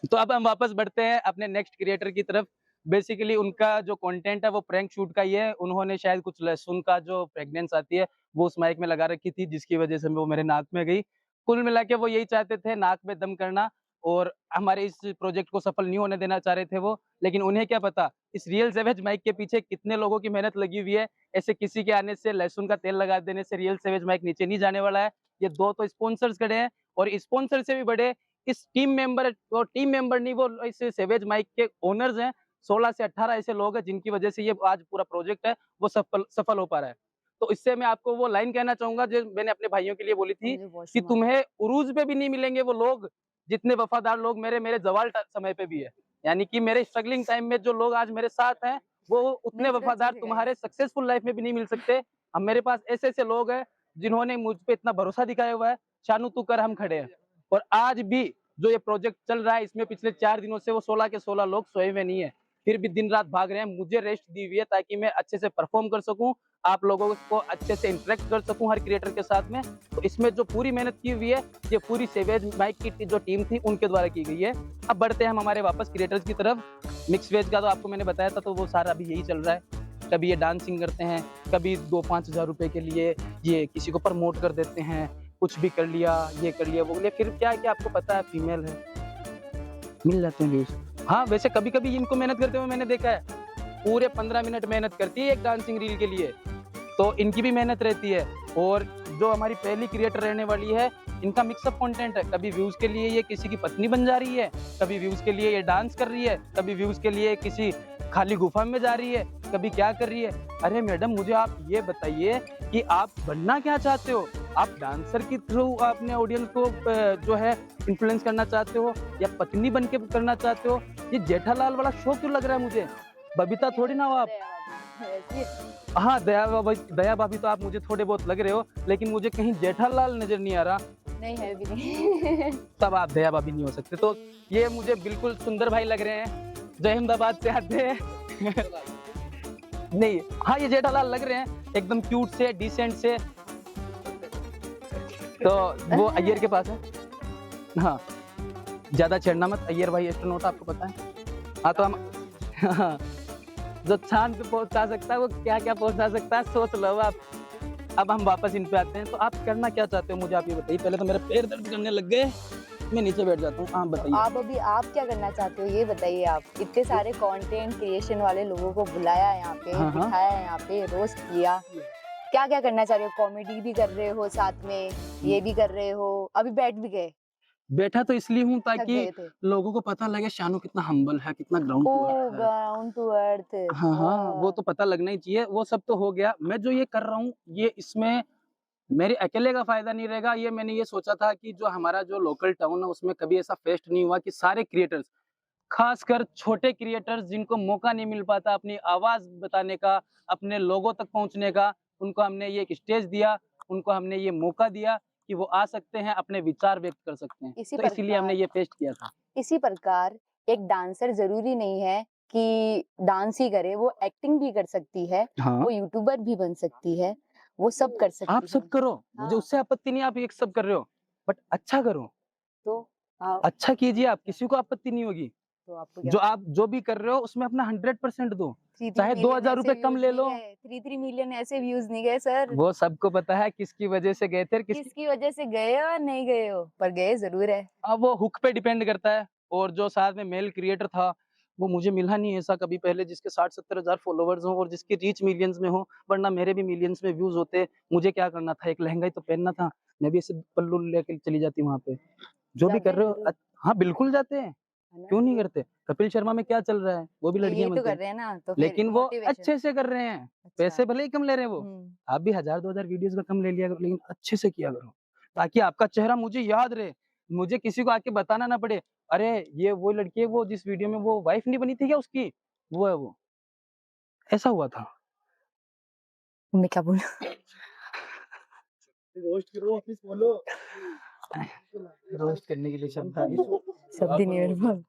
तो अब हम वापस बढ़ते हैं अपने नेक्स्ट क्रिएटर की तरफ। बेसिकली उनका जो कंटेंट है वो प्रैंक शूट का ही है। उन्होंने शायद कुछ लहसुन का जो फ्रेगनेंस आती है वो उस माइक में लगा रखी थी, जिसकी वजह से वो मेरे नाक में गई। कुल मिला के वो यही चाहते थे, नाक में दम करना, और हमारे इस प्रोजेक्ट को सफल नहीं होने देना चाह रहे थे वो। लेकिन उन्हें क्या पता इस रियल सैवेज माइक के पीछे कितने लोगों की मेहनत लगी हुई है। ऐसे किसी के आने से, लहसुन का तेल लगा देने से रियल सैवेज माइक नीचे नहीं जाने वाला है। ये 2 तो स्पॉन्सर्स खड़े हैं, और स्पॉन्सर से भी बड़े इस टीम मेंबर, और टीम मेंबर नहीं, वो इस सैवेज माइक के ओनर्स हैं। 16 से 18 ऐसे लोग हैं जिनकी वजह से ये आज पूरा प्रोजेक्ट है वो सफल हो पा रहा है। तो इससे मैं आपको वो लाइन कहना चाहूंगा जो मैंने अपने भाइयों के लिए बोली थी कि तुम्हें उरूज पे भी नहीं मिलेंगे वो लोग जितने वफादार लोग मेरे जवाल समय पे भी है। यानी कि मेरे स्ट्रगलिंग टाइम में जो लोग आज मेरे साथ हैं वो उतने वफादार तुम्हारे सक्सेसफुल लाइफ में भी नहीं मिल सकते। अब मेरे पास ऐसे ऐसे लोग हैं जिन्होंने मुझ पे इतना भरोसा दिखाया हुआ है। शानू तू कर, हम खड़े हैं। और आज भी जो ये प्रोजेक्ट चल रहा है इसमें पिछले 4 दिनों से वो 16 के 16 लोग सोए हुए नहीं है। फिर भी दिन रात भाग रहे हैं। मुझे रेस्ट दी हुई है ताकि मैं अच्छे से परफॉर्म कर सकूं, आप लोगों को अच्छे से इंटरेक्ट कर सकूं हर क्रिएटर के साथ में। तो इसमें जो पूरी मेहनत की हुई है, ये पूरी सेवेज माइक की जो टीम थी उनके द्वारा की गई है। अब बढ़ते हैं हम हमारे वापस क्रिएटर्स की तरफ। मिक्स वेज का तो आपको मैंने बताया था, तो वो सारा अभी यही चल रहा है। कभी ये डांसिंग करते हैं, कभी 2-5 हज़ार रुपए के लिए ये किसी को प्रमोट कर देते हैं, कुछ भी कर लिया, ये कर लिया, वो कर लिया। फिर क्या है कि आपको पता है फीमेल है, मिल जाते हैं व्यूज। हाँ, वैसे कभी कभी इनको मेहनत करते हुए मैंने देखा है, पूरे 15 मिनट मेहनत करती है एक डांसिंग रील के लिए, तो इनकी भी मेहनत रहती है। और जो हमारी पहली क्रिएटर रहने वाली है, इनका मिक्सअप कंटेंट है। कभी व्यूज के लिए ये किसी की पत्नी बन जा रही है, कभी व्यूज के लिए ये डांस कर रही है, कभी व्यूज के लिए किसी खाली गुफा में जा रही है, कभी क्या कर रही है। अरे मैडम, मुझे आप ये बताइए कि आप बनना क्या चाहते हो? आप डांसर के थ्रू अपने ऑडियंस को जो है इन्फ्लुएंस करना चाहते हो, या पत्नी बन के करना चाहते हो? ये जेठालाल वाला शो क्यों लग रहा है मुझे? बबीता थोड़ी ना हो आप। हाँ, दया भाभी तो आप मुझे थोड़े बहुत लग रहे हो, लेकिन मुझे कहीं जेठालाल नजर नहीं आ रहा। नहीं है भी नहीं। तब आप दया भाभी नहीं हो सकते। तो ये मुझे बिल्कुल सुंदर भाई लग रहे हैं, जय अहमदाबाद से आते हैं। नहीं, हाँ, ये जेठालाल लग रहे हैं, एकदम क्यूट से, डिसेंट से। तो वो अय्यर के पास है। हाँ, ज्यादा छेड़ना मत, अय्यर भाई एस्ट्रोनॉट आपको पता है। हाँ, तो हम हाँ, जो चांद पे पहुंचा सकता है वो क्या क्या पहुंचा सकता है, सोच लो आप। अब हम वापस इन पे आते हैं। तो आप करना क्या चाहते हो मुझे आप ये बताइए। पहले तो मेरे पैर दर्द करने लग गए, मैं नीचे बैठ जाता हूँ। आप बताइए। आप क्या करना चाहते हो ये बताइए। आप इतने सारे कंटेंट क्रिएशन वाले लोगों को बुलाया यहाँ पे, दिखाया यहाँ पे, रोस्ट किया, क्या क्या करना चाह रहे हो? कॉमेडी भी कर रहे हो, साथ में ये भी कर रहे हो, अभी बैठ भी गए? बैठा तो इसलिए हूँ ताकि लोगों को पता लगे शानू कितना हम्बल है, कितना ग्राउंड टू अर्थ। हाँ हाँ, वो तो पता लगना ही चाहिए। वो सब तो हो गया। मैं जो ये कर रहा हूँ, ये इसमें मेरे अकेले का फायदा नहीं रहेगा। ये मैंने ये सोचा था कि जो हमारा जो लोकल टाउन है उसमें कभी ऐसा फेस्ट नहीं हुआ कि सारे क्रिएटर्स, खासकर छोटे क्रिएटर्स जिनको मौका नहीं मिल पाता अपनी आवाज बताने का, अपने लोगों तक पहुंचने का, उनको हमने ये एक स्टेज दिया, उनको हमने ये मौका दिया कि वो आ सकते हैं, अपने विचार व्यक्त कर सकते हैं। तो इसीलिए हमने ये फेस्ट किया था। इसी प्रकार एक डांसर जरूरी नहीं है कि डांस ही करे, वो एक्टिंग भी कर सकती है। हाँ। वो यूट्यूबर भी बन सकती है, वो सब कर सकती है। आप सब करो, मुझे उससे आपत्ति नहीं। आप एक सब कर रहे हो, बट अच्छा करो, तो अच्छा कीजिए। आप किसी को आपत्ति नहीं होगी। तो आपको जो आप जो भी कर रहे हो उसमें अपना 100% दो, चाहे 2000 रुपए कम ले लो। 3 मिलियन ऐसे व्यूज नहीं गए सर। वो सबको पता है किसकी वजह से गए थे, किसकी वजह से गए हो और नहीं गए हो, पर गए जरूर है। अब वो हुक पे डिपेंड करता है। और जो साथ में मेल क्रिएटर था वो मुझे मिला नहीं ऐसा कभी पहले, जिसके 60-70 हजार फॉलोवर्स हो और जिसकी रीच मिलियंस में हो। वरना मेरे भी मिलियंस में व्यूज होते। मुझे क्या करना था, एक लहंगा ही तो पहनना था, मैं भी ऐसे पल्लू लेके चली जाती वहां पे। जो भी कर रहे हो, हाँ बिल्कुल जाते हैं, क्यों नहीं करते। कपिल शर्मा में क्या चल रहा है, वो भी लड़कियां तो कर रहे हैं ना, तो लेकिन वो अच्छे से कर रहे हैं। पैसे भले ही कम ले रहे हैं वो, आप भी 1000-2000 वीडियोस का कम ले लिया करो, लेकिन अच्छे से किया करो ताकि आपका चेहरा मुझे याद रहे, मुझे किसी को आके बताना ना पड़े, अरे ये वो लड़की है, वो जिस वीडियो में वो वाइफ नहीं बनी थी क्या उसकी, वो है वो। ऐसा हुआ था। मैं क्या बोलूं। रोस्ट करो वापस बोलो। रोस्ट करने के लिए शब्द ही नहीं मेरे पास।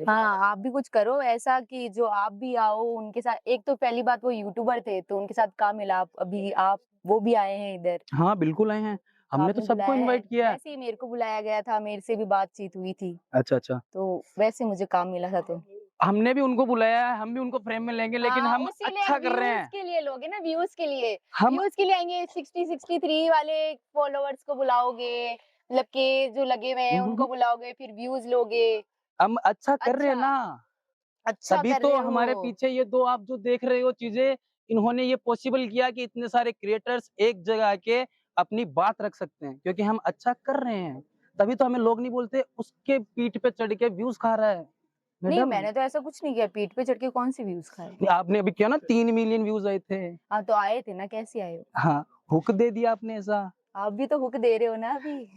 हाँ, आप भी कुछ करो ऐसा कि जो आप भी आओ उनके साथ। एक तो पहली बात वो यूट्यूबर थे तो उनके साथ काम मिला, अभी आप वो भी आए हैं इधर। हाँ बिल्कुल आए हैं, हमने तो सबको इनवाइट किया है। वैसे ही मेरे को बुलाया गया था, मेरे से भी बातचीत हुई थी। अच्छा अच्छा, तो वैसे मुझे काम मिला था, तो हमने भी उनको बुलाया है, हम भी उनको फ्रेम में लेंगे, लेकिन हम अच्छा कर रहे हैं। के लिए लोगे ना, व्यूज के लिए, हम व्यूज के लिए आएंगे। 60-63 वाले फॉलोवर्स को बुलाओगे, मतलब के जो लगे हुए हैं उनको बुलाओगे, फिर व्यूज लोगे। हम अच्छा कर रहे हैं ना, अच्छा तभी तो हमारे पीछे ये दो आप जो देख रहे हो चीजें, इन्होंने ये पॉसिबल किया कि इतने सारे क्रिएटर्स एक जगह आके अपनी बात रख सकते हैं, क्योंकि हम अच्छा कर रहे हैं। तभी तो हमें लोग नहीं बोलते उसके पीठ पे चढ़ के व्यूज खा रहा है। नहीं, मैंने तो ऐसा कुछ नहीं किया, पीठ पे चढ़ के कौन से व्यूज खाए। आपने अभी किया ना, 3 मिलियन व्यूज आए थे। हाँ तो आए थे ना, कैसे आए हो? हाँ, हुक दे दिया आपने ऐसा। आप भी तो हुक दे रहे हो ना अभी।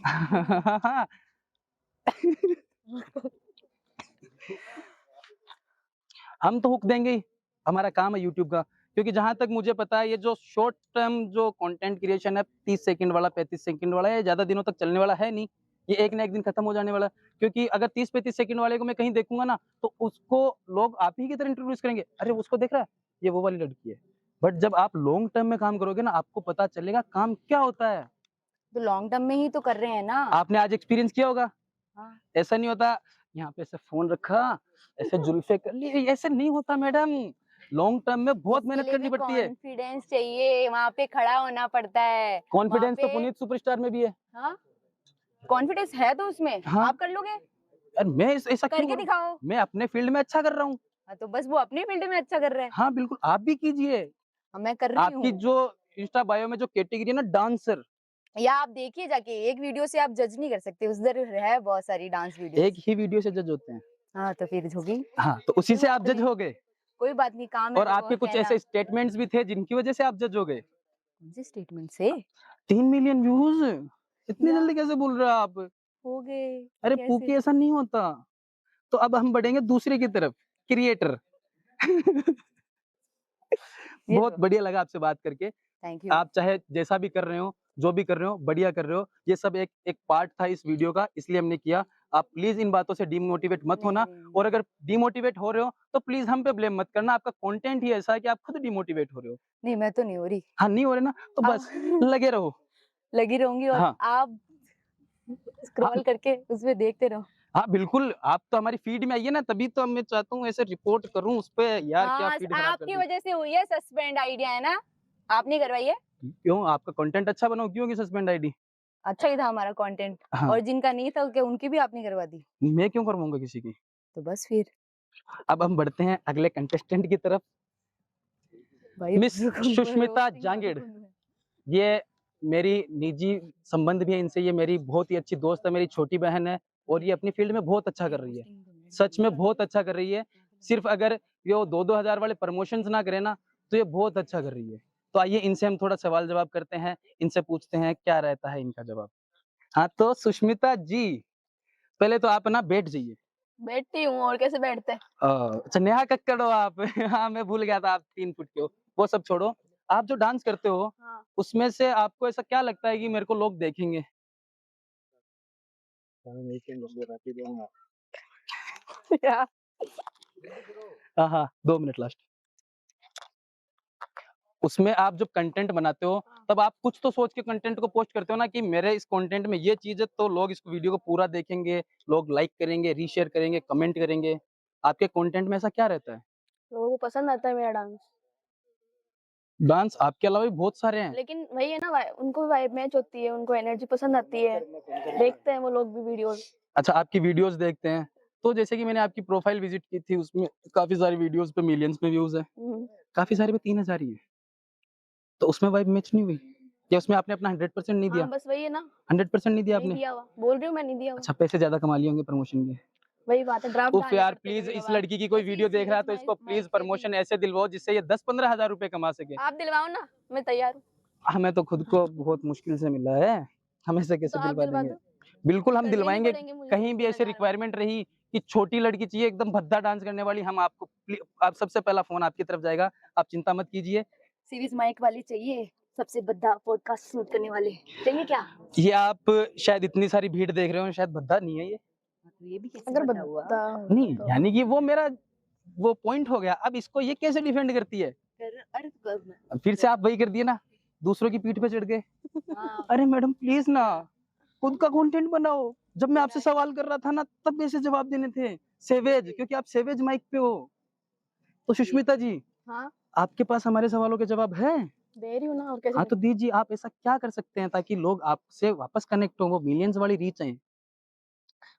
हम तो हुक देंगे ही, हमारा काम है यूट्यूब का। क्योंकि जहां तक मुझे पता है ये जो शॉर्ट टर्म जो कंटेंट क्रिएशन है, 30 सेकंड वाला, 35 सेकंड वाला, ये ज्यादा दिनों तक चलने वाला है नहीं। ये एक ना एक दिन खत्म हो जाने वाला है। क्योंकि अगर 30-35 सेकंड वाले को मैं कहीं देखूंगा ना, तो उसको लोग आप ही की तरह इंट्रोड्यूस करेंगे, अरे उसको देख रहा है, ये वो वाली लड़की है। बट जब आप लॉन्ग टर्म में काम करोगे ना, आपको पता चलेगा काम क्या होता है। तो लॉन्ग टर्म में ही तो कर रहे हैं ना। आपने आज एक्सपीरियंस किया होगा। हाँ। ऐसा नहीं होता यहाँ पे ऐसे फोन रखा, ऐसे जुल्फे कर ली, ऐसे नहीं होता मैडम। लॉन्ग टर्म में बहुत मेहनत करनी पड़ती है। कॉन्फिडेंस चाहिए, वहाँ पे खड़ा होना पड़ता है। कॉन्फिडेंस तो पे- पुनीत सुपरस्टार में भी है। हाँ, कॉन्फिडेंस है तो उसमें। हाँ। आप कर लोगे? अरे मैं ऐसा क्यों करके करूं? दिखाओ। मैं अपने फील्ड में अच्छा कर रहा हूँ। हाँ, तो बस वो अपनी फील्ड में अच्छा कर रहा है। हाँ बिल्कुल, आप भी कीजिए। मैं कर रही आपकी हूँ। जो इंस्टा बायो में जो कैटेगरी है ना, डांसर, या आप देखिए जाके, एक वीडियो से आप जज नहीं कर सकते, उधर है बहुत सारी डांस वीडियो। एक ही वीडियो से जज होते हैं। हाँ, तो फिर होगी। हाँ, तो उसी से आप जज हो गए। कोई बात नहीं, काम है और तो आपके कुछ कहना। ऐसे स्टेटमेंट्स भी थे जिनकी वजह से आप जज हो गए। कौन से स्टेटमेंट से? 3 मिलियन व्यूज, इतनी जल्दी कैसे बोल रहे हो आप? हो गए। अरे कैसे? पूकी, ऐसा नहीं होता। तो अब हम बढ़ेंगे दूसरे की तरफ, क्रिएटर। बहुत बढ़िया लगा आपसे बात करके। Thank you. आप चाहे जैसा भी कर रहे हो, जो भी कर रहे हो, बढ़िया कर रहे हो। ये सब एक एक पार्ट था इस वीडियो का, इसलिए हमने किया। आप प्लीज इन बातों से डिमोटिवेट मत होना, और अगर डिमोटिवेट हो रहे हो तो प्लीज हम पे ब्लेम मत करना। आपका कंटेंट ही ऐसा है कि आप खुद डिमोटिवेट हो रहे हो। नहीं, मैं तो नहीं हो रही। हाँ, नहीं हो रहे ना, तो बस लगे रहो। लगी रहूंगी, और हाँ। आप स्क्रॉल करके उसमें देखते रहो। हाँ बिल्कुल, आप तो हमारी फीड में आइए ना, तभी तो मैं चाहता हूँ ऐसे रिपोर्ट करूँ उस पे। यार क्या हाँ, फीड खराब कर आपकी दी। वजह से हुई है सस्पेंड आइडिया, है ना? आपने करवाई है। क्यों, आपका कंटेंट अच्छा बनाओ, क्यों होगी सस्पेंड आईडी? अच्छा ही था हमारा कंटेंट। हाँ। और जिनका नहीं था क्या उनकी भी आपने करवा दी? मैं क्यों करवाऊंगा किसी की? तो बस फिर अब हम बढ़ते हैं अगले कंटेस्टेंट की तरफ। भाई, मिस सुष्मिता जांगिड़, ये मेरी निजी संबंध भी है इनसे। ये मेरी बहुत ही अच्छी दोस्त है, मेरी छोटी बहन है, और ये अपनी फील्ड में बहुत अच्छा कर रही है। सच में बहुत अच्छा कर रही है। सिर्फ अगर ये 2-2 हजार वाले प्रमोशंस ना करे ना, तो ये बहुत अच्छा कर रही है। तो आइए इनसे हम थोड़ा सवाल जवाब करते हैं, इनसे पूछते हैं क्या रहता है इनका जवाब। हाँ तो सुष्मिता जी, पहले तो आप ना बैठ जाइए। बैठती हूँ, और कैसे बैठते हैं? अच्छा, नेहा कक्कड़ हो आप। हाँ मैं भूल गया था आप 3 फुट के हो। वो सब छोड़ो, आप जो डांस करते हो, हाँ। उसमें से आपको ऐसा क्या लगता है कि मेरे को लोग देखेंगे? हाँ 2 मिनट लास्ट। उसमें आप जब कंटेंट बनाते हो, तब आप कुछ तो सोच के कंटेंट को पोस्ट करते हो ना, कि मेरे इस कंटेंट में ये चीज है तो लोग इस वीडियो को पूरा देखेंगे, लोग लाइक करेंगे, रीशेयर करेंगे, कमेंट करेंगे। आपके कंटेंट में ऐसा क्या रहता है? लोगों को पसंद आता है मेरा डांस। डांस आपके अलावा भी बहुत सारे हैं। लेकिन वही है ना, उनको भी वाइब मैच होती है, उनको एनर्जी पसंद आती है, देखते हैं वो लोग भी वीडियोस। अच्छा, आपकी वीडियोस देखते हैं। तो जैसे कि मैंने आपकी प्रोफाइल विजिट की थी, उसमें काफी सारी वीडियोस पे मिलियंस में व्यूज है, काफी सारे पे 3000 ही है। तो उसमें वाइब मैच नहीं हुई, या उसमें आपने अपना 100% नहीं दिया? हाँ, बस वही है ना। 100% नहीं दिया नहीं आपने? दिया हुआ, बोल रही हूँ मैं, नहीं दिया हुआ। अच्छा, पैसे ज्यादा कमा लिए होंगे प्रमोशन के। वही बात है, ड्राफ्ट उफ यार, प्लीज इस लड़की की कोई वीडियो देख रहा है तो इसको प्लीज प्रमोशन ऐसे दिलवाओ जिससे ये 10-15 हजार रुपए कमा सके। आप दिलवाओ ना, मैं तैयार हूँ। हमें तो खुद को बहुत मुश्किल से मिला है, हमें से कैसे तो आप दिलवा दिलवा देंगे? दो। बिल्कुल हम करने नहीं दिलवाएंगे। पड़ेंगे मुझे, कहीं भी ऐसे रिक्वायरमेंट रही कि छोटी लड़की चाहिए एकदम भद्दा डांस करने वाली, हम आपको आप सबसे पहला फोन आपकी तरफ जाएगा, आप चिंता मत कीजिए। सीरीज माइक वाली चाहिए, सबसे बद्दा पॉडकास्ट शूट करने वाले चाहिए क्या? ये आप शायद इतनी सारी भीड़ देख रहे हो, शायद भद्दा नहीं है ये। ये भी कैसे अगर बद्दा हुआ? नहीं, यानी कि वो मेरा वो पॉइंट हो गया। अब इसको ये कैसे डिफेंड करती है? अरे फिर से आप वही कर दिए ना, दूसरों की पीठ पे चढ़ गए। अरे मैडम प्लीज ना, खुद का कंटेंट बनाओ। जब मैं आपसे सवाल कर रहा था ना, तब ऐसे जवाब देने थे सेवेज, क्योंकि आप सेवेज माइक पे हो। तो सुष्मिता जी, हाँ, आपके पास हमारे सवालों के जवाब है? दे रही हूँ ना, और कैसे? हाँ तो दीजिए। आप ऐसा क्या कर सकते हैं ताकि लोग आपसे वापस कनेक्ट हो, वो मिलियंस वाली रीच है?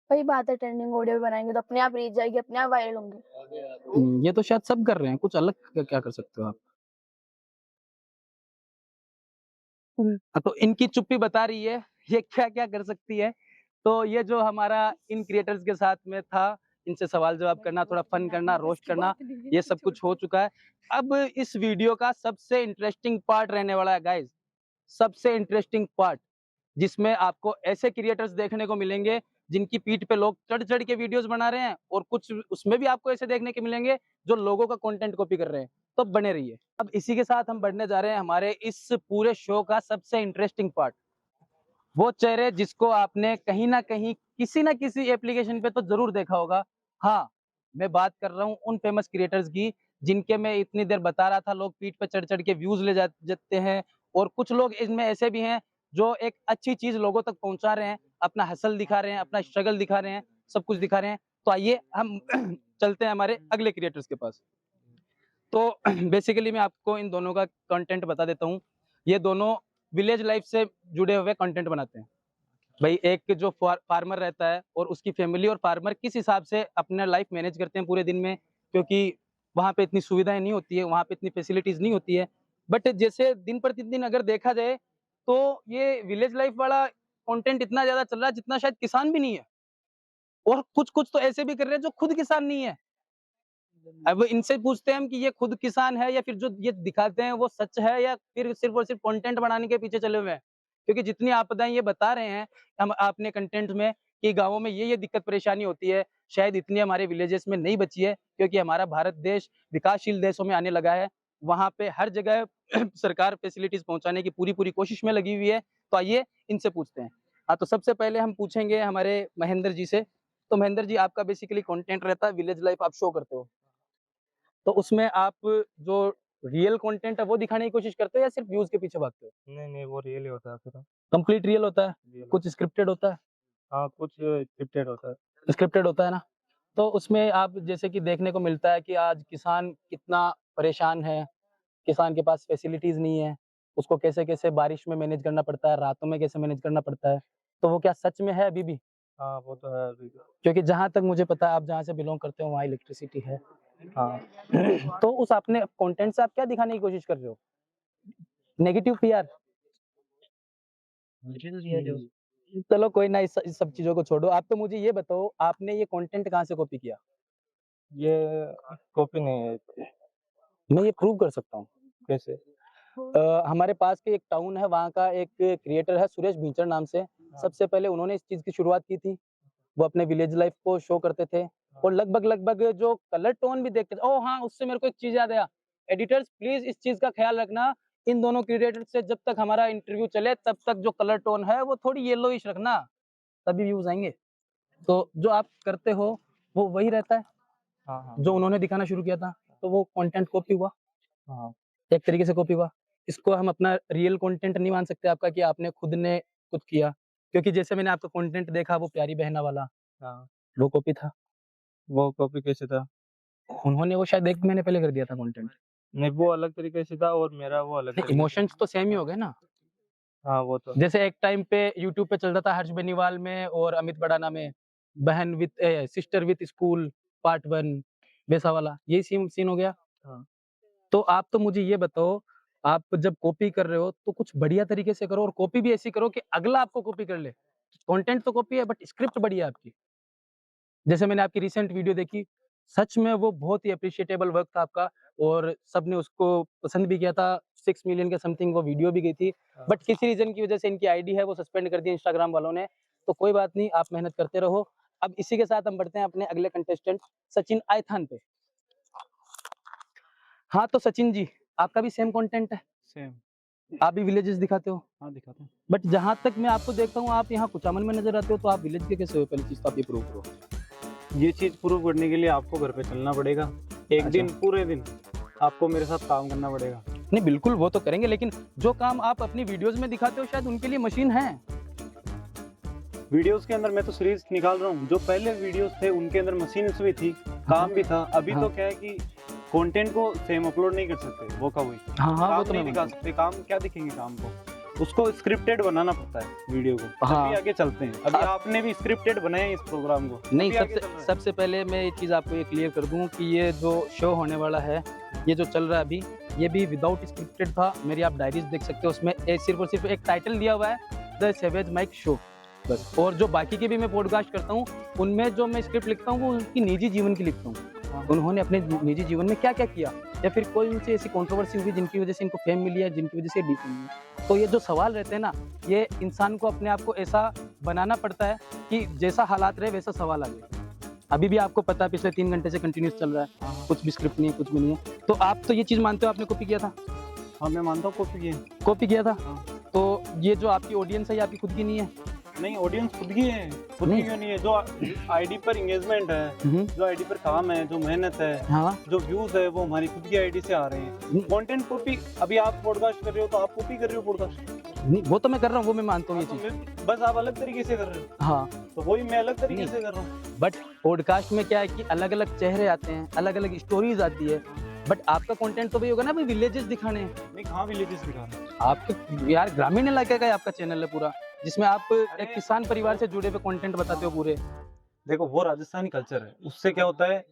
वही बात है, ट्रेंडिंग ऑडियो बनाएंगे तो अपने आप रीच जाएगी, अपने आप वायरल होंगे। ये तो शायद सब कर रहे हैं, कुछ अलग क्या कर सकते हो आप? तो इनकी चुप्पी बता रही है ये क्या क्या कर सकती है। तो ये जो हमारा इन क्रिएटर्स के साथ में था, इनसे सवाल जवाब करना, थोड़ा फन करना, रोस्ट करना, ये सब कुछ हो चुका है। अब इस वीडियो का सबसे इंटरेस्टिंग पार्ट रहने वाला है गाइस, सबसे इंटरेस्टिंग पार्ट, जिसमें आपको ऐसे क्रिएटर्स देखने को मिलेंगे जिनकी पीठ पे लोग चढ़ चढ़ के वीडियोस बना रहे हैं, और कुछ उसमें भी आपको ऐसे देखने के मिलेंगे जो लोगों का कंटेंट कॉपी कर रहे हैं। तो बने रहिए। अब इसी के साथ हम बढ़ने जा रहे हैं हमारे इस पूरे शो का सबसे इंटरेस्टिंग पार्ट, वो चेहरे जिसको आपने कहीं ना कहीं किसी ना किसी एप्लीकेशन पे तो जरूर देखा होगा। हाँ, मैं बात कर रहा हूँ उन फेमस क्रिएटर्स की जिनके मैं इतनी देर बता रहा था, लोग पीठ पे चढ़ के व्यूज ले जाते हैं, और कुछ लोग इसमें ऐसे भी हैं जो एक अच्छी चीज लोगों तक पहुंचा रहे हैं, अपना हसल दिखा रहे हैं, अपना स्ट्रगल दिखा रहे हैं, सब कुछ दिखा रहे हैं। तो आइए हम चलते हैं हमारे अगले क्रिएटर्स के पास। तो बेसिकली मैं आपको इन दोनों का कंटेंट बता देता हूँ। ये दोनों विलेज लाइफ से जुड़े हुए कंटेंट बनाते हैं। भाई एक जो फार्मर रहता है और उसकी फैमिली, और फार्मर किस हिसाब से अपना लाइफ मैनेज करते हैं पूरे दिन में, क्योंकि वहाँ पे इतनी सुविधाएं नहीं होती है, वहाँ पे इतनी फैसिलिटीज नहीं होती है। बट जैसे दिन प्रतिदिन अगर देखा जाए तो ये विलेज लाइफ वाला कंटेंट इतना ज्यादा चल रहा है जितना शायद किसान भी नहीं है, और कुछ कुछ तो ऐसे भी कर रहे हैं जो खुद किसान नहीं है। अब इनसे पूछते हैं हम कि ये खुद किसान है या फिर जो ये दिखाते हैं वो सच है, या फिर सिर्फ और सिर्फ कंटेंट बनाने के पीछे चले हुए हैं। क्योंकि जितनी आपदाएं ये बता रहे हैं हम अपने कंटेंट में कि गांवों में ये दिक्कत परेशानी होती है, शायद इतनी हमारे विलेजेस में नहीं बची है, क्योंकि हमारा भारत देश विकासशील देशों में आने लगा है। वहां पे हर जगह सरकार फैसिलिटीज पहुंचाने की पूरी कोशिश में लगी हुई है। तो आइए इनसे पूछते हैं। हाँ, तो सबसे पहले हम पूछेंगे हमारे महेंद्र जी से। तो महेंद्र जी, आपका बेसिकली कंटेंट रहता है विलेज लाइफ, आप शो करते हो, तो उसमें आप जो रियल कंटेंट है वो दिखाने की कोशिश करते हो या सिर्फ व्यूज के पीछे भागते हो? नहीं, वो रियल ही होता है पूरा। कंप्लीट रियल होता है? कुछ स्क्रिप्टेड होता है? हाँ, कुछ स्क्रिप्टेड होता है। स्क्रिप्टेड होता है ना। तो उसमें आप जैसे कि देखने को मिलता है कि आज किसान कितना परेशान है, किसान के पास फैसिलिटीज नहीं है, उसको कैसे कैसे बारिश में मैनेज करना पड़ता है, रातों में कैसे मैनेज करना पड़ता है। तो वो क्या सच में है अभी भी? हाँ, वो तो है अभी। क्योंकि जहां तक मुझे पता है, आप जहाँ से बिलोंग करते हो वहाँ इलेक्ट्रिसिटी है। हाँ। तो उस अपने कंटेंट से आप क्या दिखाने की कोशिश कर रहे हो? Negative PR? चलो कोई ना, इस सब चीजों को छोड़ो। आप तो मुझे ये बताओ, आपने ये कंटेंट कहाँ से कॉपी किया? ये कॉपी नहीं है। मैं ये प्रूव कर सकता हूँ। कैसे? हमारे पास के एक टाउन है, वहाँ का एक क्रिएटर है सुरेश भींचर नाम से। सबसे पहले उन्होंने इस चीज की शुरुआत की थी। वो अपने विलेज लाइफ को शो करते थे, और लगभग जो कलर टोन भी देखते थे। ओह हाँ, उससे मेरे को एक चीज याद आया। एडिटर्स प्लीज इस चीज का ख्याल रखना, इन दोनों क्रिएटर से जब तक हमारा इंटरव्यू चले तब तक जो कलर टोन है वो थोड़ी येलोइश रखना, तभी व्यूज आएंगे। तो जो आप करते हो वो वही रहता है। हाँ। जो उन्होंने दिखाना शुरू किया था, तो वो कंटेंट कॉपी हुआ। हाँ। एक तरीके से कॉपी हुआ। इसको हम अपना रियल कंटेंट नहीं मान सकते आपका कि आपने खुद ने कुछ किया, क्योंकि जैसे मैंने आपका कंटेंट देखा वो प्यारी बहना वाला, हाँ। वो कॉपी था। वो कॉपी कैसे था? उन्होंने वो शायद 1 महीने पहले कर दिया था कंटेंट। नहीं, वो अलग तरीके से था और मेरा वो अलग तरीके से। इमोशंस तो सेम ही हो गए ना। हाँ, वो तो। जैसे एक टाइम पे यूट्यूब पे चलता था हर्ष बेनीवाल में और अमित बड़ाना में, बहन with sister with school part 1, वैसा वाला यही सीन हो गया। हाँ। तो आप तो मुझे ये बताओ, आप जब कॉपी कर रहे हो तो कुछ बढ़िया तरीके से करो, और कॉपी भी ऐसी करो कि अगला आपको कॉपी कर ले। कंटेंट तो कॉपी है बट स्क्रिप्ट बढ़िया है आपकी। जैसे मैंने आपकी रिसेंट वीडियो देखी, सच में वो बहुत ही अप्रिशिएटेबल वर्क था आपका, और सबने उसको पसंद भी किया था। 6 मिलियन के समथिंग वो वीडियो भी गई थी, बट किसी रीजन की वजह से इनकी आईडी है वो सस्पेंड कर दी इंस्टाग्राम वालों ने। तो कोई बात नहीं, आप मेहनत करते रहो। अब इसी के साथ हम बढ़ते हैं अपने अगले कंटेस्टेंट सचिन आयथान पे। हाँ, तो सचिन जी, आपका भी सेम कंटेंट है? सेम। आप भी विलेजेस दिखाते हो? हाँ, दिखाता हूँ। बट जहाँ तक मैं आपको देखता हूँ, आप यहाँ कुचामन में नजर आते हो, तो आप विलेज के कैसे हो? पहली चीज तो आप ये प्रूव करो। ये चीज प्रूव करने के लिए आपको घर पे चलना पड़ेगा। एक दिन, पूरे दिन आपको मेरे साथ काम करना पड़ेगा। नहीं बिल्कुल, वो तो करेंगे, लेकिन जो काम आप अपनी वीडियोस में दिखाते हो शायद उनके लिए मशीन है। वीडियोस के अंदर मैं तो सीरीज निकाल रहा हूँ। जो पहले वीडियोस थे उनके अंदर मशीन्स भी थी, काम भी था। अभी तो क्या है कि कंटेंट को सेम अपलोड नहीं कर सकते, वो का वही। हाँ, वो तो नहीं दिखा सकते। काम क्या दिखेंगे काम को, उसको स्क्रिप्टेड बनाना पड़ता है वीडियो को। अभी आगे चलते हैं। अभी आपने भी स्क्रिप्टेड बनाया है इस प्रोग्राम को? नहीं, सबसे पहले मैं ये चीज आपको ये क्लियर कर दूं कि ये जो शो होने वाला है, ये जो चल रहा है अभी, ये भी विदाउट स्क्रिप्टेड था। मेरी आप डायरीज देख सकते हो, उसमें सिर्फ और सिर्फ एक टाइटल दिया हुआ है, द सैवेज माइक शो, बस। और जो बाकी के भी मैं पॉडकास्ट करता हूँ उनमें जो मैं स्क्रिप्ट लिखता हूँ वो उनकी निजी जीवन की लिखता हूँ। उन्होंने अपने निजी जीवन में क्या क्या किया, या फिर कोई उनसे ऐसी कंट्रोवर्सी हुई जिनकी वजह से इनको फेम मिली है, जिनकी वजह से डीप मिली। तो ये जो सवाल रहते हैं ना, ये इंसान को अपने आप को ऐसा बनाना पड़ता है कि जैसा हालात रहे वैसा सवाल आ जाए। अभी भी आपको पता है पिछले 3 घंटे से कंटिन्यूस चल रहा है, कुछ भी स्क्रिप्ट नहीं है, कुछ भी नहीं है। तो आप तो ये चीज मानते हो आपने कॉपी किया था? हाँ, मैं मानता हूँ कॉपी किया था। कॉपी किया था। तो ये जो आपकी ऑडियंस है ये आपकी खुद की नहीं है? नहीं, ऑडियंस खुद की है, खुद की क्यों नहीं है? जो आईडी पर एंगेजमेंट है, जो आईडी पर काम है, जो मेहनत है, हाँ। जो व्यूज है, वो हमारी खुद की आईडी से आ रहे हैं। कंटेंट कॉपी, अभी आप पॉडकास्ट कर रहे हो तो आप कॉपी कर रहे हो पॉडकास्ट। नहीं, वो तो मैं कर रहा हूँ, वो मैं मानता हूँ ये चीज। बस आप अलग तरीके से कर रहे हो। हाँ, तो वही मैं अलग तरीके से कर रहा हूँ। बट पॉडकास्ट में क्या है कि अलग अलग चेहरे आते हैं, अलग अलग स्टोरीज आती है, बट आपका कंटेंट तो भी होगा ना भाई, विलेजेस दिखाने हैं। नहीं, कहाँ विलेजेस दिखाना? आपके यार ग्रामीण इलाके का ही आपका चैनल है पूरा, जिसमें आप एक किसान परिवार से जुड़े हुए कंटेंट बताते हो पूरे। देखो, वो राजस्थानी कल्चर है, उससे क्या होता है,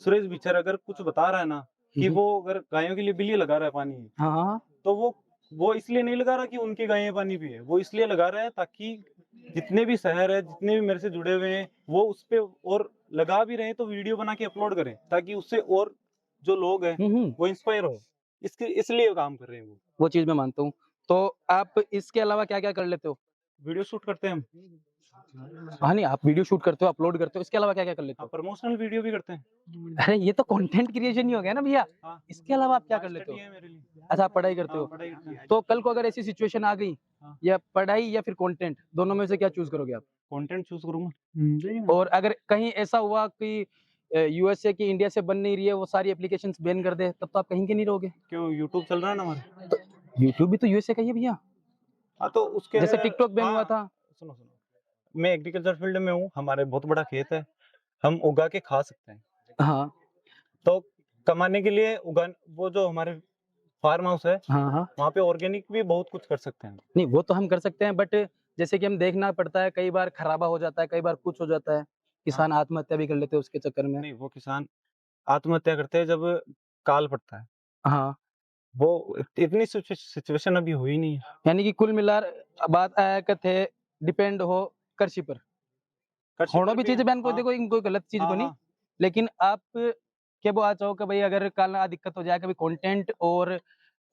सुरेश बिचर अगर कुछ बता रहा है ना कि वो अगर गायों के लिए बिल्ली लगा रहा है पानी, हाँ, तो वो इसलिए नहीं लगा रहा कि उनकी गायें पानी पिए, वो इसलिए लगा रहा है ताकि जितने भी शहर है, जितने भी मेरे से जुड़े हुए हैं, वो उस पे और लगा भी रहे तो वीडियो बना के अपलोड करें, ताकि उससे और जो लोग हैं वो इंस्पायर हो। इसलिए काम कर रहे हैं वो चीज मैं मानता हूँ। तो आप इसके अलावा क्या क्या कर लेते हो? वीडियो शूट करते हैं हम। हाँ, नहीं, आप वीडियो शूट करते हो, अपलोड करते हो, इसके अलावा क्या क्या कर लेते हो? प्रमोशनल वीडियो भी करते हैं। अरे ये तो कंटेंट क्रिएशन ही हो गया ना भैया। इसके अलावा आप क्या कर लेते हो? अच्छा, आप पढ़ाई करते हो। तो कल को अगर ऐसी सिचुएशन आ गई, या पढ़ाई या फिर कंटेंट, दोनों में से क्या चूज करोगे आप? कंटेंट चूज करूंगा। और अगर कहीं ऐसा हुआ कि यूएसए की इंडिया से बन नहीं रही है, वो सारी एप्लीकेशंस बैन कर दे, तब तो आप कहीं के नहीं रहोगे। क्यों? यूट्यूब चल रहा है ना हमारे। तो यूट्यूब भी तो यूएसए का ही है भैया। हाँ, तो उसके जैसे टिकटॉक बैन हुआ था। सुनो, मैं एग्रीकल्चर फील्ड में हूँ, हमारे बहुत बड़ा खेत है, हम उगा के खा सकते हैं। हाँ, तो कमाने के लिए वो जो हमारे फार्म हाउस है, हाँ, वहाँ पे ऑर्गेनिक भी बहुत कुछ कर सकते हैं। नहीं, वो तो हम कर सकते हैं, बट जैसे कि हम देखना पड़ता है, कई बार खराबा हो जाता है, कई बार कुछ हो जाता है, किसान आत्महत्या भी कर लेते हैं उसके चक्कर में। नहीं, वो किसान आत्महत्या करते हैं जब काल पड़ता है। हाँ, वो इतनी सिचुएशन अभी हुई नहीं है। यानी कि कुल मिलाकर बात आया कि थे डिपेंड हो कृषि पर। होना भी चीज बैन को देखो, कोई गलत चीज को नहीं, लेकिन आप क्या वो आ चाहो कि भाई अगर कल आ दिक्कत हो जाए, कभी कंटेंट और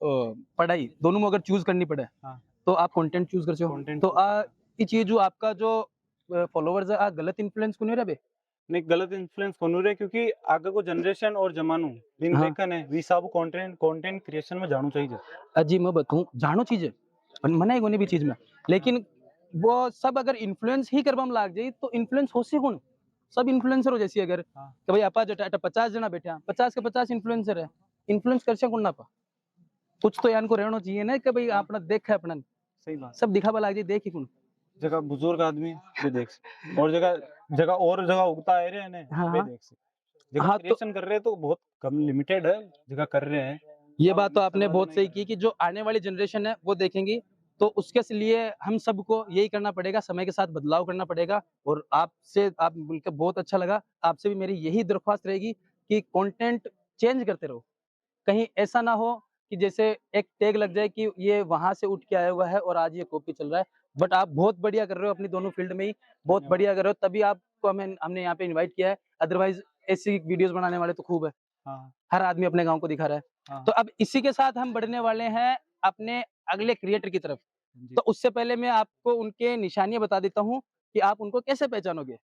पढ़ाई दोनों में अगर चूज करनी पड़े, तो आप कंटेंट चूज कर हो। तो ये चीज जो आपका जो फॉलोवर्स है, गलत इन्फ्लुएंस को नहीं रहे? नहीं, गलत इन्फ्लुएंस कोनु रे, क्योंकि आगे को जनरेशन और जमानो दिन देखन है, वी सब कंटेंट क्रिएशन में जानो चाहिए। अजी मैं बताऊं, जानो चीज मना है कोनी भी चीज में, लेकिन वो सब अगर इन्फ्लुएंस ही करवा में लाग जाए तो इन्फ्लुएंस हो से कौन? सब इन्फ्लुएंसर हो जैसी अगर कि भाई आपा जटा 50 जना बैठा, 50 के 50 इन्फ्लुएंसर है, इन्फ्लुएंस कर से कौन ना पा? कुछ तो यान को रहना चाहिए ना कि भाई अपना देख है अपना। सही बात। सब दिखावा लाग जाए, देख ही कौन? जगह बुजुर्ग आदमी भी देख सकते, और जगह उगता है रे ने भी देख सकते। जगह क्रिएशन कर रहे हैं तो बहुत कम लिमिटेड है, जगह कर रहे हैं। ये बात तो आपने बहुत सही की कि जो आने वाली जनरेशन है वो देखेंगी, तो उसके लिए हम सबको यही करना पड़ेगा, समय के साथ बदलाव करना पड़ेगा। और आपसे आप मिलकर बहुत अच्छा लगा। आपसे भी मेरी यही दरख्वास्त रहेगी कि कंटेंट चेंज करते रहो, कहीं ऐसा ना हो कि जैसे एक टैग लग जाए कि ये वहां से उठ के आया हुआ है और आज ये कॉपी चल रहा है। बट आप बहुत बढ़िया कर रहे हो अपनी दोनों फील्ड में ही, बहुत बढ़िया कर रहे हो, तभी आपको हमने यहाँ पे इन्वाइट किया है। अदरवाइज ऐसी वीडियोस बनाने वाले तो खूब है, हर आदमी अपने गाँव को दिखा रहा है। तो अब इसी के साथ हम बढ़ने वाले हैं अपने अगले क्रिएटर की तरफ। तो उससे पहले मैं आपको उनके निशानियां बता देता हूँ कि आप उनको कैसे पहचानोगे।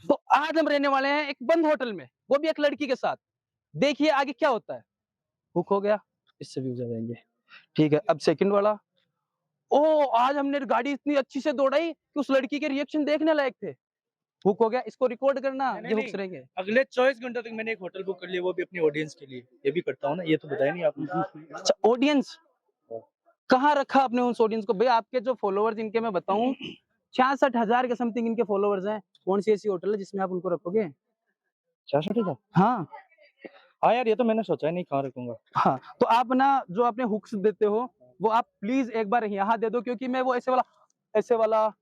तो आज हम रहने वाले हैं एक बंद होटल में, वो भी एक लड़की के साथ। देखिए आगे क्या होता है। बुक हो गया, इससे भी जाएंगे। ठीक है, अब सेकंड वाला। ओ, आज हमने गाड़ी इतनी अच्छी से दौड़ाई कि उस लड़की के रिएक्शन देखने लायक थे। बुक हो गया, इसको रिकॉर्ड करना, ये हुक्स रहेंगे। अगले 24 घंटों तक मैंने एक होटल बुक कर लिया, वो भी अपनी ऑडियंस के लिए। ये भी करता हूँ ना, ये तो बताया नहीं आपने। अच्छा, ऑडियंस कहाँ रखा आपने उस ऑडियंस को? भाई आपके जो फॉलोवर्स इनके मैं बताऊं 66,000 के समथिंग इनके फॉलोवर्स हैं। कौन सी ऐसी होटल है जिसमें आप उनको रखोगे? 66,000? हाँ यार, ये तो मैंने सोचा ही नहीं कहाँ रखूंगा। हाँ, तो आप ना जो आपने हुक्स देते हो वो आप प्लीज एक बार यहाँ दे दो, क्योंकि मैं वो ऐसे वाला ऐसे वाला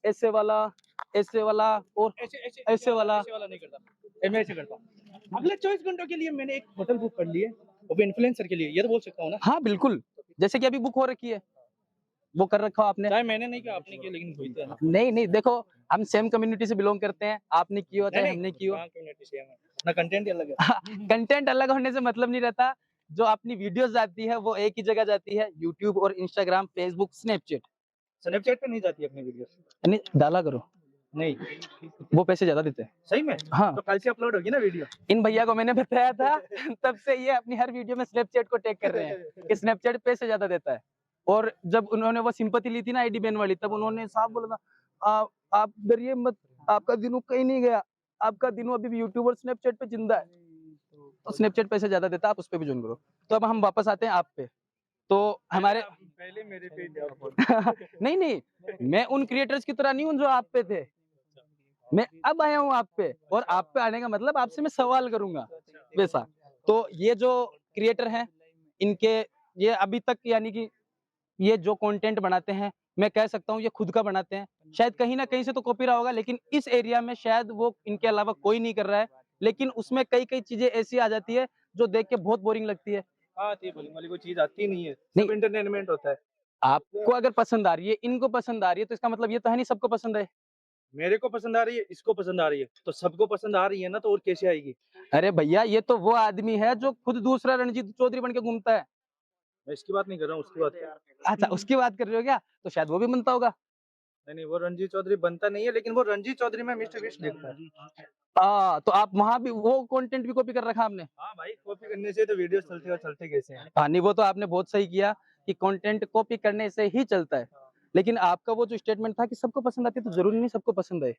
ऐसे वाला ऐसे वाला और ऐसे वाला नहीं करता। मैं ऐसे करता हूँ। अगले 24 घंटों के लिए मैंने एक होटल बुक कर ली है, वो भी इन्फ्लुएंसर के लिए। ये तो बोल सकता हूँ ना? हाँ बिल्कुल, जैसे कि अभी बुक हो रखी है, वो कर रखा आपने। चाहे मैंने नहीं किया, आपने किया, लेकिन कोई तो है ना। नहीं, देखो हम सेम कम्युनिटी से बिलोंग करते हैं, आपने किया चाहे हमने किया, ना कंटेंट ही अलग है। कंटेंट अलग होने से मतलब नहीं रहता। जो अपनी वीडियोस जाती है वो एक ही जगह जाती है, यूट्यूब और इंस्टाग्राम, फेसबुक, स्नैपचैट पे नहीं जाती अपनी वीडियोस। नहीं डाला करो, नहीं, वो पैसे ज्यादा देते हैं। सही में? हाँ। तो कल से अपलोड होगी ना वीडियो। इन भैया को मैंने बताया था तब से ये अपनी हर वीडियो में स्नैपचैट को टैग कर रहे हैं कि स्नैपचैट पैसे ज्यादा देता है। और जब उन्होंने वो सिंपैथी ली थी ना आईडी बैन वाली, तब उन्होंने साफ बोला था आप डरिए मत, आपका दिनू कहीं नहीं गया, आपका दिनू अभी भी यूट्यूब और स्नैपचैट पे जिंदा है। तो स्नैपचैट पैसे ज्यादा देता है, आप उस पे भी ज्वाइन करो। तो अब हम वापस आते हैं आप पे। तो हमारे पहले मेरे पे नहीं, मैं उन क्रिएटर्स की तरह नहीं हूँ जो आप पे थे। मैं अब आया हूँ आप पे, और आप पे आने का मतलब आपसे मैं सवाल करूंगा वैसा। तो ये जो क्रिएटर हैं, इनके ये अभी तक यानी कि ये जो कंटेंट बनाते हैं, मैं कह सकता हूँ ये खुद का बनाते हैं। शायद कहीं ना कहीं से तो कॉपी रहा होगा, लेकिन इस एरिया में शायद वो इनके अलावा कोई नहीं कर रहा है। लेकिन उसमें कई चीजें ऐसी आ जाती है जो देख के बहुत बोरिंग लगती है। आती बोलिंग वाली कोई चीज आती नहीं है, सब एंटरटेनमेंट होता है। आपको अगर पसंद आ रही है, इनको पसंद आ रही है, तो इसका मतलब ये तो है नहीं सबको पसंद है। मेरे को पसंद आ रही है, इसको पसंद आ रही है, तो सबको पसंद आ रही है ना, तो और कैसे आएगी? अरे भैया, ये तो वो आदमी है जो खुद दूसरा रणजीत चौधरी बन के घूमता है। मैं इसकी बात नहीं कर रहा हूँ, उसकी बात कर रहा हूँ। अच्छा, उसकी बात कर रहे हो क्या? तो शायद वो भी बनता होगा। नहीं, वो रणजीत चौधरी बनता नहीं है, लेकिन वो रणजीत चौधरी में मिस्टर विश देखता है। तो आप वहां भी वो कंटेंट भी कॉपी कर रखा आपने? हाँ भाई, कॉपी करने से तो वीडियो चलते और चलते कैसे हैं? हाँ नहीं, वो तो आपने बहुत सही किया कि कंटेंट कॉपी करने से ही चलता है। लेकिन आपका वो जो स्टेटमेंट था कि सबको पसंद आती है, तो जरूरी नहीं सबको पसंद है।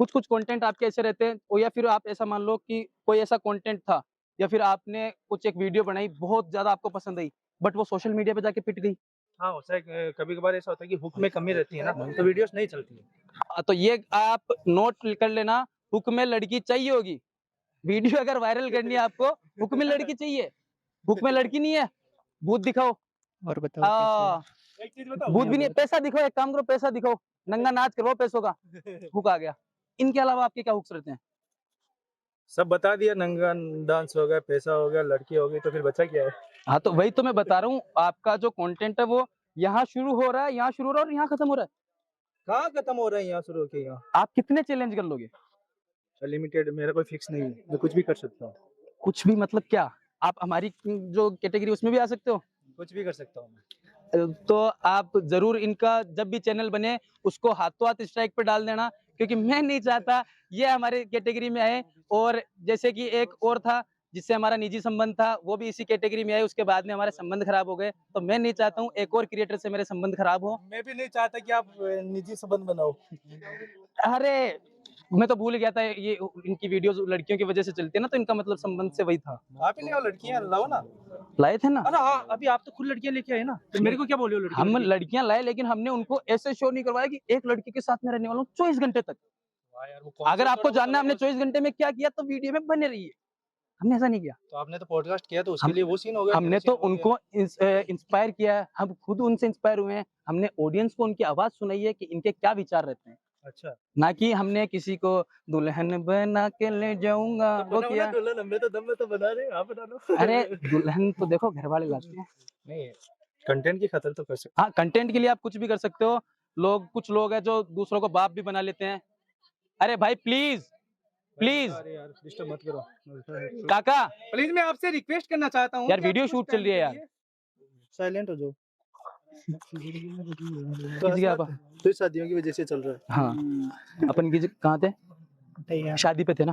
कुछ कंटेंट आपके ऐसे रहते हैं, और या फिर आप ऐसा मान लो कि कोई ऐसा कंटेंट था, या फिर आपने कुछ एक वीडियो बनाई बहुत ज्यादा आपको पसंद आई, बट वो सोशल मीडिया पे जाके पिट गई। हाँ, होता है, कभी कभार ऐसा होता है कि हुक में कमी रहती है ना, तो वीडियोस नहीं चलती है। तो ये आप नोट कर लेना, हुक में लड़की चाहिए होगी। वीडियो अगर वायरल करनी है आपको, हुक में लड़की चाहिए। हुक में लड़की नहीं है, भूत दिखाओ। और बताओ एक चीज बताओ, भूत भी नहीं है, पैसा दिखाओ। एक काम करो, पैसा दिखाओ, नंगा नाच करवाओ पैसों का। हुक आ गया। इनके अलावा आपके क्या हुक्स रहते हैं? सब बता दिया, नंगा डांस हो गया, पैसा हो गया, लड़की हो गई, तो फिर बचा क्या है? हाँ, तो वही तो मैं बता रहा हूँ, आपका जो कंटेंट है वो यहाँ शुरू हो रहा है, यहाँ शुरू हो रहा है और यहाँ खत्म हो रहा है। कहाँ खत्म हो रहा है? यहाँ शुरू होके यहाँ। आप कितने चैलेंज कर लोगे? लिमिटेड, मेरा कोई फिक्स नहीं है, मैं कुछ भी कर सकता हूँ। कुछ भी मतलब क्या? आप हमारी जो कैटेगरी उसमें भी आ सकते हो? कुछ भी कर सकता हूँ मैं। तो आप जरूर इनका जब भी चैनल बने उसको हाथों हाथ स्ट्राइक पे डाल देना, क्योंकि मैं नहीं चाहता ये हमारे कैटेगरी में आए। और जैसे कि एक और था जिससे हमारा निजी संबंध था, वो भी इसी कैटेगरी में आए, उसके बाद में हमारे संबंध खराब हो गए। तो मैं नहीं चाहता हूँ एक और क्रिएटर से मेरे संबंध खराब हो। मैं भी नहीं चाहता कि आप निजी संबंध बनाओ। अरे मैं तो भूल गया था, ये इनकी वीडियोस लड़कियों की वजह से चलती है ना, तो इनका मतलब संबंध से वही था। आप ही ले आओ लड़कियां, लाओ ना। लाए थे ना? अरे हाँ, अभी आप तो खुद लड़कियां लेके आए ना, तो मेरे को क्या बोल रहे हो? लड़कियां हम लड़कियां लाए, लेकिन हमने उनको ऐसे शो नहीं करवाया कि एक लड़की के साथ में रहने वाला हूँ 24 घंटे तक। अगर आपको जानना है हमने 24 घंटे में क्या किया, तो वीडियो में बने रहिए। हमने ऐसा नहीं किया। तो आपने तो पॉडकास्ट किया, तो उसके लिए वो सीन हो गया। हमने तो उनको इंस्पायर किया है, हम खुद उनसे इंस्पायर हुए हैं। हमने ऑडियंस को उनकी आवाज सुनाई है कि इनके क्या विचार रहते हैं। अच्छा, ना कि हमने किसी को दुल्हन बना के ले जाऊंगा वो किया। दुल्हन हम तो दम में तो बना रहे, आप बना लो। अरे दुल्हन तो देखो घर वाले लाते हैं। नहीं, कंटेंट की खातिर तो कर सकते। हाँ, कंटेंट के लिए आप कुछ भी कर सकते हो। कुछ लोग हैं जो दूसरों को बाप भी बना लेते हैं। अरे भाई प्लीज प्लीज अरे यार, डिस्टर्ब मत करो काका, प्लीज। मैं आपसे रिक्वेस्ट करना चाहता हूँ यार वीडियो शूट चल रही है यार। साइलेंट हो जाओ। तो शादियों की वजह से चल रहा है। हाँ, अपन की कहाँ थे? शादी पे थे ना।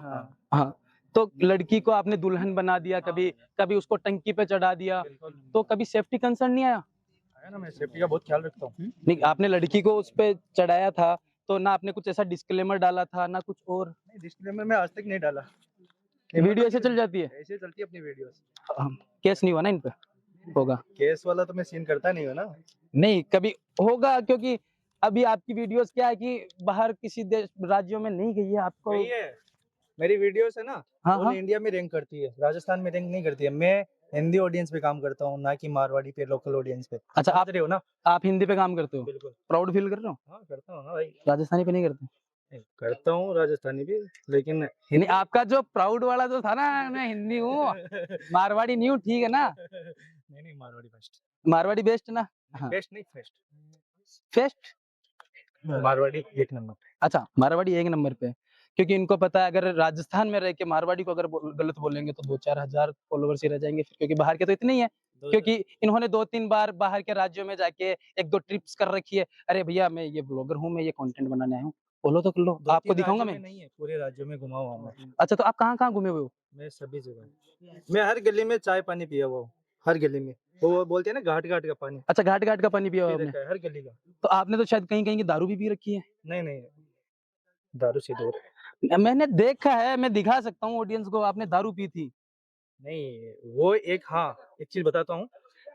हाँ, तो लड़की को आपने दुल्हन बना दिया, कभी कभी उसको टंकी पे चढ़ा दिया, तो कभी सेफ्टी कंसर्न नहीं आया? ना, मैं सेफ्टी का बहुत ख्याल रखता हूँ। नहीं, आपने लड़की को उस पे चढ़ाया था, तो ना आपने कुछ ऐसा डिस्क्लेमर डाला था ना कुछ और? नहीं, डिस्क्लेमर मैं आज तक नहीं डाला। वीडियो ऐसे चल जाती है? ऐसे चलती है अपनी वीडियोस। केस नहीं हुआ ना इन पे? होगा केस वाला तो मैं सीन करता नहीं हूँ ना। नहीं, कभी होगा, क्योंकि अभी आपकी वीडियोस क्या है कि बाहर किसी देश राज्यों में नहीं गई है आपको। नहीं है, मेरी वीडियोस है ना, ऑल इंडिया में रैंक करती है, राजस्थान में रैंक नहीं करती है। मैं हिंदी ऑडियंस पे काम करता हूँ, ना कि मारवाड़ी पे, लोकल ऑडियंस पे। अच्छा, आप रहे हो ना? आप हिंदी पे काम करते हो? बिल्कुल। प्राउड फील कर रहे हो? हाँ, करता हूँ ना भाई। राजस्थानी पे नहीं करते? करता हूँ राजस्थानी भी, लेकिन नहीं, आपका जो प्राउड वाला जो था ना, मैं हिंदी हूँ मारवाड़ी नहीं हूँ, ठीक है ना? नहीं, मारवाड़ी बेस्ट। मारवाड़ी बेस्ट ना? हाँ। बेस्ट नहीं, फेस्ट। फेस्ट मारवाड़ी एक नंबर। अच्छा, मारवाड़ी एक नंबर पे, क्योंकि इनको पता है अगर राजस्थान में रह के मारवाड़ी को अगर गलत बोलेंगे तो 2-4 हजार फॉलोवर्स ही रह जाएंगे, क्योंकि बाहर के तो इतने ही है। क्योंकि इन्होंने 2-3 बार बाहर के राज्यों में जाके 1-2 ट्रिप्स कर रखी है। अरे भैया, मैं ये ब्लॉगर हूँ, मैं ये कंटेंट बनाने आया हूँ, बोलो तो कर लो, दो आपको तीन दिखाऊंगा राज्यों में मैं। नहीं है, पूरे राज्यों में घुमा हुआ हूं मैं। अच्छा, तो आप कहाँ घूमे हुए हो? मैं सभी जगह, मैं हर गली में चाय पानी पिया हुआ हूँ, हर गली में। वो बोलते हैं ना घाट घाट का पानी, अच्छा, घाट घाट का पानी पिया हुआ पी आपने? रखा है हर गली का। तो आपने तो शायद कहीं कहीं की दारू भी पी रखी है। नहीं नहीं, दारू से दूर। मैंने देखा है, मैं दिखा सकता हूँ ऑडियंस को, आपने दारू पी थी। नहीं वो एक, हाँ एक चीज बताता हूँ,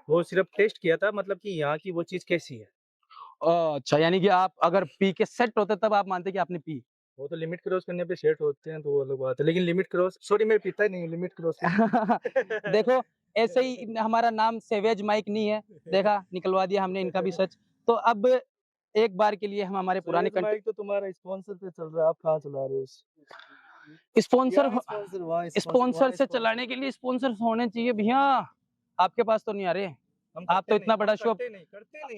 वो सिर्फ टेस्ट किया था, मतलब कि यहाँ की वो चीज कैसी है। अच्छा, यानी कि आप अगर पी के सेट होते तब आप मानते कि आपने पी। वो तो लिमिट क्रॉस करने पे सेट होते हैं तो वो अलग बात है, लेकिन लिमिट क्रॉस, सॉरी मैं पीता ही नहीं हूँ लिमिट क्रॉस। देखो, ऐसे ही हमारा नाम सेवेज माइक नहीं है, देखा निकलवा दिया हमने इनका भी सच। तो अब एक बार के लिए हम हमारे पुराने माइक तो तुम्हारा स्पॉन्सर पे चल रहा है, आप कहाँ चला रहे हो? स्पॉन्सर वहाँ स्पॉन्सर से चलाने के लिए स्पॉन्सर होने चाहिए भैया, आपके पास तो नहीं आ रहे। आप तो इतना बड़ा शो,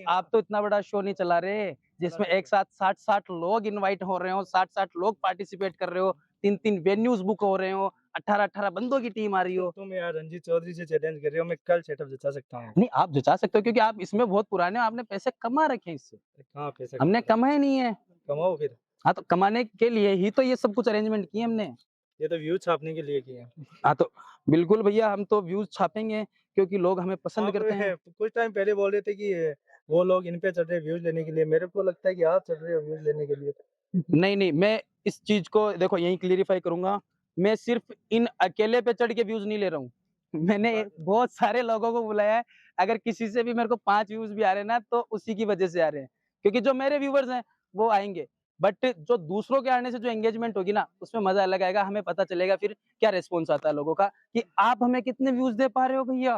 आप तो इतना बड़ा शो नहीं चला रहे जिसमें एक साथ 60 लोग इनवाइट हो रहे हो, 60 लोग पार्टिसिपेट कर रहे हो, 3 वेन्यूज बुक हो रहे हो, 18 बंदों की टीम आ रही हो। तुम यार रंजीत चौधरी से चैलेंज कर रहे हो, मैं कल सेटअप जचा सकता हूँ। नहीं, आप जचा सकते हो क्योंकि आप इसमें बहुत पुराने हो, आपने पैसे कमा रखे हैं इससे। कहाँ पैसे हमने कमाए नहीं है। कमाओ फिर। हाँ, तो कमाने के लिए ही तो ये सब कुछ अरेंजमेंट किए हमने। ये तो व्यू छापने के लिए किए हैं। हाँ, तो बिल्कुल भैया, हम तो व्यूज छापेंगे क्योंकि लोग हमें पसंद करते हैं। कुछ टाइम पहले बोल रहे थे कि वो लोग इन पे चढ़ रहे व्यूज लेने के लिए, मेरे को लगता है कि आप चढ़ रहे हो व्यूज लेने के लिए। नहीं नहीं, मैं इस चीज को देखो यही क्लियरिफाई करूंगा, मैं सिर्फ इन अकेले पे चढ़ के व्यूज नहीं ले रहा हूँ। मैंने बहुत सारे लोगों को बुलाया है, अगर किसी से भी मेरे को 5 व्यूज भी आ रहे हैं ना तो उसी की वजह से आ रहे हैं, क्योंकि जो मेरे व्यूवर्स हैं वो आएंगे, बट जो दूसरों के आने से जो एंगेजमेंट होगी ना उसमें मजा अलग आएगा। हमें पता चलेगा फिर क्या रिस्पॉन्स आता है लोगों का कि आप हमें कितने व्यूज दे पा रहे हो भैया।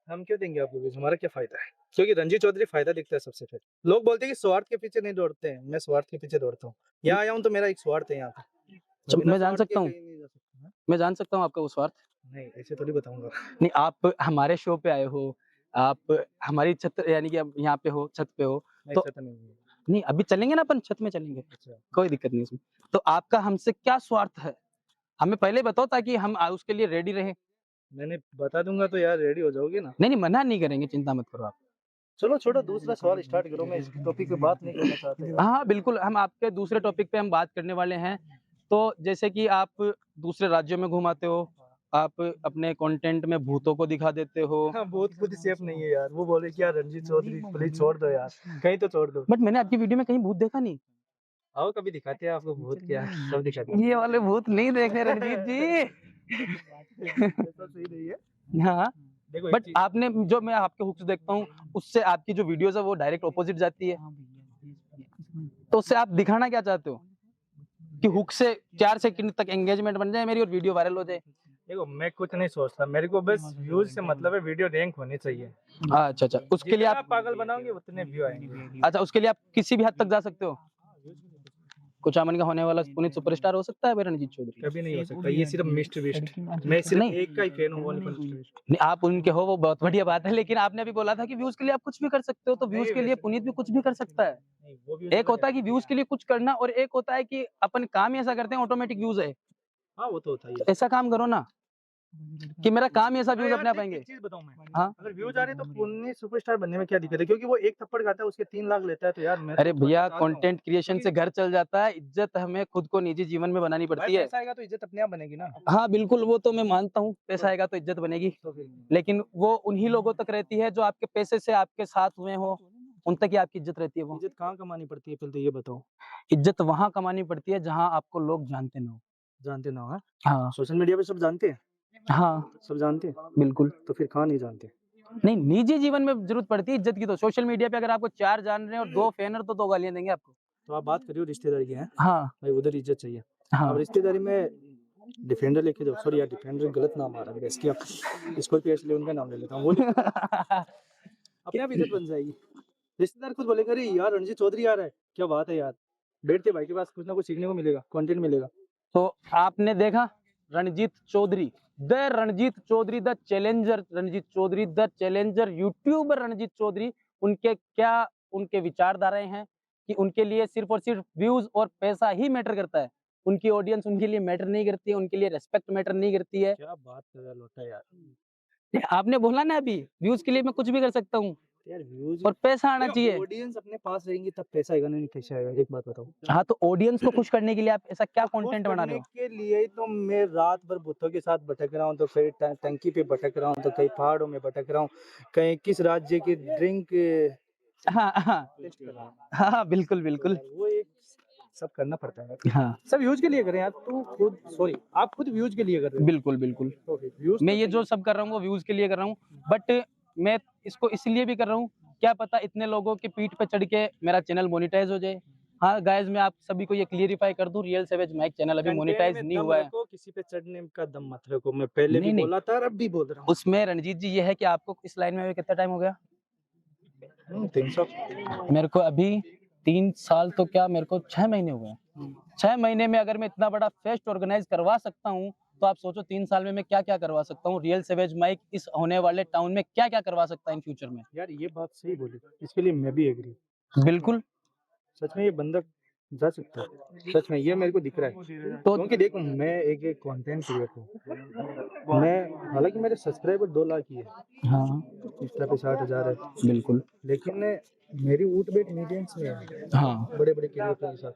हम क्यों देंगे आपको व्यूज, हमारा क्या फायदा है? क्योंकि रंजीत चौधरी फायदा दिखता है सबसे पहले। लोग बोलते हैं कि स्वार्थ के पीछे नहीं दौड़ते हैं, मैं स्वार्थ के पीछे दौड़ता हूँ। यहाँ आया हूँ तो मेरा एक स्वार्थ है यहाँ पे। मैं जान सकता हूँ, मैं जान सकता हूँ आपका वो स्वार्थ? नहीं ऐसे थोड़ी बताऊंगा। नहीं, आप हमारे शो पे आए हो, आप हमारी छत यानी कि अब यहाँ पे हो, छत पे हो, तो नहीं अभी चलेंगे ना अपन, छत में चलेंगे, कोई दिक्कत नहीं इसमें। तो आपका हमसे क्या स्वार्थ है, हमें पहले बताओ ताकि हम उसके लिए रेडी रहे। मैंने बता दूंगा तो यार रेडी हो जाओगे ना? नहीं नहीं, मना नहीं करेंगे, चिंता मत करो आप। चलो छोड़ो, दूसरा सवाल स्टार्ट करो, मैं इस टॉपिक पे बात नहीं करना चाहता। हाँ बिल्कुल, हम आपके दूसरे टॉपिक पे हम बात करने वाले हैं। तो जैसे कि आप दूसरे राज्यों में घुमाते हो, आप अपने कंटेंट में भूतों को दिखा देते हो। हाँ, भूत खुद सेफ नहीं है यार, वो बोले कि यार रंजीत चौधरी प्लीज छोड़ दो यार, कहीं तो छोड़ दो। बट मैंने आपकी वीडियो में कहीं भूत देखा नहीं। आओ कभी दिखाते हैं आपको भूत, क्या सब दिखाते हैं। ये वाले भूत नहीं देखे रणजीत जी। ऐसा सही नहीं है। हाँ, देखो बट आपने जो मैं आपके हुक्स देखता हूँ उससे आपकी जो वीडियोस है वो डायरेक्ट ऑपोजिट जाती है, तो उससे आप दिखाना क्या चाहते हो कि हुक से 4 सेकंड तक एंगेजमेंट बन जाए मेरी और वीडियो वायरल हो जाए? देखो मैं कुछ नहीं सोचता, मेरे को बस व्यूज से मतलब है, वीडियो रैंक होनी चाहिए। अच्छा अच्छा, उसके लिए आप पागल बनाओगे उतने व्यू आएंगे। अच्छा, उसके लिए आप किसी भी हद तक जा सकते हो। कुचामन का होने वाला पुनीत सुपरस्टार हो सकता है भाई रणजीत चौधरी? कभी नहीं हो सकता, ये सिर्फ मिस्टर बिस्ट, मैं सिर्फ एक का ही फैन हूँ। नहीं, आप उनके हो वो बहुत बढ़िया बात है, लेकिन आपने अभी बोला था कि व्यूज के लिए आप कुछ भी कर सकते हो, तो व्यूज के लिए पुनीत भी कुछ भी कर सकता है। एक होता है कि व्यूज के लिए कुछ करना और एक होता है कि अपन काम ही ऐसा करते हैं ऑटोमेटिक व्यूज है। हाँ वो तो होता है। ऐसा काम करो ना कि मेरा काम ही ऐसा व्यूज अपने आप आएंगे। एक चीज बताऊं मैं, हाँ, अगर व्यूज आ रहे तो पुनीत सुपरस्टार बनने में क्या दिक्कत है? क्योंकि वो एक थप्पड़ खाता है उसके 3 लाख लेता है, तो यार मैं अरे भैया कंटेंट क्रिएशन से घर चल जाता है, इज्जत हमें खुद को निजी जीवन में बनानी पड़ती है। पैसा आएगा तो इज्जत अपने आप बनेगी ना। हाँ बिल्कुल, वो तो मैं मानता हूँ, पैसा आएगा तो इज्जत बनेगी, लेकिन वो उन्हीं लोगों तक रहती है जो आपके पैसे से आपके साथ हुए हो, उन तक ही आपकी इज्जत रहती है। वो इज्जत कहाँ कमानी पड़ती है पहले तो ये बताओ? इज्जत वहाँ कमानी पड़ती है जहाँ आपको लोग जानते ना हो। जानते ना हो? हाँ, सोशल मीडिया पे सब जानते हैं। हाँ सब जानते हैं बिल्कुल। तो फिर कहाँ नहीं जानते? नहीं, निजी जीवन में जरूरत पड़ती है इज्जत की, तो सोशल मीडिया पे अगर आपको 4 जान रहे हैं और 2 फैन है तो 2 गालियां देंगे आपको। तो आप बात करियो रिश्तेदारी की है। हाँ भाई उधर इज्जत चाहिए। हाँ, अब रिश्तेदारी में डिफेंडर लेके जाओ, सॉरी यार डिफेंडर गलत नाम आ रहा है इसकी, स्कॉर्पियो इसलिए उनका नाम ले लेता हूँ। अपने आप इज्जत बन जाएगी। रिश्तेदार खुद बोलेगा अरे यार रणजीत चौधरी आ रहा है, क्या बात है यार, बैठते भाई के पास कुछ ना कुछ सीखने को मिलेगा, कंटेंट मिलेगा। तो आपने देखा Ranjit Chaudhary, the Ranjit Chaudhary, the challenger Ranjit Chaudhary, the challenger YouTuber Ranjit Chaudhary, उनके क्या उनके विचारधाराएं हैं कि उनके लिए सिर्फ और सिर्फ व्यूज और पैसा ही मैटर करता है, उनकी ऑडियंस उनके लिए मैटर नहीं करती है, उनके लिए रेस्पेक्ट मैटर नहीं करती है। क्या बात कर रहा लोटा यार। आपने बोला ना अभी व्यूज के लिए मैं कुछ भी कर सकता हूँ, यार व्यूज और पैसा आना चाहिए। ऑडियंस अपने पास रहेंगी तब पैसा आएगा, नहीं कैसे आएगा? एक बात बताओ। हाँ, तो ऑडियंस को खुश करने के लिए आप ऐसा क्या कंटेंट बना रहे हो? के लिए ही तो मैं रात भर भूतों के साथ भटक रहा हूँ, तो कहीं टंकी पे भटक रहा हूँ, तो कहीं पहाड़ों में भटक रहा हूँ, कहीं किस राज्य की ड्रिंक हाँ हाँ टेस्ट कर रहा हूँ। हाँ, बिल्कुल बिल्कुल। वो एक सब करना पड़ता है। हाँ, सब व्यूज के लिए कर रहे हैं यार, तू खुद सॉरी आप खुद व्यूज के लिए कर रहे हो। बिल्कुल बिल्कुल। व्यूज मैं ये जो सब कर रहा हूँ वो व्यूज के लिए कर रहा हूँ, बट मैं इसको इसलिए भी कर रहा हूँ, क्या पता इतने लोगों के पीठ पे चढ़ के मेरा चैनल मोनेटाइज हो जाए। हाँ गाइस, मैं आप सभी को ये क्लियरिफाई कर दूं, रियल सैवेज माइक चैनल अभी मोनेटाइज नहीं हुआ है। किसी पे चढ़ने का दम मत रखो, मैं पहले भी बोला था और अब भी बोल रहा हूँ। उसमें रणजीत जी ये है कि आपको इस लाइन में कितना टाइम हो गया? 300। मेरे को अभी 3 साल तो क्या, मेरे को 6 महीने हुए हैं। 6 महीने में अगर मैं इतना बड़ा फेस्ट ऑर्गेनाइज करवा सकता हूँ, तो आप सोचो 3 साल में मैं क्या क्या करवा सकता हूँ। रियल सैवेज माइक इस होने वाले टाउन में क्या क्या करवा सकता है इन फ्यूचर में। यार ये बात सही बोली, इसके लिए मैं भी एग्री। बिल्कुल, सच में ये बंदा जा सकता है, सच में ये मेरे को दिख रहा है। तो क्योंकि देखो मैं एक कंटेंट क्रिएटर हूँ, मैं हालांकि मेरे सब्सक्राइबर 2 लाख ही है, हाँ इंस्टा पे 60,000 है, बिल्कुल, लेकिन मेरी उठ बैठ मीडियंस में है। हाँ बड़े बड़े क्रिएटर के साथ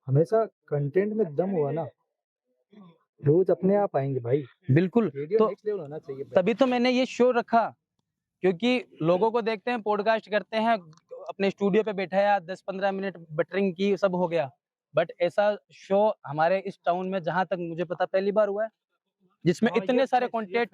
हमेशा कंटेंट में दम हुआ ना, रोज अपने आप आएंगे भाई। बिल्कुल, तो नेक्स्ट लेवल होना चाहिए। तभी तो मैंने ये शो रखा, क्योंकि लोगों को देखते हैं पॉडकास्ट करते हैं, अपने स्टूडियो पे बैठाया 10-15 मिनट बटरिंग की, सब हो गया। बट ऐसा शो हमारे इस टाउन में जहां तक मुझे पता पहली बार हुआ है, जिसमें इतने सारे कंटेंट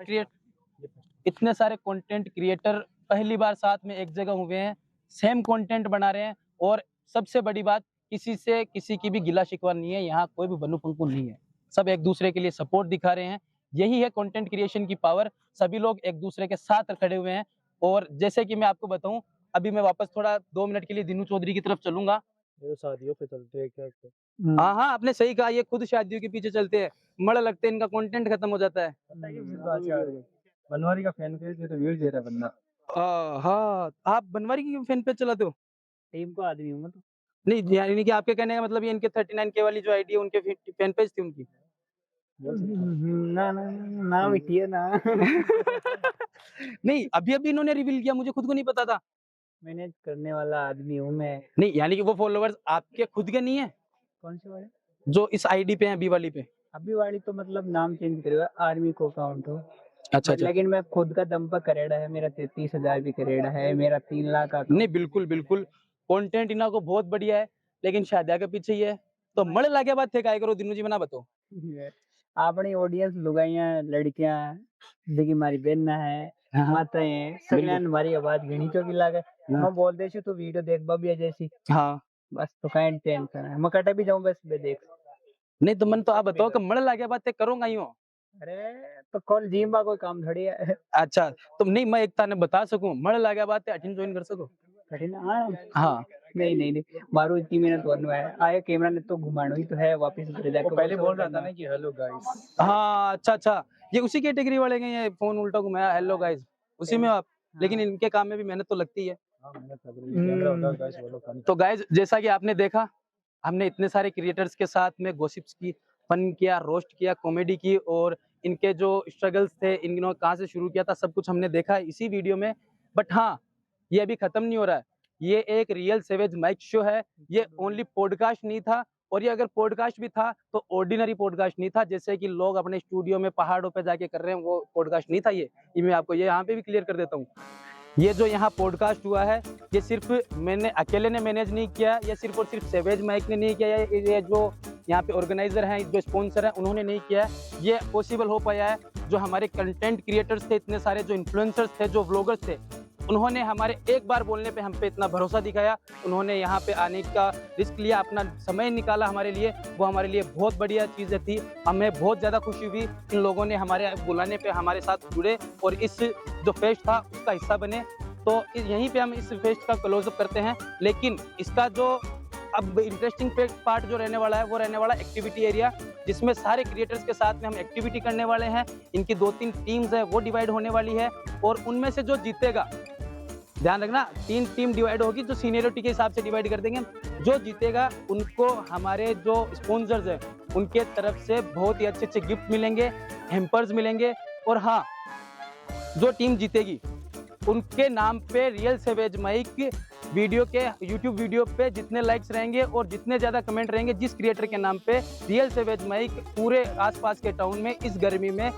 क्रिएटर पहली बार साथ में एक जगह हुए हैं, सेम कंटेंट बना रहे हैं। और सबसे बड़ी बात, किसी से किसी की भी गिला शिकवा नहीं है, यहाँ कोई भी बन्नू फंकू नहीं है, सब एक दूसरे के लिए सपोर्ट दिखा रहे हैं। यही है कंटेंट क्रिएशन की पावर, सभी लोग एक दूसरे के साथ खड़े हुए हैं। और जैसे कि मैं आपको बताऊं, अभी मैं वापस थोड़ा 2 मिनट के लिए दिनू चौधरी की तरफ चलूंगा। ये शादियों पे चलते हैं क्या? हाँ हाँ, आपने सही कहा, ये खुद शादियों के पीछे चलते हैं, मड़ लगते हैं, इनका कंटेंट खत्म हो जाता है। बनवारी का फैन पेज है तो व्यूज दे रहा बंदा। हाँ, आप बनवारी की फैन पेज चलाते हो? टीम को आदमी हूं मैं तो। नहीं, यानी कि आपके कहने का मतलब ये इनके 39K वाली जो आईडी है उनके फैन पेज थी उनकी। ना मिटिए ना। नहीं, अभी इन्होंने रिवील किया, मुझे खुद को नहीं पता था। मैनेज करने वाला आदमी हूँ मैं। नहीं, यानी कि वो फॉलोवर्स आपके खुद के नहीं है? कौन से वाले? जो इस आईडी पे हैं, अभी वाली पे। अभी वाली तो मतलब नाम चेंज करेगा, आर्मी को अकाउंट हो। अच्छा। लेकिन मैं खुद का दम पर करेड़ा है, मेरा 33,000 भी करेड़ा है, मेरा 3 लाख का। नहीं, बिल्कुल बिल्कुल, कंटेंट इना को बहुत बढ़िया है, लेकिन शादिया के पीछे ही है, तो मड़ लागे बात थे काय करो दिनू जी, बना बताओ। अपनी ऑडियंस लुगाइयां लड़कियां देखी मारी बहन है, माताएं हैं, सगळ्यां हमारी आवाज घणी चोकी लागे। मैं बोल दे तो वीडियो देख बबिया जैसी। हाँ बस तो काई टेंशन है, मैं कटे भी जाऊं बस बे देख। नहीं तो मन तो आप बताओ कि मड़ लागे बात करूंगा ही हो। अरे तो कॉल जिम बा कोई काम थोड़ी है। अच्छा, तुम नहीं, मैं एक ताने बता सकूं, मड़ लागे बात 18 ज्वाइन कर सको। कठिन हाँ, नहीं मारो इतनी मेहनत करना है, आया कैमरा ने तो घुमाना ही तो है, वापस घर जाके पहले बोल रहा था ना कि हेलो गाइस। हाँ अच्छा, ये उसी कैटेगरी वाले हैं, ये फोन उल्टा घुमाया हेलो गाइस, उसी में आप। लेकिन इनके काम में भी मेहनत तो लगती है। तो गाइस, जैसा कि आपने देखा, हमने इतने सारे क्रिएटर्स के साथ में गॉसिप्स की, फन किया, रोस्ट किया, कॉमेडी की, और इनके जो स्ट्रगल्स थे, इन्होंने कहाँ से शुरू किया था, सब कुछ हमने देखा इसी वीडियो में। बट हाँ, ये अभी खत्म नहीं हो रहा है, ये एक रियल सैवेज माइक शो है, ये ओनली पॉडकास्ट नहीं था। और ये अगर पॉडकास्ट भी था तो ऑर्डिनरी पॉडकास्ट नहीं था, जैसे कि लोग अपने स्टूडियो में पहाड़ों पे जाके कर रहे हैं, वो पॉडकास्ट नहीं था ये मैं आपको ये यहाँ पे भी क्लियर कर देता हूँ। ये जो यहाँ पॉडकास्ट हुआ है, ये सिर्फ मैंने अकेले ने मैनेज नहीं किया, ये सिर्फ और सिर्फ सैवेज माइक ने नहीं किया, ये जो यहाँ पे ऑर्गेनाइजर हैं, जो स्पॉन्सर हैं, उन्होंने नहीं किया है। ये पॉसिबल हो पाया है जो हमारे कंटेंट क्रिएटर्स थे, इतने सारे जो इन्फ्लुएंसर्स थे, जो व्लॉगर्स थे, उन्होंने हमारे एक बार बोलने पे हम पे इतना भरोसा दिखाया, उन्होंने यहाँ पे आने का रिस्क लिया, अपना समय निकाला हमारे लिए, वो हमारे लिए बहुत बढ़िया चीज़ें थी। हमें बहुत ज़्यादा खुशी हुई इन लोगों ने हमारे बुलाने पे हमारे साथ जुड़े और इस जो फेस्ट था उसका हिस्सा बने। तो यहीं पे हम इस फेस्ट का क्लोजअप करते हैं। लेकिन इसका जो अब इंटरेस्टिंग पार्ट जो रहने वाला है, वो रहने वाला एक्टिविटी एरिया, जिसमें सारे क्रिएटर्स के साथ में हम एक्टिविटी करने वाले हैं। इनकी 2-3 टीम्स है, वो डिवाइड होने वाली है, और उनमें से जो जीतेगा, ध्यान रखना, 3 टीम डिवाइड होगी, जो सीनियरिटी के हिसाब से डिवाइड कर देंगे। जो जीतेगा उनको हमारे जो स्पॉन्सर्स हैं उनके तरफ से बहुत ही अच्छे गिफ्ट मिलेंगे, हैम्पर्स मिलेंगे। और हाँ, जो टीम जीतेगी उनके नाम पे रियल सेवेज माइक वीडियो के यूट्यूब वीडियो पे जितने लाइक्स रहेंगे और जितने ज़्यादा कमेंट रहेंगे जिस क्रिएटर के नाम पे रियल सेवेज माइक पूरे आसपास के टाउन में इस गर्मी में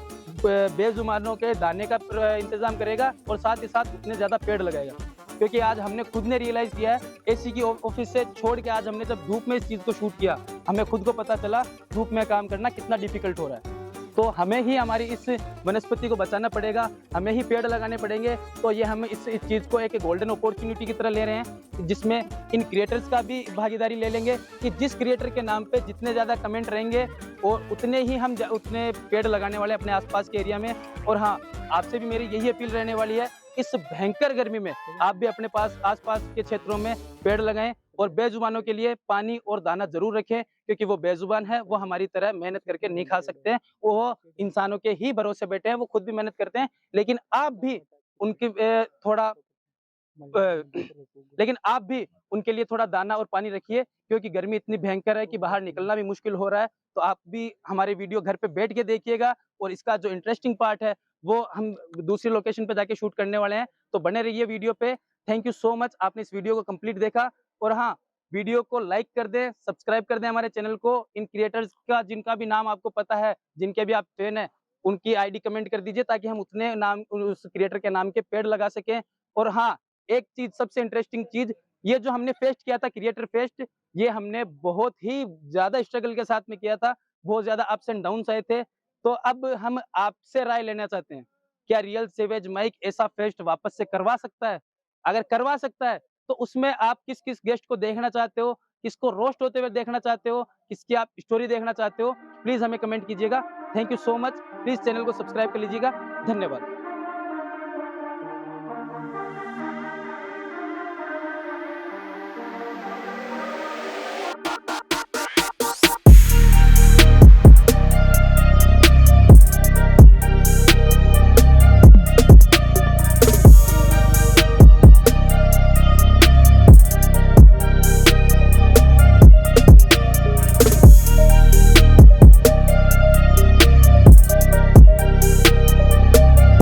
बेजुबानों के दाने का इंतजाम करेगा और साथ ही साथ उतने ज़्यादा पेड़ लगाएगा। क्योंकि आज हमने खुद ने रियलाइज़ किया है, एसी की ऑफिस से छोड़ के आज हमने जब धूप में इस चीज़ को शूट किया, हमें खुद को पता चला धूप में काम करना कितना डिफिकल्ट हो रहा है। तो हमें ही हमारी इस वनस्पति को बचाना पड़ेगा, हमें ही पेड़ लगाने पड़ेंगे। तो ये हम इस चीज़ को एक गोल्डन अपॉर्चुनिटी की तरह ले रहे हैं, जिसमें इन क्रिएटर्स का भी भागीदारी ले लेंगे कि जिस क्रिएटर के नाम पे जितने ज़्यादा कमेंट रहेंगे और उतने ही हम उतने पेड़ लगाने वाले अपने आसपास के एरिया में। और हाँ, आपसे भी मेरी यही अपील रहने वाली है, इस भयंकर गर्मी में आप भी अपने आसपास के क्षेत्रों में पेड़ लगाएं और बेजुबानों के लिए पानी और दाना जरूर रखें, क्योंकि वो बेजुबान है, वो हमारी तरह मेहनत करके नहीं खा सकते हैं, वो इंसानों के ही भरोसे बैठे हैं, वो खुद भी मेहनत करते हैं। लेकिन आप भी उनके लिए थोड़ा दाना और पानी रखिए, क्योंकि गर्मी इतनी भयंकर है कि बाहर निकलना भी मुश्किल हो रहा है। तो आप भी हमारे वीडियो घर पे बैठ के देखिएगा और इसका जो इंटरेस्टिंग पार्ट है वो हम दूसरी लोकेशन पे जाके शूट करने वाले हैं। तो बने रहिए वीडियो पे। थैंक यू सो मच, आपने इस वीडियो को कंप्लीट देखा। और हाँ, वीडियो को लाइक कर दें, सब्सक्राइब कर दें हमारे चैनल को। इन क्रिएटर्स का जिनका भी नाम आपको पता है, जिनके भी आप फैन हैं, उनकी आईडी कमेंट कर दीजिए ताकि हम उतने नाम उस क्रिएटर के नाम के पेड़ लगा सकें। और हाँ, एक चीज, सबसे इंटरेस्टिंग चीज, ये जो हमने फेस्ट किया था क्रिएटर फेस्ट, ये हमने बहुत ही ज्यादा स्ट्रगल के साथ में किया था, बहुत ज्यादा अप्स एंड डाउन्स आए थे। तो अब हम आपसे राय लेना चाहते हैं, क्या रियल सेवेज माइक ऐसा फेस्ट वापस से करवा सकता है? अगर करवा सकता है तो उसमें आप किस किस गेस्ट को देखना चाहते हो, किसको रोस्ट होते हुए देखना चाहते हो, किसकी आप स्टोरी देखना चाहते हो, प्लीज हमें कमेंट कीजिएगा। Thank you so much. Please channel को सब्सक्राइब कर लीजिएगा। धन्यवाद।